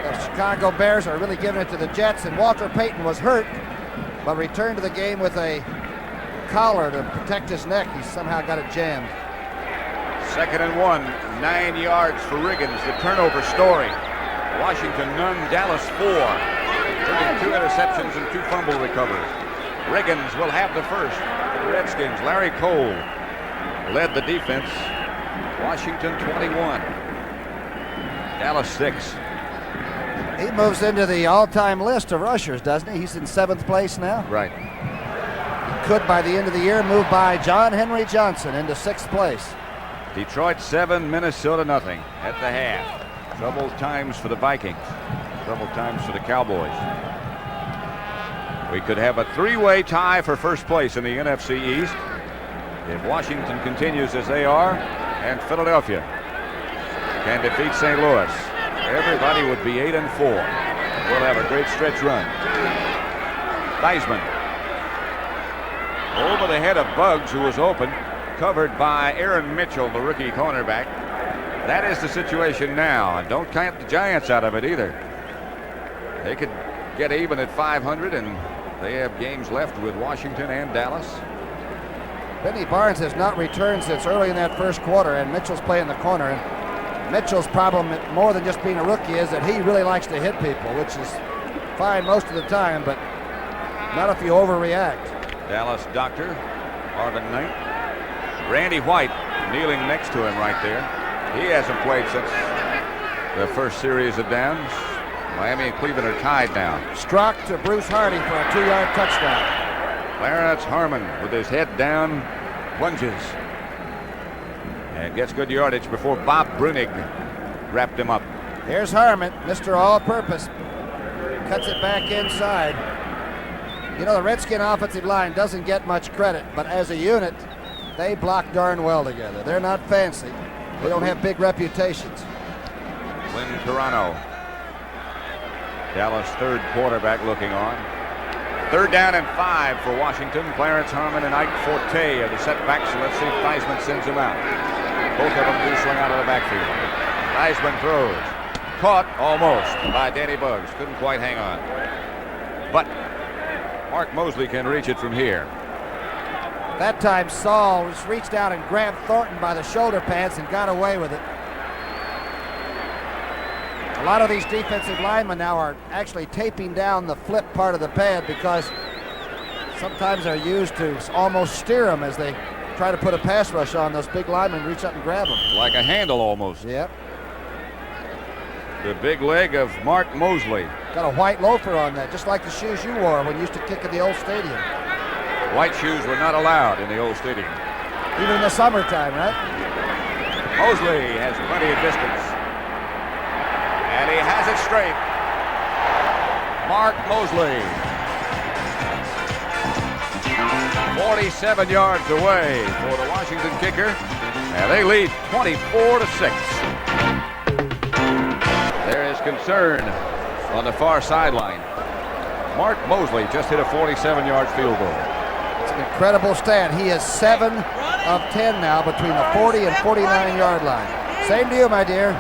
Speaker 2: the Chicago Bears are really giving it to the Jets, and Walter Payton was hurt, but returned to the game with a collar to protect his neck. He somehow got it jammed.
Speaker 1: 2nd and 1, 9 yards for Riggins. The turnover story. Washington none, Dallas 4. Including 2 interceptions and 2 fumble recoveries. Riggins will have the first for the Redskins. Larry Cole led the defense. Washington 21. Dallas 6.
Speaker 2: He moves into the all-time list of rushers, doesn't he? He's in 7th place now.
Speaker 1: Right.
Speaker 2: He could, by the end of the year, move by John Henry Johnson into 6th place.
Speaker 1: Detroit 7, Minnesota nothing at the half. Troubled times for the Vikings. Troubled times for the Cowboys. We could have a 3-way tie for first place in the NFC East if Washington continues as they are and Philadelphia can defeat St. Louis. Everybody would be 8-4. We'll have a great stretch run. Theismann over the head of Buggs, who was open, covered by Aaron Mitchell, the rookie cornerback. That is the situation now, and don't count the Giants out of it either. They could get even at 500, and they have games left with Washington and Dallas.
Speaker 2: Benny Barnes has not returned since early in that first quarter, and Mitchell's playing the corner. And Mitchell's problem, more than just being a rookie, is that he really likes to hit people, which is fine most of the time, but not if you overreact.
Speaker 1: Dallas doctor, Marvin Knight. Randy White kneeling next to him right there. He hasn't played since the first series of downs. Miami and Cleveland are tied now.
Speaker 2: Strock to Bruce Hardy for a 2-yard touchdown.
Speaker 1: Clarence Harmon with his head down plunges and gets good yardage before Bob Brunig wrapped him up.
Speaker 2: Here's Harmon, Mr. All-Purpose. Cuts it back inside. You know, the Redskin offensive line doesn't get much credit, but as a unit, they block darn well together. They're not fancy. They don't have big reputations.
Speaker 1: Lynn Carano, Dallas third quarterback, looking on. 3rd down and 5 for Washington. Clarence Harmon and Ike Forte are the setbacks, so let's see if Theismann sends them out. Both of them do swing out of the backfield. Theismann throws. Caught almost by Danny Buggs. Couldn't quite hang on. But Mark Mosley can reach it from here.
Speaker 2: That time Saul just reached out and grabbed Thornton by the shoulder pads and got away with it. A lot of these defensive linemen now are actually taping down the flip part of the pad because sometimes they're used to almost steer them as they try to put a pass rush on. Those big linemen reach up and grab them.
Speaker 1: Like a handle almost.
Speaker 2: Yep.
Speaker 1: The big leg of Mark Mosley.
Speaker 2: Got a white loafer on that, just like the shoes you wore when you used to kick in the old stadium.
Speaker 1: White shoes were not allowed in the old stadium.
Speaker 2: Even in the summertime, right?
Speaker 1: Mosley has plenty of distance. And he has it straight. Mark Mosley. 47 yards away for the Washington kicker. And they lead 24-6. There is concern on the far sideline. Mark Mosley just hit a 47-yard field goal.
Speaker 2: It's an incredible stat. He is 7 of 10 now between the 40 and 49-yard line. Same to you, my dear.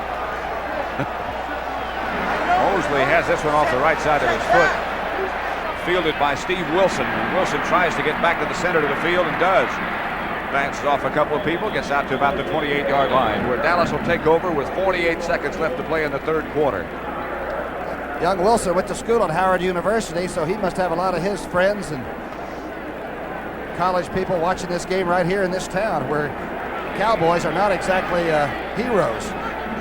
Speaker 1: Mosley has this one off the right side of his foot. Fielded by Steve Wilson. And Wilson tries to get back to the center of the field and does. bounces off a couple of people, gets out to about the 28-yard line, where Dallas will take over with 48 seconds left to play in the third quarter.
Speaker 2: Young Wilson went to school at Howard University, so he must have a lot of his friends and college people watching this game right here in this town, where Cowboys are not exactly heroes.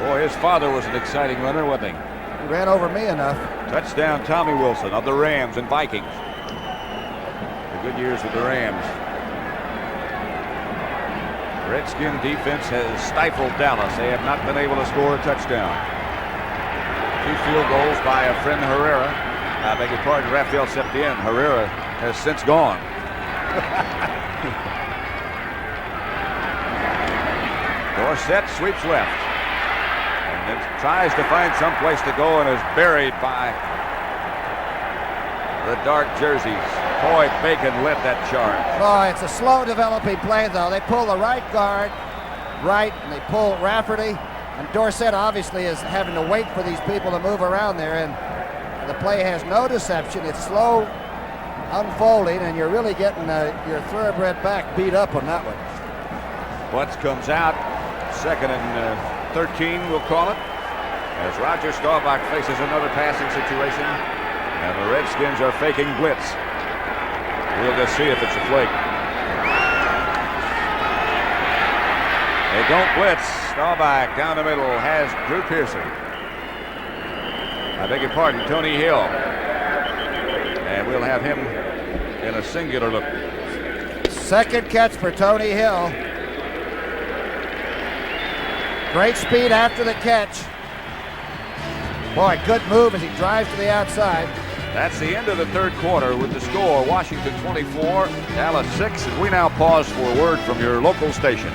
Speaker 1: Boy, his father was an exciting runner, wasn't he?
Speaker 2: He ran over me enough.
Speaker 1: Touchdown, Tommy Wilson of the Rams and Vikings. The good years with the Rams. Redskin defense has stifled Dallas. They have not been able to score a touchdown. 2 field goals by a friend Herrera. I beg your pardon, Rafael Septien. Herrera has since gone. Dorsett sweeps left and then tries to find some place to go and is buried by the dark jerseys. Boy, Bacon led that charge.
Speaker 2: Boy, it's a slow developing play, though. They pull the right guard right, and they pull Rafferty, and Dorsett obviously is having to wait for these people to move around there, and the play has no deception. It's slow unfolding, and you're really getting your thoroughbred back beat up on that one.
Speaker 1: Butts comes out. 2nd and 13, we'll call it, as Roger Staubach faces another passing situation, and the Redskins are faking blitz. We'll just see if it's a flake. They don't blitz. Staubach down the middle has Drew Pearson. I beg your pardon, Tony Hill. And we'll have him in a singular look.
Speaker 2: Second catch for Tony Hill. Great speed after the catch. Boy, good move as he drives to the outside.
Speaker 1: That's the end of the third quarter with the score, Washington 24, Dallas 6. And we now pause for a word from your local station.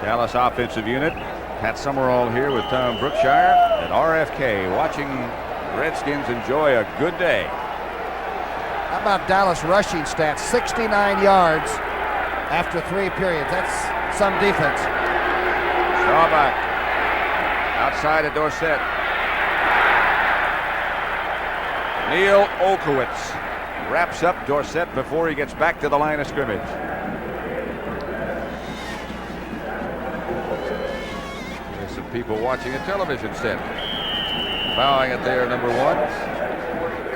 Speaker 1: Dallas offensive unit. Pat Summerall here with Tom Brookshire at RFK, watching Redskins enjoy a good day.
Speaker 2: How about Dallas rushing stats? 69 yards after 3 periods. That's some defense.
Speaker 1: Staubach outside of Dorsett. Neil Olkowitz wraps up Dorsett before he gets back to the line of scrimmage. There's some people watching a television set. Bowing at their number 1.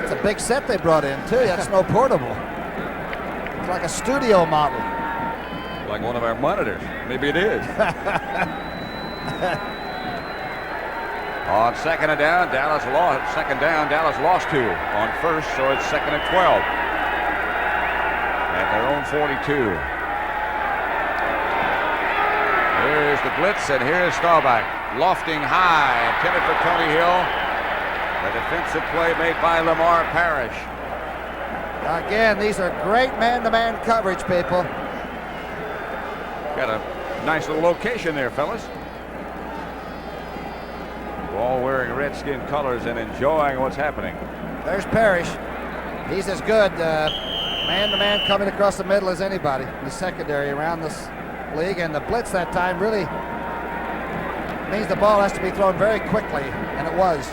Speaker 2: It's a big set they brought in, too. That's no portable. It's like a studio model.
Speaker 1: Like one of our monitors. Maybe it is. On 2nd down, Dallas lost. 2 on first, so it's 2nd and 12 at their own 42. Here's the blitz, and here's Staubach lofting high, intended for Tony Hill. The defensive play made by Lamar Parrish.
Speaker 2: Again, these are great man-to-man coverage, people.
Speaker 1: Got a nice little location there, fellas. All wearing Redskin colors and enjoying what's happening.
Speaker 2: There's Parrish. He's as good man-to-man coming across the middle as anybody in the secondary around this league. And the blitz that time really means the ball has to be thrown very quickly, and it was.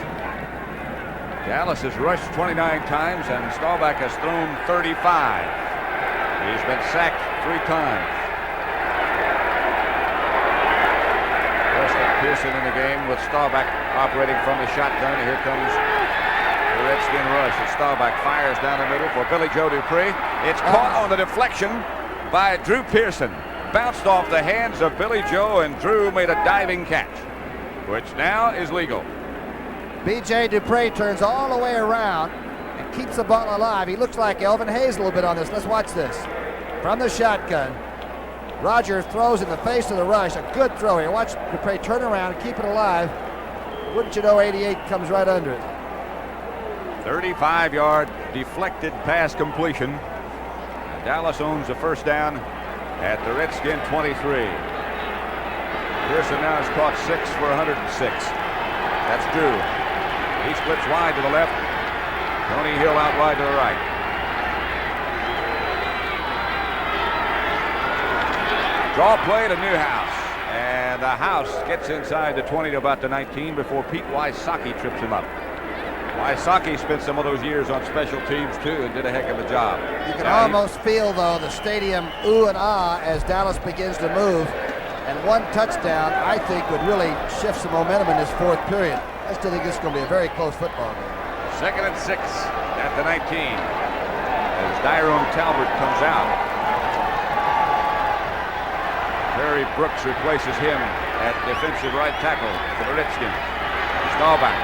Speaker 1: Dallas has rushed 29 times, and Staubach has thrown 35. He's been sacked 3 times. Pearson in the game with Staubach operating from the shotgun. Here comes the Redskin rush. And Staubach fires down the middle for Billy Joe Dupree. It's caught on the deflection by Drew Pearson. Bounced off the hands of Billy Joe, and Drew made a diving catch, which now is legal.
Speaker 2: B.J. Dupree turns all the way around and keeps the ball alive. He looks like Elvin Hayes a little bit on this. Let's watch this. From the shotgun. Roger throws in the face of the rush. A good throw here. Watch Dupree turn around and keep it alive. Wouldn't you know, 88 comes right under it.
Speaker 1: 35-yard deflected pass completion. Dallas owns the first down at the Redskin 23. Pearson now has caught 6 for 106. That's Drew. He splits wide to the left. Tony Hill out wide to the right. Draw play to Newhouse, and the House gets inside the 20 to about the 19 before Pete Wysocki trips him up. Wysocki spent some of those years on special teams too and did a heck of a job.
Speaker 2: You can almost feel, though, the stadium ooh and ah as Dallas begins to move. And one touchdown, I think, would really shift some momentum in this fourth period. I still think this is going to be a very close football game.
Speaker 1: 2nd and 6 at the 19 as Tyrone Talbot comes out. Terry Brooks replaces him at defensive right tackle for the Redskins. Staubach,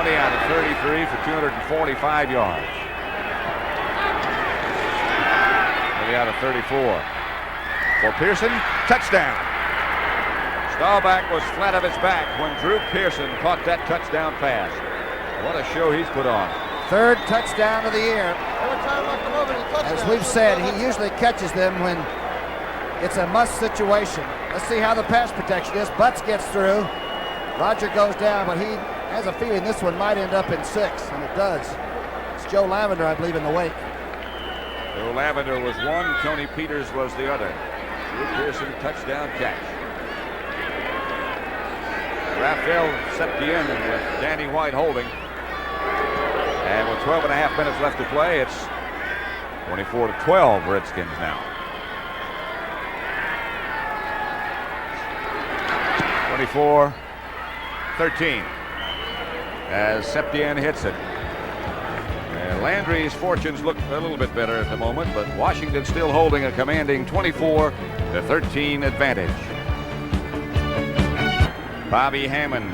Speaker 1: 20 out of 33 for 245 yards. 20 out of 34. For Pearson, touchdown. Staubach was flat of his back when Drew Pearson caught that touchdown pass. What a show he's put on.
Speaker 2: Third touchdown of the year. As we've said, he usually catches them when it's a must situation. Let's see how the pass protection is. Butts gets through. Roger goes down, but he has a feeling this one might end up in 6, and it does. It's Joe Lavender, I believe, in the wake.
Speaker 1: Joe Lavender was one, Tony Peters was the other. Drew Pearson touchdown catch. Raphael Septien with Danny White holding. And with 12 and a half minutes left to play, it's 24-12 Redskins now. 24-13 as Septien hits it. And Landry's fortunes look a little bit better at the moment, but Washington still holding a commanding 24-13 advantage. Bobby Hammond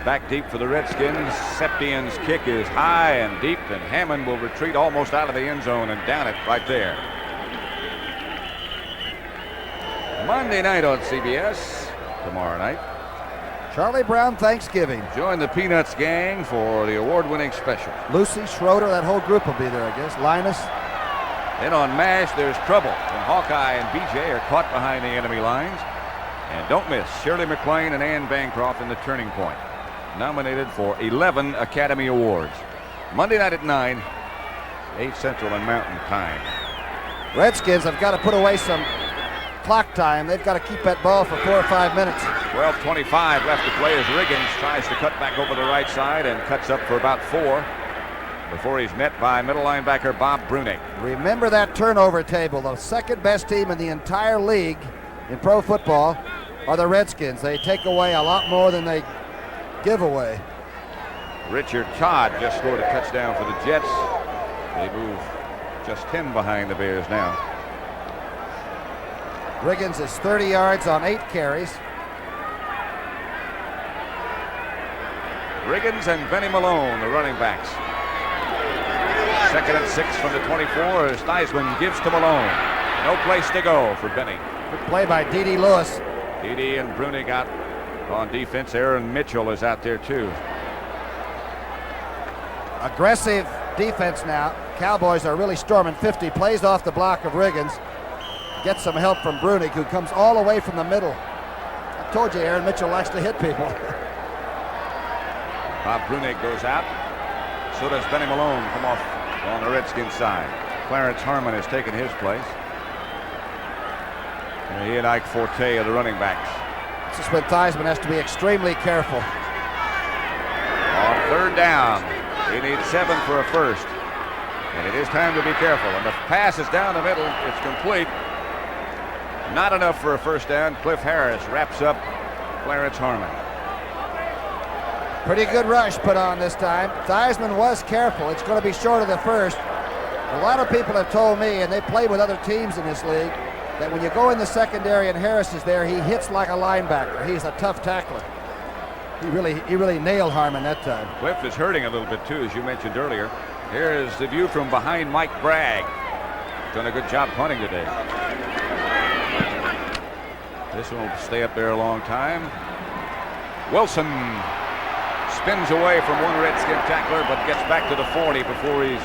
Speaker 1: back deep for the Redskins. Septien's kick is high and deep, and Hammond will retreat almost out of the end zone and down it right there. Monday night on CBS, tomorrow night.
Speaker 2: Charlie Brown Thanksgiving.
Speaker 1: Join the Peanuts gang for the award-winning special.
Speaker 2: Lucy, Schroeder, that whole group will be there, I guess. Linus.
Speaker 1: Then on MASH, there's trouble when Hawkeye and BJ are caught behind the enemy lines. And don't miss Shirley MacLaine and Ann Bancroft in The Turning Point, nominated for 11 Academy Awards. Monday night at 9, 8 Central and Mountain Time.
Speaker 2: Redskins have got to put away some clock time. They've got to keep that ball for 4 or 5 minutes.
Speaker 1: 12:25 left to play as Riggins tries to cut back over the right side and cuts up for about 4 before he's met by middle linebacker Bob Brunick.
Speaker 2: Remember that turnover table. The second best team in the entire league in pro football are the Redskins. They take away a lot more than they give away.
Speaker 1: Richard Todd just scored a touchdown for the Jets. They move just 10 behind the Bears now.
Speaker 2: Riggins is 30 yards on 8 carries.
Speaker 1: Riggins and Benny Malone, the running backs. 2nd and 6 from the 24 as Theismann gives to Malone. No place to go for Benny.
Speaker 2: Good play by D.D. Lewis.
Speaker 1: D.D. and Brunick out on defense. Aaron Mitchell is out there too.
Speaker 2: Aggressive defense now. Cowboys are really storming 50. Plays off the block of Riggins. Gets some help from Brunick, who comes all the way from the middle. I told you Aaron Mitchell likes to hit people.
Speaker 1: Bob Brunick goes out. So does Benny Malone come off on the Redskins side. Clarence Harmon has taken his place. And he and Ike Forte are the running backs.
Speaker 2: This is when Theismann has to be extremely careful.
Speaker 1: On 3rd down, he needs 7 for a first. And it is time to be careful. And the pass is down the middle. It's complete. Not enough for a first down. Cliff Harris wraps up Clarence Harmon.
Speaker 2: Pretty good rush put on this time. Theismann was careful. It's going to be short of the first. A lot of people have told me, and they play with other teams in this league, that when you go in the secondary and Harris is there, he hits like a linebacker. He's a tough tackler. He really nailed Harmon that time.
Speaker 1: Cliff is hurting a little bit too, as you mentioned earlier. Here is the view from behind Mike Bragg. Done a good job punting today. This one will stay up there a long time. Wilson spins away from one Redskin tackler, but gets back to the 40 before he's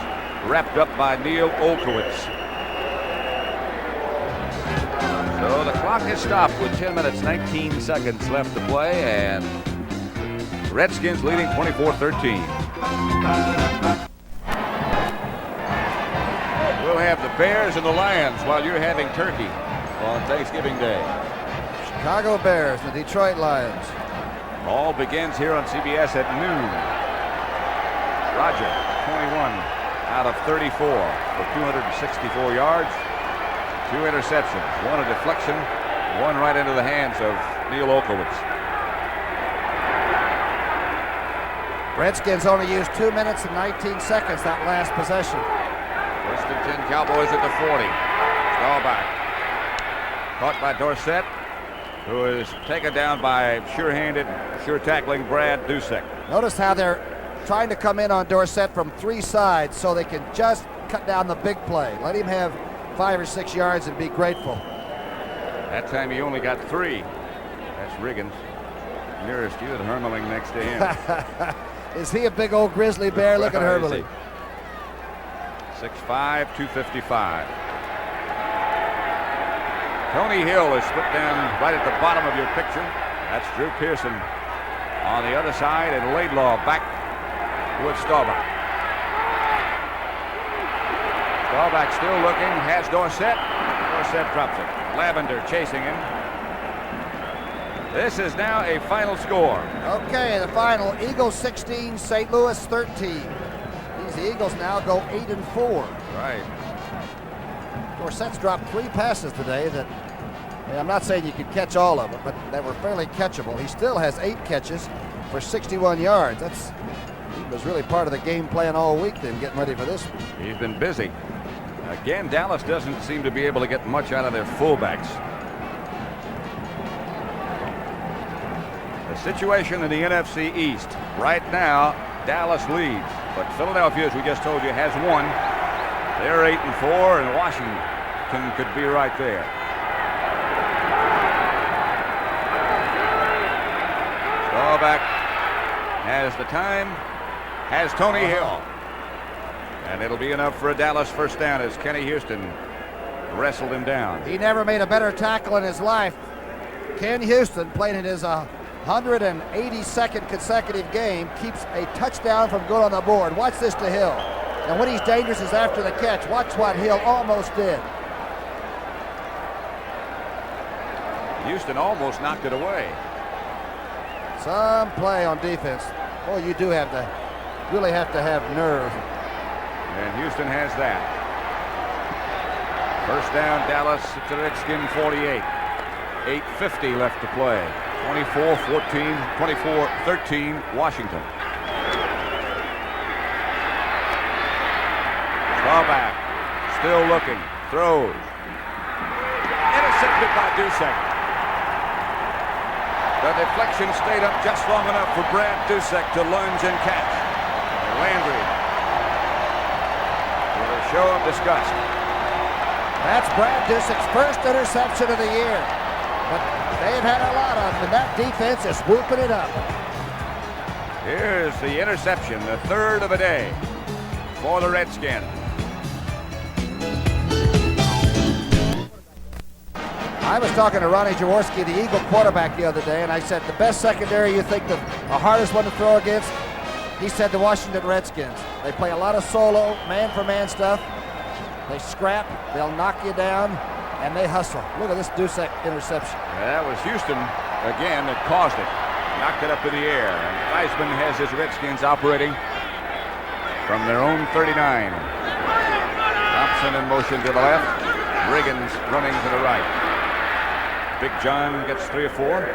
Speaker 1: wrapped up by Neil Olkowitz. So the clock is stopped with 10 minutes, 19 seconds left to play, and Redskins leading 24-13. We'll have the Bears and the Lions while you're having turkey on Thanksgiving Day.
Speaker 2: Chicago Bears, the Detroit Lions.
Speaker 1: All begins here on CBS at noon. Roger, 21 out of 34 for 264 yards, 2 interceptions, 1 a deflection, 1 right into the hands of Neil Olkowitz.
Speaker 2: Redskins only used 2 minutes and 19 seconds that last possession.
Speaker 1: 1st and 10 Cowboys at the 40. Staubach caught by Dorsett, who is taken down by sure-handed, sure-tackling Brad Dusek.
Speaker 2: Notice how they're trying to come in on Dorsett from 3 sides so they can just cut down the big play. Let him have 5 or 6 yards and be grateful.
Speaker 1: That time he only got 3. That's Riggins. Nearest you, and Hermeling next to him.
Speaker 2: Is he a big old grizzly bear? Look at Hermeling.
Speaker 1: 6'5", 255. Tony Hill is split down right at the bottom of your picture. That's Drew Pearson on the other side, and Laidlaw back with Staubach. Staubach still looking, has Dorsett. Dorsett drops it. Lavender chasing him. This is now a final score.
Speaker 2: Okay, the final, Eagles 16, St. Louis 13. The Eagles now go 8-4.
Speaker 1: Right.
Speaker 2: Dorsett's dropped 3 passes today that, I'm not saying you could catch all of them, but they were fairly catchable. He still has 8 catches for 61 yards. He was really part of the game plan all week then, getting ready for this one.
Speaker 1: He's been busy. Again, Dallas doesn't seem to be able to get much out of their fullbacks. The situation in the NFC East. Right now, Dallas leads. But Philadelphia, as we just told you, has won. They're 8-4, and Washington could be right there. Staubach has the time, has Tony Hill. And it'll be enough for a Dallas first down as Kenny Houston wrestled him down.
Speaker 2: He never made a better tackle in his life. Ken Houston, playing in his 182nd consecutive game, keeps a touchdown from going on the board. Watch this to Hill. And when he's dangerous is after the catch. Watch what Hill almost did.
Speaker 1: Houston almost knocked it away.
Speaker 2: Some play on defense. Boy, you do really have to have nerve.
Speaker 1: And Houston has that. First down, Dallas at the Redskin 48. 8:50 left to play. 24-14, 24-13, Washington. Staubach still looking, throws. Intercepted by Dusek. The deflection stayed up just long enough for Brad Dusek to lunge and catch. Landry with a show of disgust.
Speaker 2: That's Brad Dusek's first interception of the year. But they've had a lot of them, and that defense is whooping it up.
Speaker 1: Here's the interception, the 3rd of the day for the Redskins.
Speaker 2: I was talking to Ronnie Jaworski, the Eagle quarterback, the other day, and I said, the best secondary you think the hardest one to throw against? He said the Washington Redskins. They play a lot of solo, man-for-man stuff. They scrap, they'll knock you down, and they hustle. Look at this Dusek interception.
Speaker 1: Yeah, that was Houston, again, that caused it. Knocked it up in the air. And Theismann has his Redskins operating from their own 39. Thompson in motion to the left. Riggins running to the right. Big John gets 3 or 4.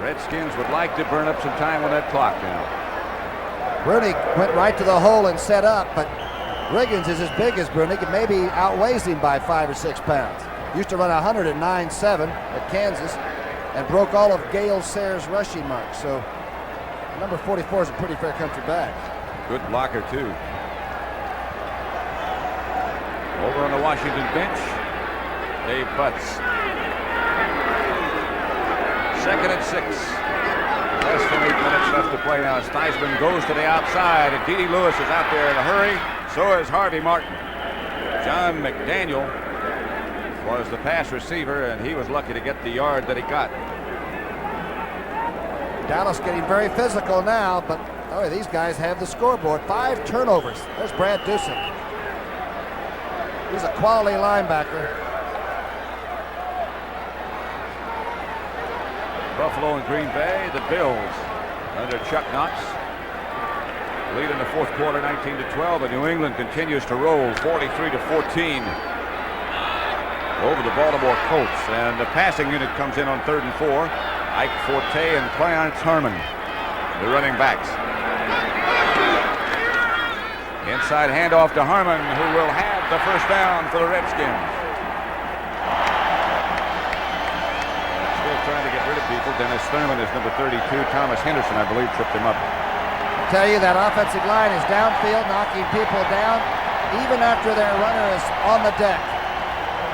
Speaker 1: Redskins would like to burn up some time on that clock now.
Speaker 2: Brunick went right to the hole and set up, but Riggins is as big as Brunick and maybe outweighs him by 5 or 6 pounds. Used to run 109.7 at Kansas and broke all of Gale Sayers' rushing marks. So number 44 is a pretty fair country back.
Speaker 1: Good blocker, too. Over on the Washington bench, Dave Butts. 2nd and 6. Less than 8 minutes left to play now as Theismann goes to the outside, and D.D. Lewis is out there in a hurry. So is Harvey Martin. John McDaniel was the pass receiver, and he was lucky to get the yard that he got.
Speaker 2: Dallas getting very physical now, but these guys have the scoreboard. 5 turnovers. There's Brad Dusek. He's a quality linebacker.
Speaker 1: Buffalo and Green Bay, the Bills under Chuck Knox. Lead in the fourth quarter, 19-12, and New England continues to roll 43-14 over the Baltimore Colts. And the passing unit comes in on 3rd and 4. Ike Forte and Clarence Harmon, the running backs. Inside handoff to Harmon, who will have the first down for the Redskins. Still trying to get rid of people. Dennis Thurman is number 32. Thomas Henderson, I believe, tripped him up.
Speaker 2: I tell you, that offensive line is downfield, knocking people down, even after their runner is on the deck.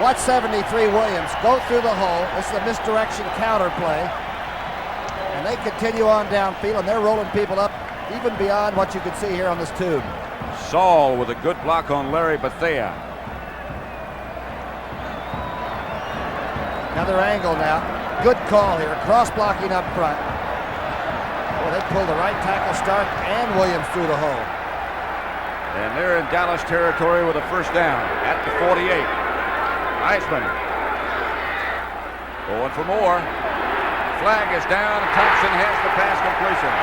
Speaker 2: Watch 73 Williams go through the hole. This is a misdirection counter play. And they continue on downfield, and they're rolling people up even beyond what you can see here on this tube.
Speaker 1: Saul with a good block on Larry Bethea.
Speaker 2: Another angle now. Good call here. Cross blocking up front. Well, they pulled the right tackle Stark and Williams through the hole.
Speaker 1: And they're in Dallas territory with a first down at the 48. Heisman going for more. Flag is down. Thompson has the pass completion.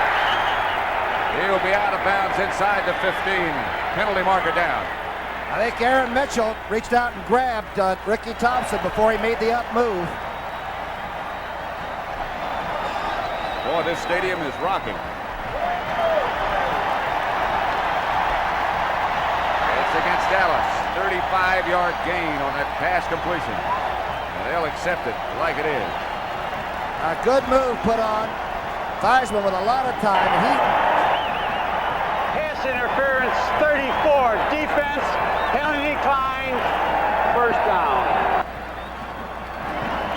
Speaker 1: He'll be out of bounds inside the 15. Penalty marker down.
Speaker 2: I think Aaron Mitchell reached out and grabbed Ricky Thompson before he made the up move.
Speaker 1: Boy, this stadium is rocking. It's against Dallas. 35-yard gain on that pass completion. And they'll accept it like it is.
Speaker 2: A good move put on. Theismann with a lot of time.
Speaker 3: Pass interference, 34. Defense, penalty declined, first down.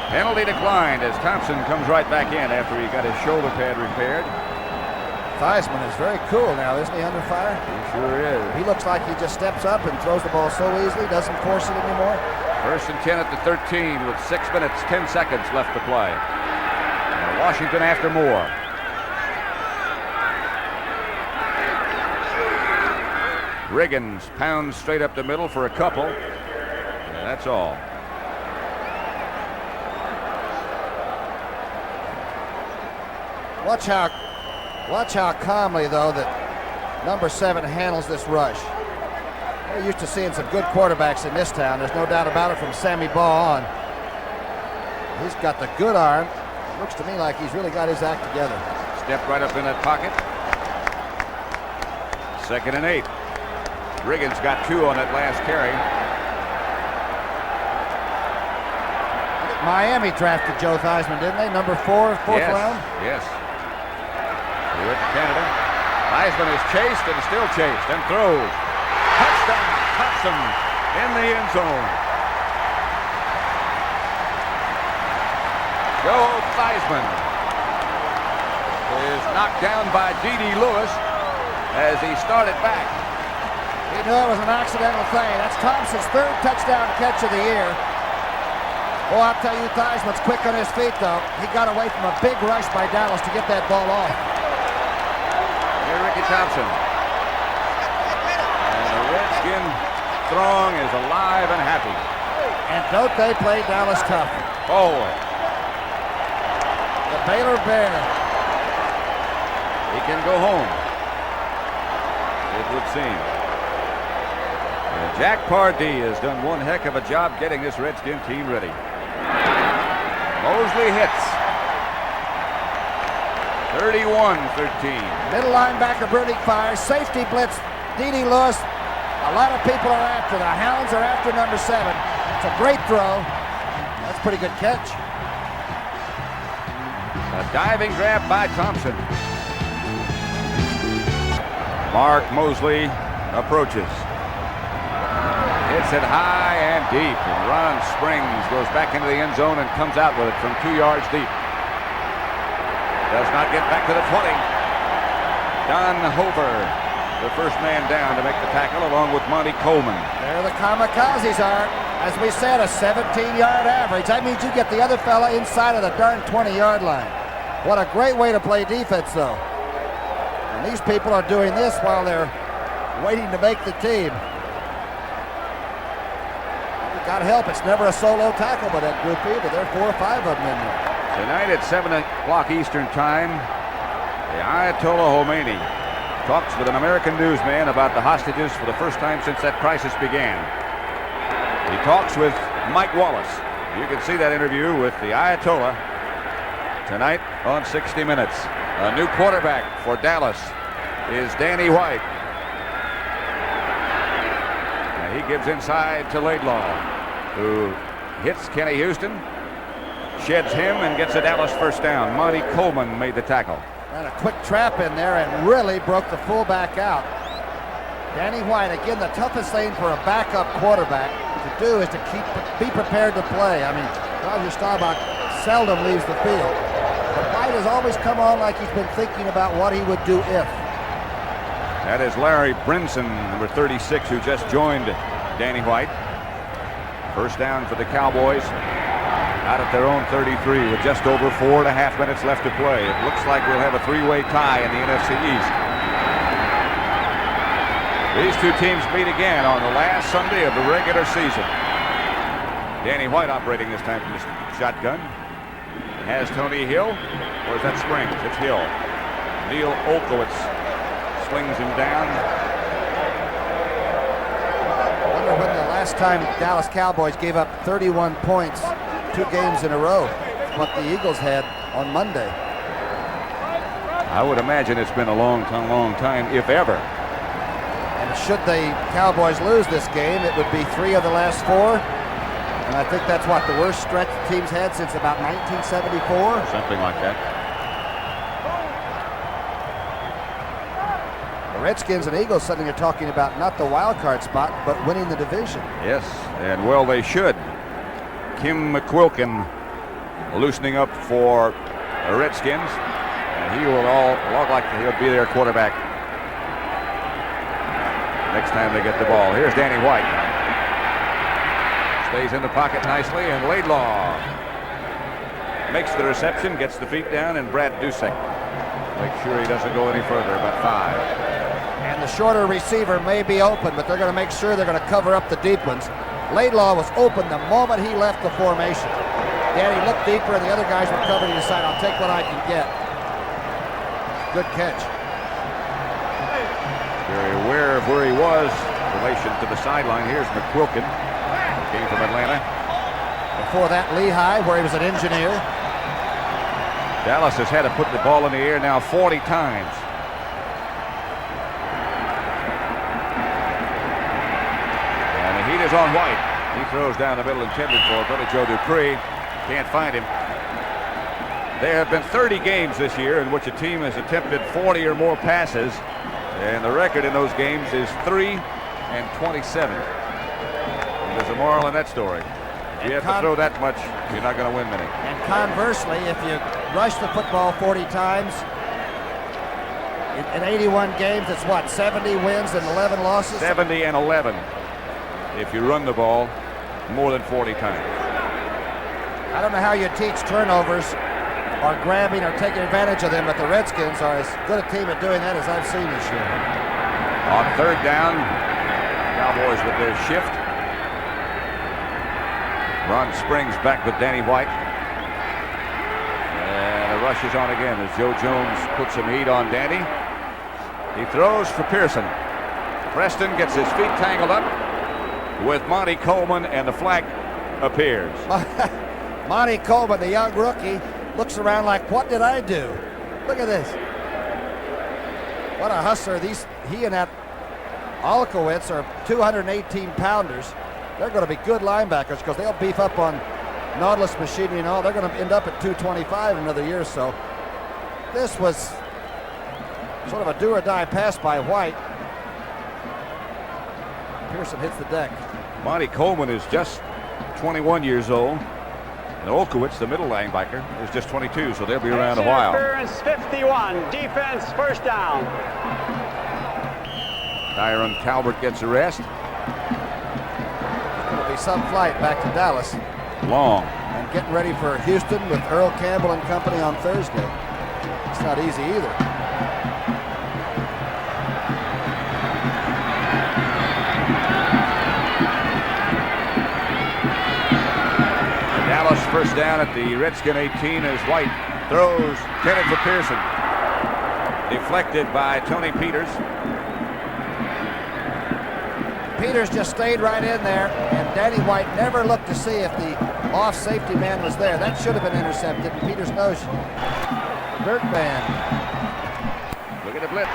Speaker 1: Penalty declined as Thompson comes right back in after he got his shoulder pad repaired.
Speaker 2: Theismann is very cool now, isn't he, under fire?
Speaker 1: He sure is.
Speaker 2: He looks like he just steps up and throws the ball so easily, doesn't force it anymore.
Speaker 1: First and 10 at the 13 with 6 minutes, 10 seconds left to play. And Washington after more. Riggins pounds straight up the middle for a couple. And that's all.
Speaker 2: Watch how calmly, though, that number 7 handles this rush. We're used to seeing some good quarterbacks in this town. There's no doubt about it from Sammy Baugh on. He's got the good arm. Looks to me like he's really got his act together.
Speaker 1: Stepped right up in that pocket. 2nd and 8. Riggins got 2 on that last carry.
Speaker 2: Miami drafted Joe Theismann, didn't they? Number 4, fourth round?
Speaker 1: Yes. He went to Canada. Theismann is chased and still chased and throws. Touchdown, Thompson in the end zone. Joe Theismann is knocked down by D.D. Lewis as he started back.
Speaker 2: He knew it was an accidental thing. That's Thompson's 3rd touchdown catch of the year. Oh, I'll tell you, Theismann's quick on his feet, though. He got away from a big rush by Dallas to get that ball off.
Speaker 1: Here, Ricky Thompson. And the Redskin throng is alive and happy.
Speaker 2: And don't they play Dallas tough?
Speaker 1: Forward.
Speaker 2: The Baylor Bear.
Speaker 1: He can go home, it would seem. And Jack Pardee has done one heck of a job getting this Redskin team ready. Mosley hits. 31-13.
Speaker 2: Middle linebacker Brudig fires. Safety blitz. D.D. Lewis. A lot of people are after. The Hounds are after number 7. It's a great throw. That's a pretty good catch.
Speaker 1: A diving grab by Thompson. Mark Mosley approaches. Hits it high and deep. And Ron Springs goes back into the end zone and comes out with it from 2 yards deep. Does not get back to the 20. Don Hover, the first man down to make the tackle along with Monty Coleman.
Speaker 2: There the kamikazes are. As we said, a 17-yard average. That means you get the other fella inside of the darn 20-yard line. What a great way to play defense, though. And these people are doing this while they're waiting to make the team. Got help. It's never a solo tackle by that group either. There are 4 or 5 of them in there.
Speaker 1: Tonight at 7 o'clock Eastern time, the Ayatollah Khomeini talks with an American newsman about the hostages for the first time since that crisis began. He talks with Mike Wallace. You can see that interview with the Ayatollah tonight on 60 Minutes. A new quarterback for Dallas is Danny White. And he gives inside to Laidlaw, who hits Kenny Houston, sheds him, and gets a Dallas first down. Monty Coleman made the tackle.
Speaker 2: And a quick trap in there and really broke the fullback out. Danny White, again, the toughest thing for a backup quarterback to do is to be prepared to play. I mean, Roger Staubach seldom leaves the field, but White has always come on like he's been thinking about what he would do if.
Speaker 1: That is Larry Brinson, number 36, who just joined Danny White. First down for the Cowboys out at their own 33 with just over 4.5 minutes left to play. It looks like we'll have a three-way tie in the NFC East. These two teams meet again on the last Sunday of the regular season. Danny White operating this time from the shotgun. Has Tony Hill, or is that Springs? It's Hill. Neil Olkowitz slings him down.
Speaker 2: I wonder when the last time Dallas Cowboys gave up 31 points 2 games in a row. What the Eagles had on Monday.
Speaker 1: I would imagine it's been a long time, if ever.
Speaker 2: And should the Cowboys lose this game, it would be 3 of the last 4. And I think that's what the worst stretch the team's had since about 1974.
Speaker 1: Something like that.
Speaker 2: The Redskins and Eagles suddenly are talking about not the wild card spot, but winning the division.
Speaker 1: Yes, and well, they should. Kim McQuilkin loosening up for the Redskins, and he will look like he'll be their quarterback next time they get the ball. Here's Danny White. Stays in the pocket nicely, and Laidlaw makes the reception, gets the feet down, and Brad Dusek makes sure he doesn't go any further, about 5.
Speaker 2: And the shorter receiver may be open, but they're going to make sure they're going to cover up the deep ones. Laidlaw was open the moment he left the formation. Danny looked deeper, and the other guys were covering his side. I'll take what I can get. Good catch.
Speaker 1: Very aware of where he was in relation to the sideline. Here's McQuilkin, who came from Atlanta.
Speaker 2: Before that, Lehigh, where he was an engineer.
Speaker 1: Dallas has had to put the ball in the air now 40 times. And the heat is on White. He throws down the middle intended for Billy Joe Dupree. Can't find him. There have been 30 games this year in which a team has attempted 40 or more passes, and the record in those games is 3-27. And there's a moral in that story. If you have to throw that much, you're not going to win many.
Speaker 2: And conversely, if you rush the football 40 times, in 81 games, it's what, 70 wins and 11 losses?
Speaker 1: 70 and 11 if you run the ball more than 40 times.
Speaker 2: I don't know how you teach turnovers or grabbing or taking advantage of them, but the Redskins are as good a team at doing that as I've seen this year.
Speaker 1: On third down, Cowboys with their shift. Ron Springs back with Danny White. And the rush is on again as Joe Jones puts some heat on Danny. He throws for Pearson. Preston gets his feet tangled up with Monty Coleman, and the flag appears.
Speaker 2: Monty Coleman, the young rookie, looks around like, what did I do? Look at this. What a hustler. He and that Olkowitz are 218-pounders. They're going to be good linebackers because they'll beef up on Nautilus machinery and all. They're going to end up at 225 in another year or so. This was sort of a do-or-die pass by White. Pearson hits the deck.
Speaker 1: Monty Coleman is just 21 years old. And Olkowitz, the middle linebacker, is just 22, so they'll be around a while.
Speaker 3: Interference 51, defense first down.
Speaker 1: Tyron Talbot gets a rest.
Speaker 2: It'll be some flight back to Dallas.
Speaker 1: Long.
Speaker 2: And getting ready for Houston with Earl Campbell and company on Thursday. It's not easy either.
Speaker 1: Dallas first down at the Redskin 18 as White throws, intended for Pearson. deflected by Tony Peters.
Speaker 2: Peters just stayed right in there, and Danny White never looked to see if the off safety man was there. That should have been intercepted. Peters knows. Dirt band.
Speaker 1: Look at the blitz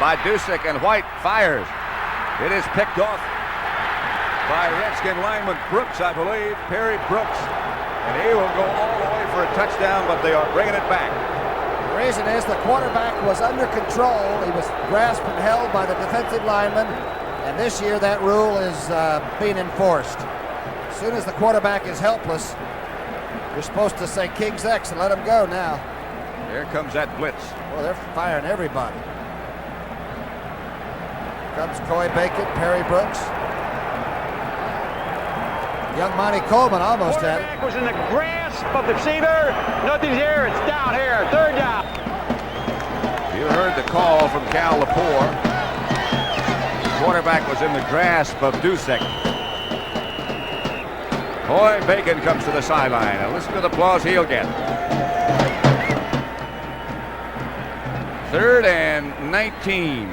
Speaker 1: by Dusick, and White fires. It is picked off by Redskin lineman Brooks, I believe, Perry Brooks. And he will go all the way for a touchdown, but they are bringing it back.
Speaker 2: The reason is the quarterback was under control. He was grasped and held by the defensive lineman. And this year that rule is being enforced. As soon as the quarterback is helpless, you're supposed to say King's X and let him go now.
Speaker 1: Here comes that blitz.
Speaker 2: Well, they're firing everybody. Comes Coy Bacon, Perry Brooks. Young Monty Coleman almost had it.
Speaker 3: Quarterback was in the grasp of the receiver. Nothing's here. It's down here. Third down.
Speaker 1: You heard the call from Cal Lepore. Quarterback was in the grasp of Dusick. Coy Bacon comes to the sideline, and listen to the applause he'll get. 3rd and 19.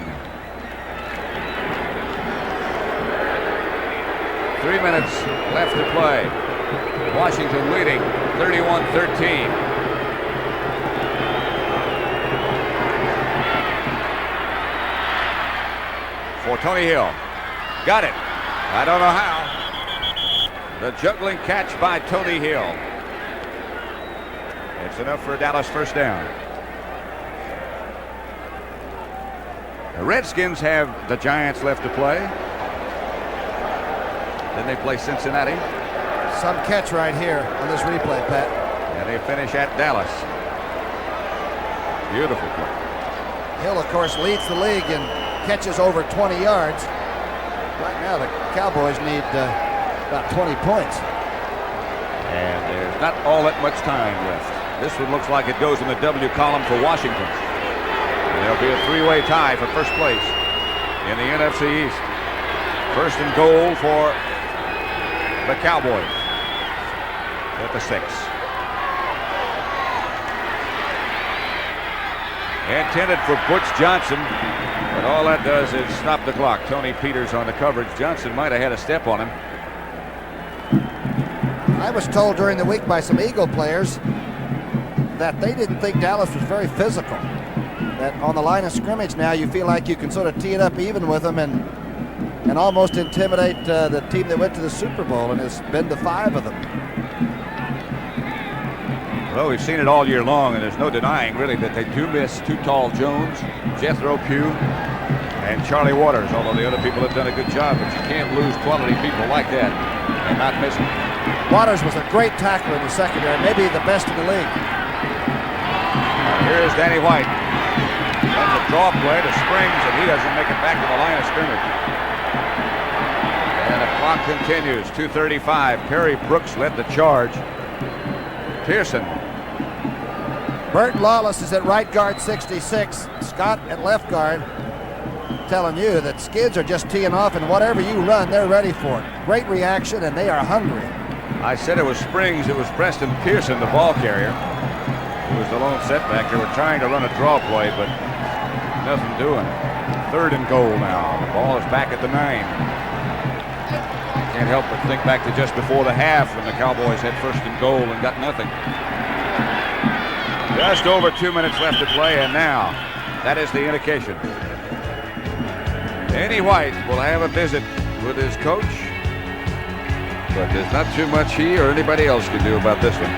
Speaker 1: 3 minutes left to play. Washington leading 31-13. For Tony Hill. Got it. I don't know how. The juggling catch by Tony Hill. It's enough for a Dallas first down. The Redskins have the Giants left to play. Then they play Cincinnati.
Speaker 2: Some catch right here on this replay, Pat.
Speaker 1: And they finish at Dallas. Beautiful play.
Speaker 2: Hill, of course, leads the league in catches over 20 yards. Right now, the Cowboys need about 20 points.
Speaker 1: And there's not all that much time left. This one looks like it goes in the W column for Washington. And there'll be a three-way tie for first place in the NFC East. 1st and goal for the Cowboys at the 6. Intended for Butch Johnson, but all that does is stop the clock. Tony Peters on the coverage. Johnson might have had a step on him.
Speaker 2: I was told during the week by some Eagle players that they didn't think Dallas was very physical. That on the line of scrimmage now you feel like you can sort of tee it up even with them and almost intimidate the team that went to the Super Bowl and has been to 5 of them.
Speaker 1: Well, we've seen it all year long, and there's no denying really that they do miss Too Tall Jones, Jethro Pugh, and Charlie Waters, although the other people have done a good job, but you can't lose quality people like that and not miss them.
Speaker 2: Waters was a great tackler in the secondary, maybe the best in the league.
Speaker 1: Here's Danny White. Runs a draw play to Springs, and he doesn't make it back to the line of scrimmage. And the clock continues. 2:35. Perry Brooks led the charge. Pearson.
Speaker 2: Burton Lawless is at right guard 66. Scott at left guard. Telling you that Skids are just teeing off, and whatever you run, they're ready for it. Great reaction, and they are hungry.
Speaker 1: I said it was Springs. It was Preston Pearson, the ball carrier, who was the lone setback. They were trying to run a draw play, but nothing doing. 3rd and goal now. The ball is back at the 9. Can't help but think back to just before the half when the Cowboys had 1st and goal and got nothing. Just over 2 minutes left to play, and now that is the indication. Danny White will have a visit with his coach, but there's not too much he or anybody else can do about this one.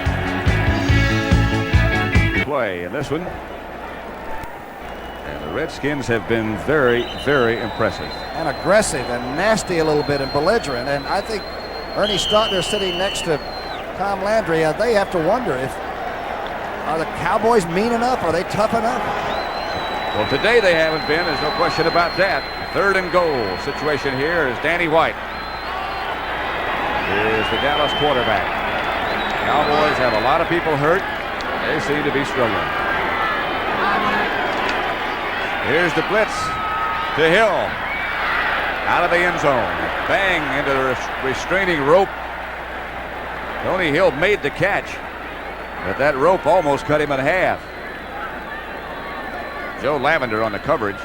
Speaker 1: Play in this one. And the Redskins have been very, very impressive.
Speaker 2: And aggressive and nasty a little bit and belligerent. And I think Ernie Stautner sitting next to Tom Landry, they have to wonder are the Cowboys mean enough? Are they tough enough?
Speaker 1: Well, today they haven't been. There's no question about that. 3rd and goal situation here is Danny White. Here's the Dallas quarterback. Cowboys have a lot of people hurt. They seem to be struggling. Here's the blitz to Hill. Out of the end zone. Bang into the restraining rope. Tony Hill made the catch, but that rope almost cut him in half. Joe Lavender on the coverage.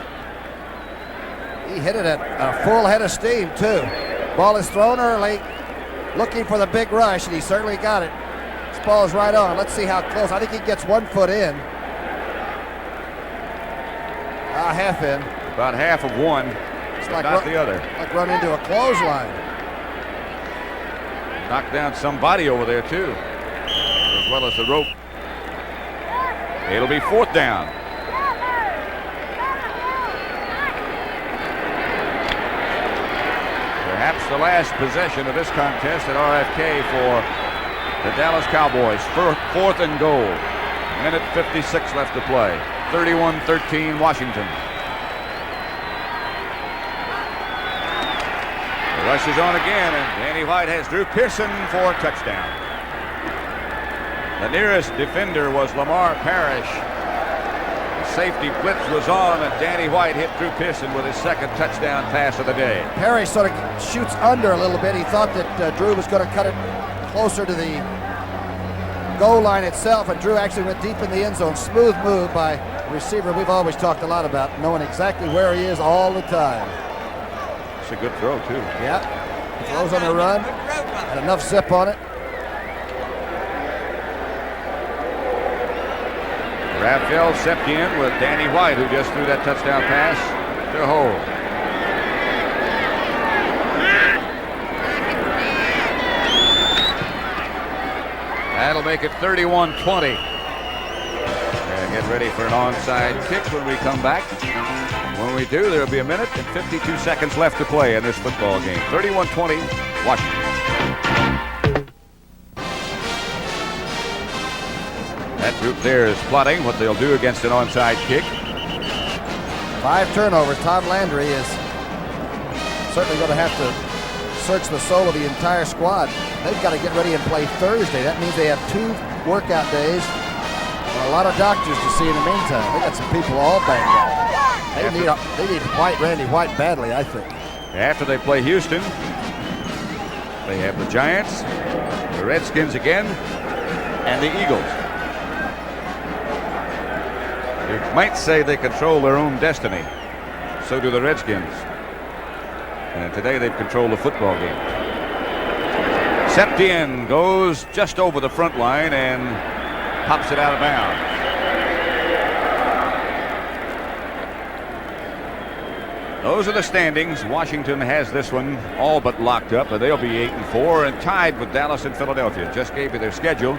Speaker 2: He hit it at a full head of steam, too. Ball is thrown early, looking for the big rush, and he certainly got it. This ball is right on. Let's see how close. I think he gets 1 foot in. Half in.
Speaker 1: About half of one,
Speaker 2: It's
Speaker 1: but
Speaker 2: like
Speaker 1: not the other.
Speaker 2: Like run into a clothesline.
Speaker 1: Knocked down somebody over there, too, as well as the rope. It'll be 4th down. Perhaps the last possession of this contest at RFK for the Dallas Cowboys. 4th and goal. Minute 56 left to play. 31-13 Washington. The rush is on again, and Danny White has Drew Pearson for a touchdown. The nearest defender was Lamar Parrish. The safety blitz was on, and Danny White hit Drew Pearson with his 2nd touchdown pass of the day.
Speaker 2: Parrish sort of shoots under a little bit. He thought that Drew was going to cut it closer to the goal line itself, and Drew actually went deep in the end zone. Smooth move by a receiver we've always talked a lot about, knowing exactly where he is all the time.
Speaker 1: It's a good throw, too.
Speaker 2: Yeah. He throws on the run. Had enough zip on it.
Speaker 1: Raphael Septien with Danny White, who just threw that touchdown pass to hold. That'll make it 31-20. And get ready for an onside kick when we come back. When we do, there'll be a minute and 52 seconds left to play in this football game. 31-20, Washington. That group there is plotting what they'll do against an onside kick.
Speaker 2: 5 turnovers. Tom Landry is certainly going to have to search the soul of the entire squad. They've got to get ready and play Thursday. That means they have 2 workout days and a lot of doctors to see in the meantime. They got some people all banged up. They need Randy White badly, I think.
Speaker 1: After they play Houston, they have the Giants, the Redskins again, and the Eagles. You might say they control their own destiny. So do the Redskins. And today they've controlled the football game. Septien goes just over the front line and pops it out of bounds. Those are the standings. Washington has this one all but locked up, and they'll be 8-4 and tied with Dallas and Philadelphia. Just gave you their schedule.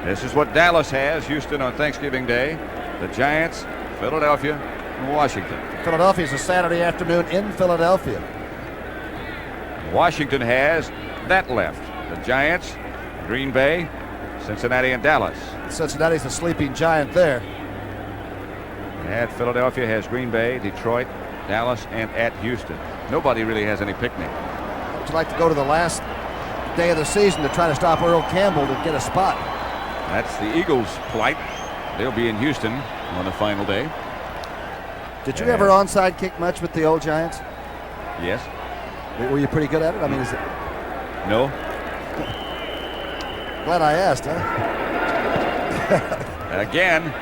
Speaker 1: This is what Dallas has. Houston on Thanksgiving Day. The Giants, Philadelphia, and Washington.
Speaker 2: Philadelphia's a Saturday afternoon in Philadelphia.
Speaker 1: Washington has that left. The Giants, Green Bay, Cincinnati, and Dallas.
Speaker 2: Cincinnati's a sleeping giant there.
Speaker 1: And Philadelphia has Green Bay, Detroit, Dallas, and at Houston. Nobody really has any picnic.
Speaker 2: Would you like to go to the last day of the season to try to stop Earl Campbell to get a spot?
Speaker 1: That's the Eagles' plight. They'll be in Houston on the final day.
Speaker 2: Did you ever onside kick much with the old Giants?
Speaker 1: Yes.
Speaker 2: Were you pretty good at it? I mean, is it?
Speaker 1: No.
Speaker 2: Glad I asked, huh?
Speaker 1: Again.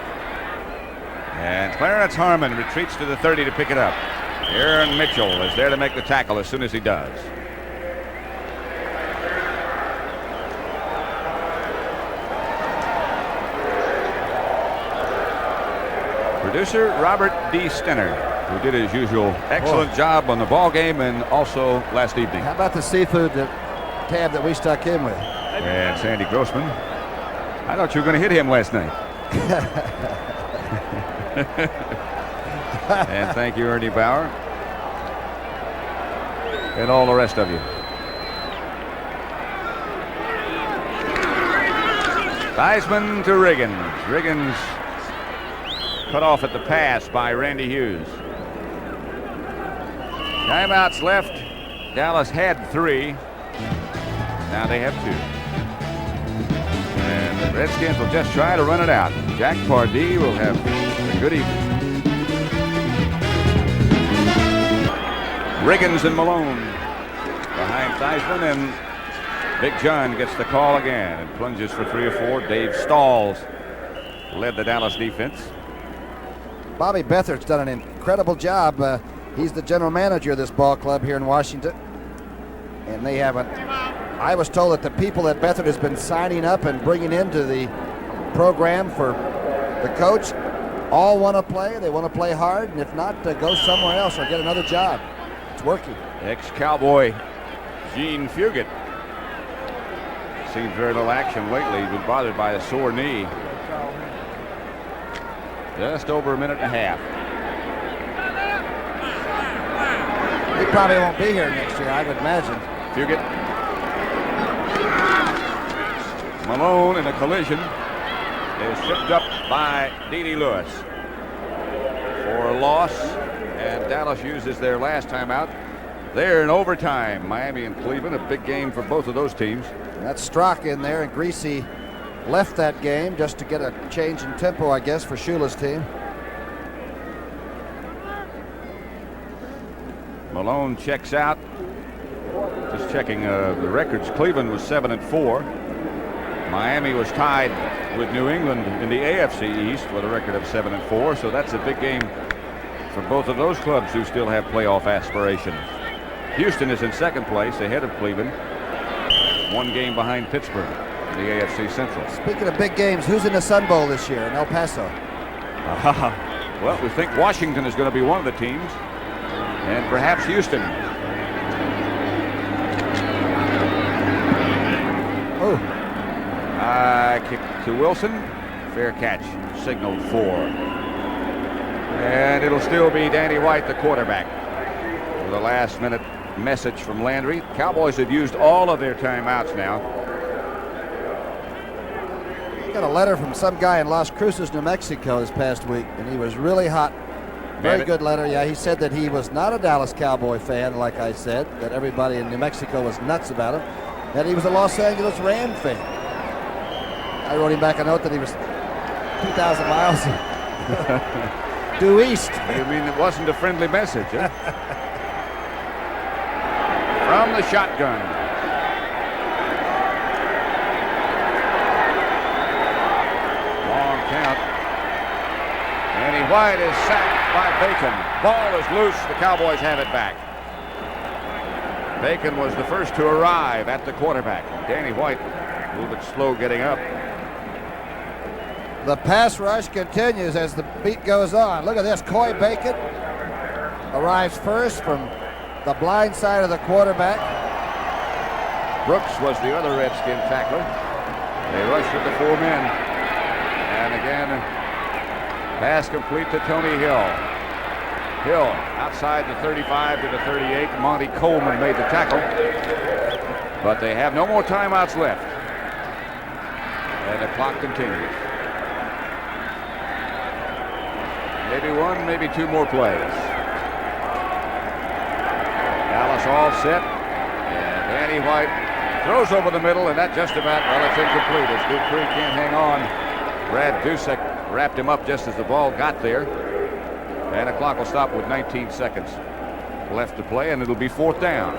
Speaker 1: And Clarence Harmon retreats to the 30 to pick it up. Aaron Mitchell is there to make the tackle as soon as he does. Producer Robert D. Stenner, who did his usual excellent job on the ball game and also last evening.
Speaker 2: How about the seafood tab that we stuck in with?
Speaker 1: And Sandy Grossman. I thought you were going to hit him last night. And thank you, Ernie Bauer. And all the rest of you. Theismann to Riggins. Riggins cut off at the pass by Randy Hughes. Timeouts left. Dallas had 3. Now they have 2. And the Redskins will just try to run it out. Jack Pardee will have a good evening. Riggins and Malone behind Theismann, and Big John gets the call again and plunges for 3 or 4. Dave Stalls led the Dallas defense.
Speaker 2: Bobby Beathard's done an incredible job. He's the general manager of this ball club here in Washington. And they haven't. I was told that the people that Beathard has been signing up and bringing into the program for the coach all want to play. They want to play hard, and if not, go somewhere else or get another job. It's working.
Speaker 1: Ex-Cowboy Gene Fugit. Seen very little action lately. He's been bothered by a sore knee. Just over a minute and a half.
Speaker 2: He probably won't be here next year, I would imagine.
Speaker 1: Fugit. Malone in a collision is tripped up by D.D. Lewis for a loss, and Dallas uses their last timeout. They're in overtime. Miami and Cleveland, a big game for both of those teams.
Speaker 2: And that's Strzok in there, and Greasy left that game just to get a change in tempo, I guess, for Shula's team.
Speaker 1: Malone checks out. Just checking the records. Cleveland was 7-4. Miami was tied with New England in the AFC East with a record of 7-4. So that's a big game for both of those clubs who still have playoff aspirations. Houston is in second place ahead of Cleveland. One game behind Pittsburgh in the AFC Central.
Speaker 2: Speaking of big games, who's in the Sun Bowl this year in El Paso?
Speaker 1: Well, we think Washington is going to be one of the teams, and perhaps Houston.
Speaker 2: Oh.
Speaker 1: Kick to Wilson. Fair catch. Signaled for. And it'll still be Danny White, the quarterback. With a last-minute message from Landry. Cowboys have used all of their timeouts now.
Speaker 2: Got a letter from some guy in Las Cruces, New Mexico this past week, and he was really hot. Very good letter. Yeah, he said that he was not a Dallas Cowboy fan, like I said, that everybody in New Mexico was nuts about him, that he was a Los Angeles Ram fan. I wrote him back a note that he was 2,000 miles due east.
Speaker 1: You mean it wasn't a friendly message, huh? From the shotgun. Long count. Danny White is sacked by Bacon. Ball is loose. The Cowboys have it back. Bacon was the first to arrive at the quarterback. Danny White a little bit slow getting up.
Speaker 2: The pass rush continues as the beat goes on. Look at this. Coy Bacon arrives first from the blind side of the quarterback.
Speaker 1: Brooks was the other Redskin tackler. They rushed with the 4 men. And again, pass complete to Tony Hill. Hill outside the 35 to the 38. Monty Coleman made the tackle. But they have no more timeouts left. And the clock continues. Maybe one, maybe two more plays. Dallas all set. And Danny White throws over the middle, and that just about, well, it's incomplete as Dupree can't hang on. Brad Dusek wrapped him up just as the ball got there. And the clock will stop with 19 seconds left to play, and it'll be 4th down.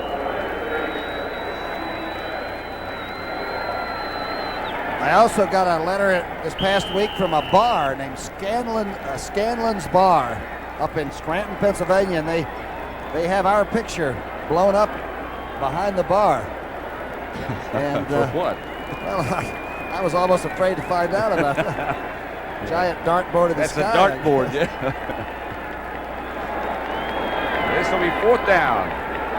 Speaker 2: I also got a letter this past week from a bar named Scanlon's Bar up in Scranton, Pennsylvania, and they have our picture blown up behind the bar. And
Speaker 1: for what?
Speaker 2: Well, I was almost afraid to find out about that. Giant dartboard in the sky.
Speaker 1: That's a dartboard, yeah. This will be 4th down.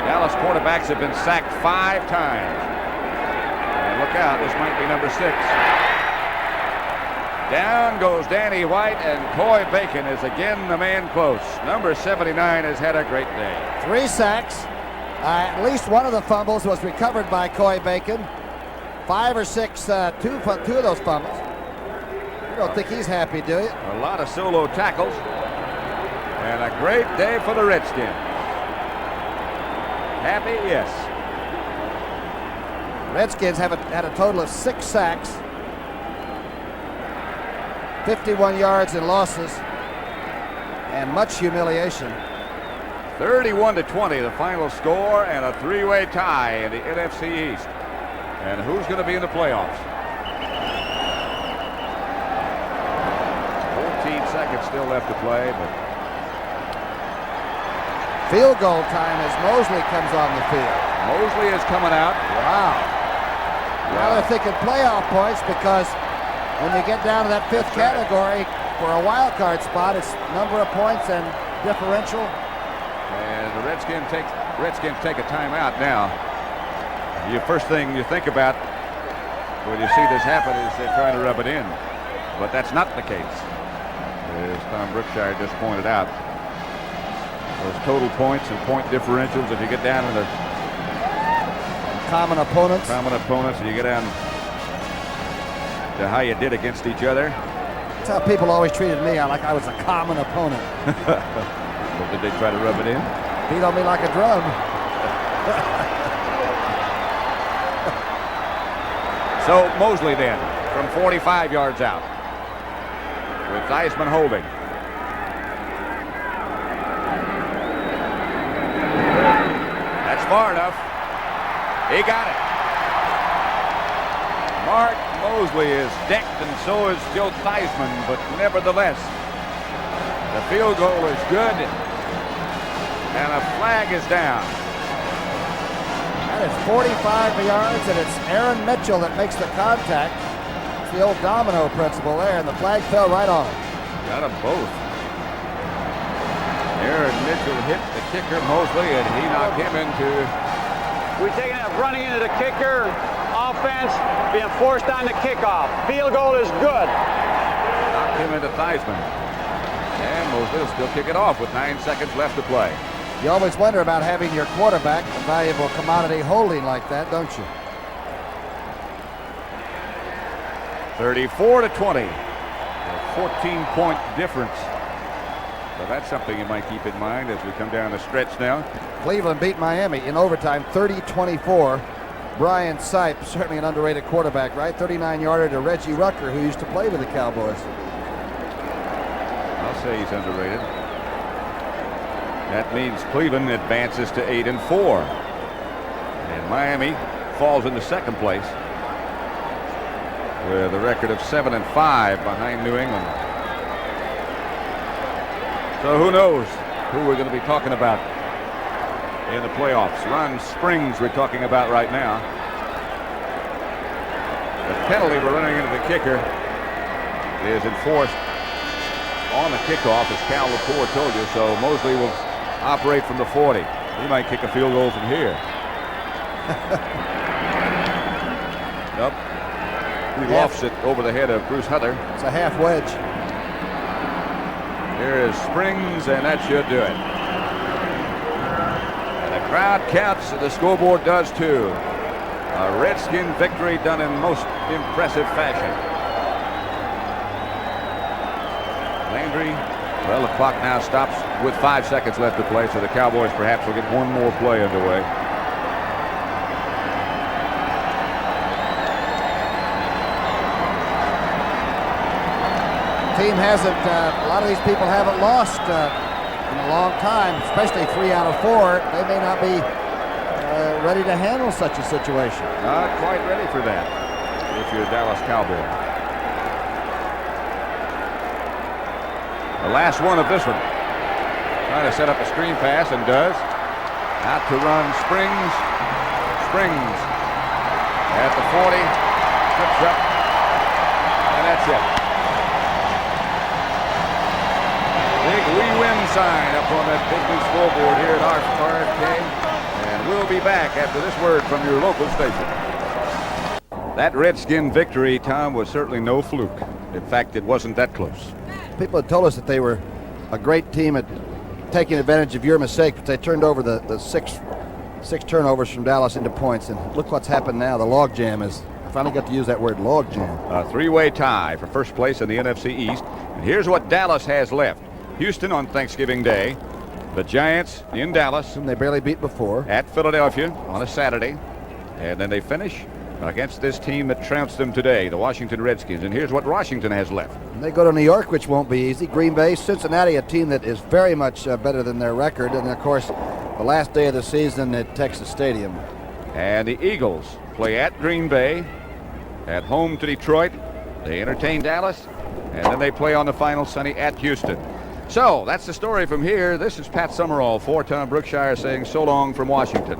Speaker 1: Dallas quarterbacks have been sacked 5 times. And look out, this might be number 6. Down goes Danny White, and Coy Bacon is again the man close. Number 79 has had a great day.
Speaker 2: 3 sacks. At least one of the fumbles was recovered by Coy Bacon. 5 or 6, two of those fumbles. You don't think he's happy, do you?
Speaker 1: A lot of solo tackles. And a great day for the Redskins. Happy? Yes.
Speaker 2: Redskins have had a total of 6 sacks, 51 yards in losses, and much humiliation.
Speaker 1: 31-20, the final score, and a 3-way tie in the NFC East. And who's going to be in the playoffs? 14 seconds seconds still left to play, but
Speaker 2: field goal time as Mosley comes on the field.
Speaker 1: Mosley is coming out.
Speaker 2: Wow. Now they're thinking playoff points because when you get down to that fifth category for a wild card spot, it's number of points and differential.
Speaker 1: And the Redskins take a timeout now. The first thing you think about when you see this happen is they're trying to rub it in. But that's not the case, as Tom Brookshire just pointed out. Those total points and point differentials, if you get down to the
Speaker 2: common opponents,
Speaker 1: and you get down to how you did against each other.
Speaker 2: That's how people always treated me, like I was a common opponent.
Speaker 1: Well, did they try to rub it in?
Speaker 2: Beat on me like a drum.
Speaker 1: So Mosley then, from 45 yards out, with Theismann holding. That's far enough. He got it. Mark Mosley is decked, and so is Joe Theismann, but nevertheless, the field goal is good, and a flag is down.
Speaker 2: That is 45 yards, and it's Aaron Mitchell that makes the contact. It's the old domino principle there, and the flag fell right on him.
Speaker 1: Got them both. Aaron Mitchell hit the kicker, Mosley, and he knocked him into...
Speaker 3: We're taking it running into the kicker. Offense being forced on the kickoff. Field goal is good.
Speaker 1: Knocked him into Theismann. And Mosley will still kick it off with 9 seconds left to play.
Speaker 2: You always wonder about having your quarterback a valuable commodity holding like that, don't you?
Speaker 1: 34-20. A 14-point difference. So that's something you might keep in mind as we come down the stretch now.
Speaker 2: Cleveland beat Miami in overtime 30-24. Brian Sipe, certainly an underrated quarterback, right? 39-yarder to Reggie Rucker, who used to play with the Cowboys.
Speaker 1: I'll say he's underrated. That means Cleveland advances to 8-4. And Miami falls into second place with a record of 7-5 behind New England. So who knows who we're going to be talking about in the playoffs. Ron Springs we're talking about right now. The penalty for running into the kicker is enforced on the kickoff, as Cal Lepore told you, so Mosley will operate from the 40. He might kick a field goal from here. Nope. He lofts it over the head of Bruce Hutler.
Speaker 2: It's a half wedge.
Speaker 1: Here is Springs, and that should do it. And the crowd counts, and the scoreboard does too. A Redskin victory done in most impressive fashion. Landry, well, the clock now stops with 5 seconds left to play, so the Cowboys perhaps will get one more play underway.
Speaker 2: Team hasn't, a lot of these people haven't lost in a long time, especially 3 out of 4. They may not be ready to handle such a situation.
Speaker 1: Not quite ready for that if you're a Dallas Cowboy. The last one of this one. Trying to set up a screen pass, and does. Out to run Springs. Springs at the 40. Trips up. And that's it. Big "We Win" sign up on that big new scoreboard here at RFK. And we'll be back after this word from your local station. That Redskin victory, Tom, was certainly no fluke. In fact, it wasn't that close.
Speaker 2: People had told us that they were a great team at taking advantage of your mistake, but they turned over the six turnovers from Dallas into points. And look what's happened now. The logjam is, I finally got to use that word, logjam.
Speaker 1: A three-way tie for first place in the NFC East. And here's what Dallas has left. Houston on Thanksgiving Day. The Giants in Dallas.
Speaker 2: Whom they barely beat before.
Speaker 1: At Philadelphia on a Saturday. And then they finish against this team that trounced them today, the Washington Redskins. And here's what Washington has left.
Speaker 2: And they go to New York, which won't be easy. Green Bay, Cincinnati, a team that is very much better than their record. And, of course, the last day of the season at Texas Stadium.
Speaker 1: And the Eagles play at Green Bay, at home to Detroit. They entertain Dallas, And then they play on the final Sunday at Houston. So that's the story from here. This is Pat Summerall for Tom Brookshire saying so long from Washington.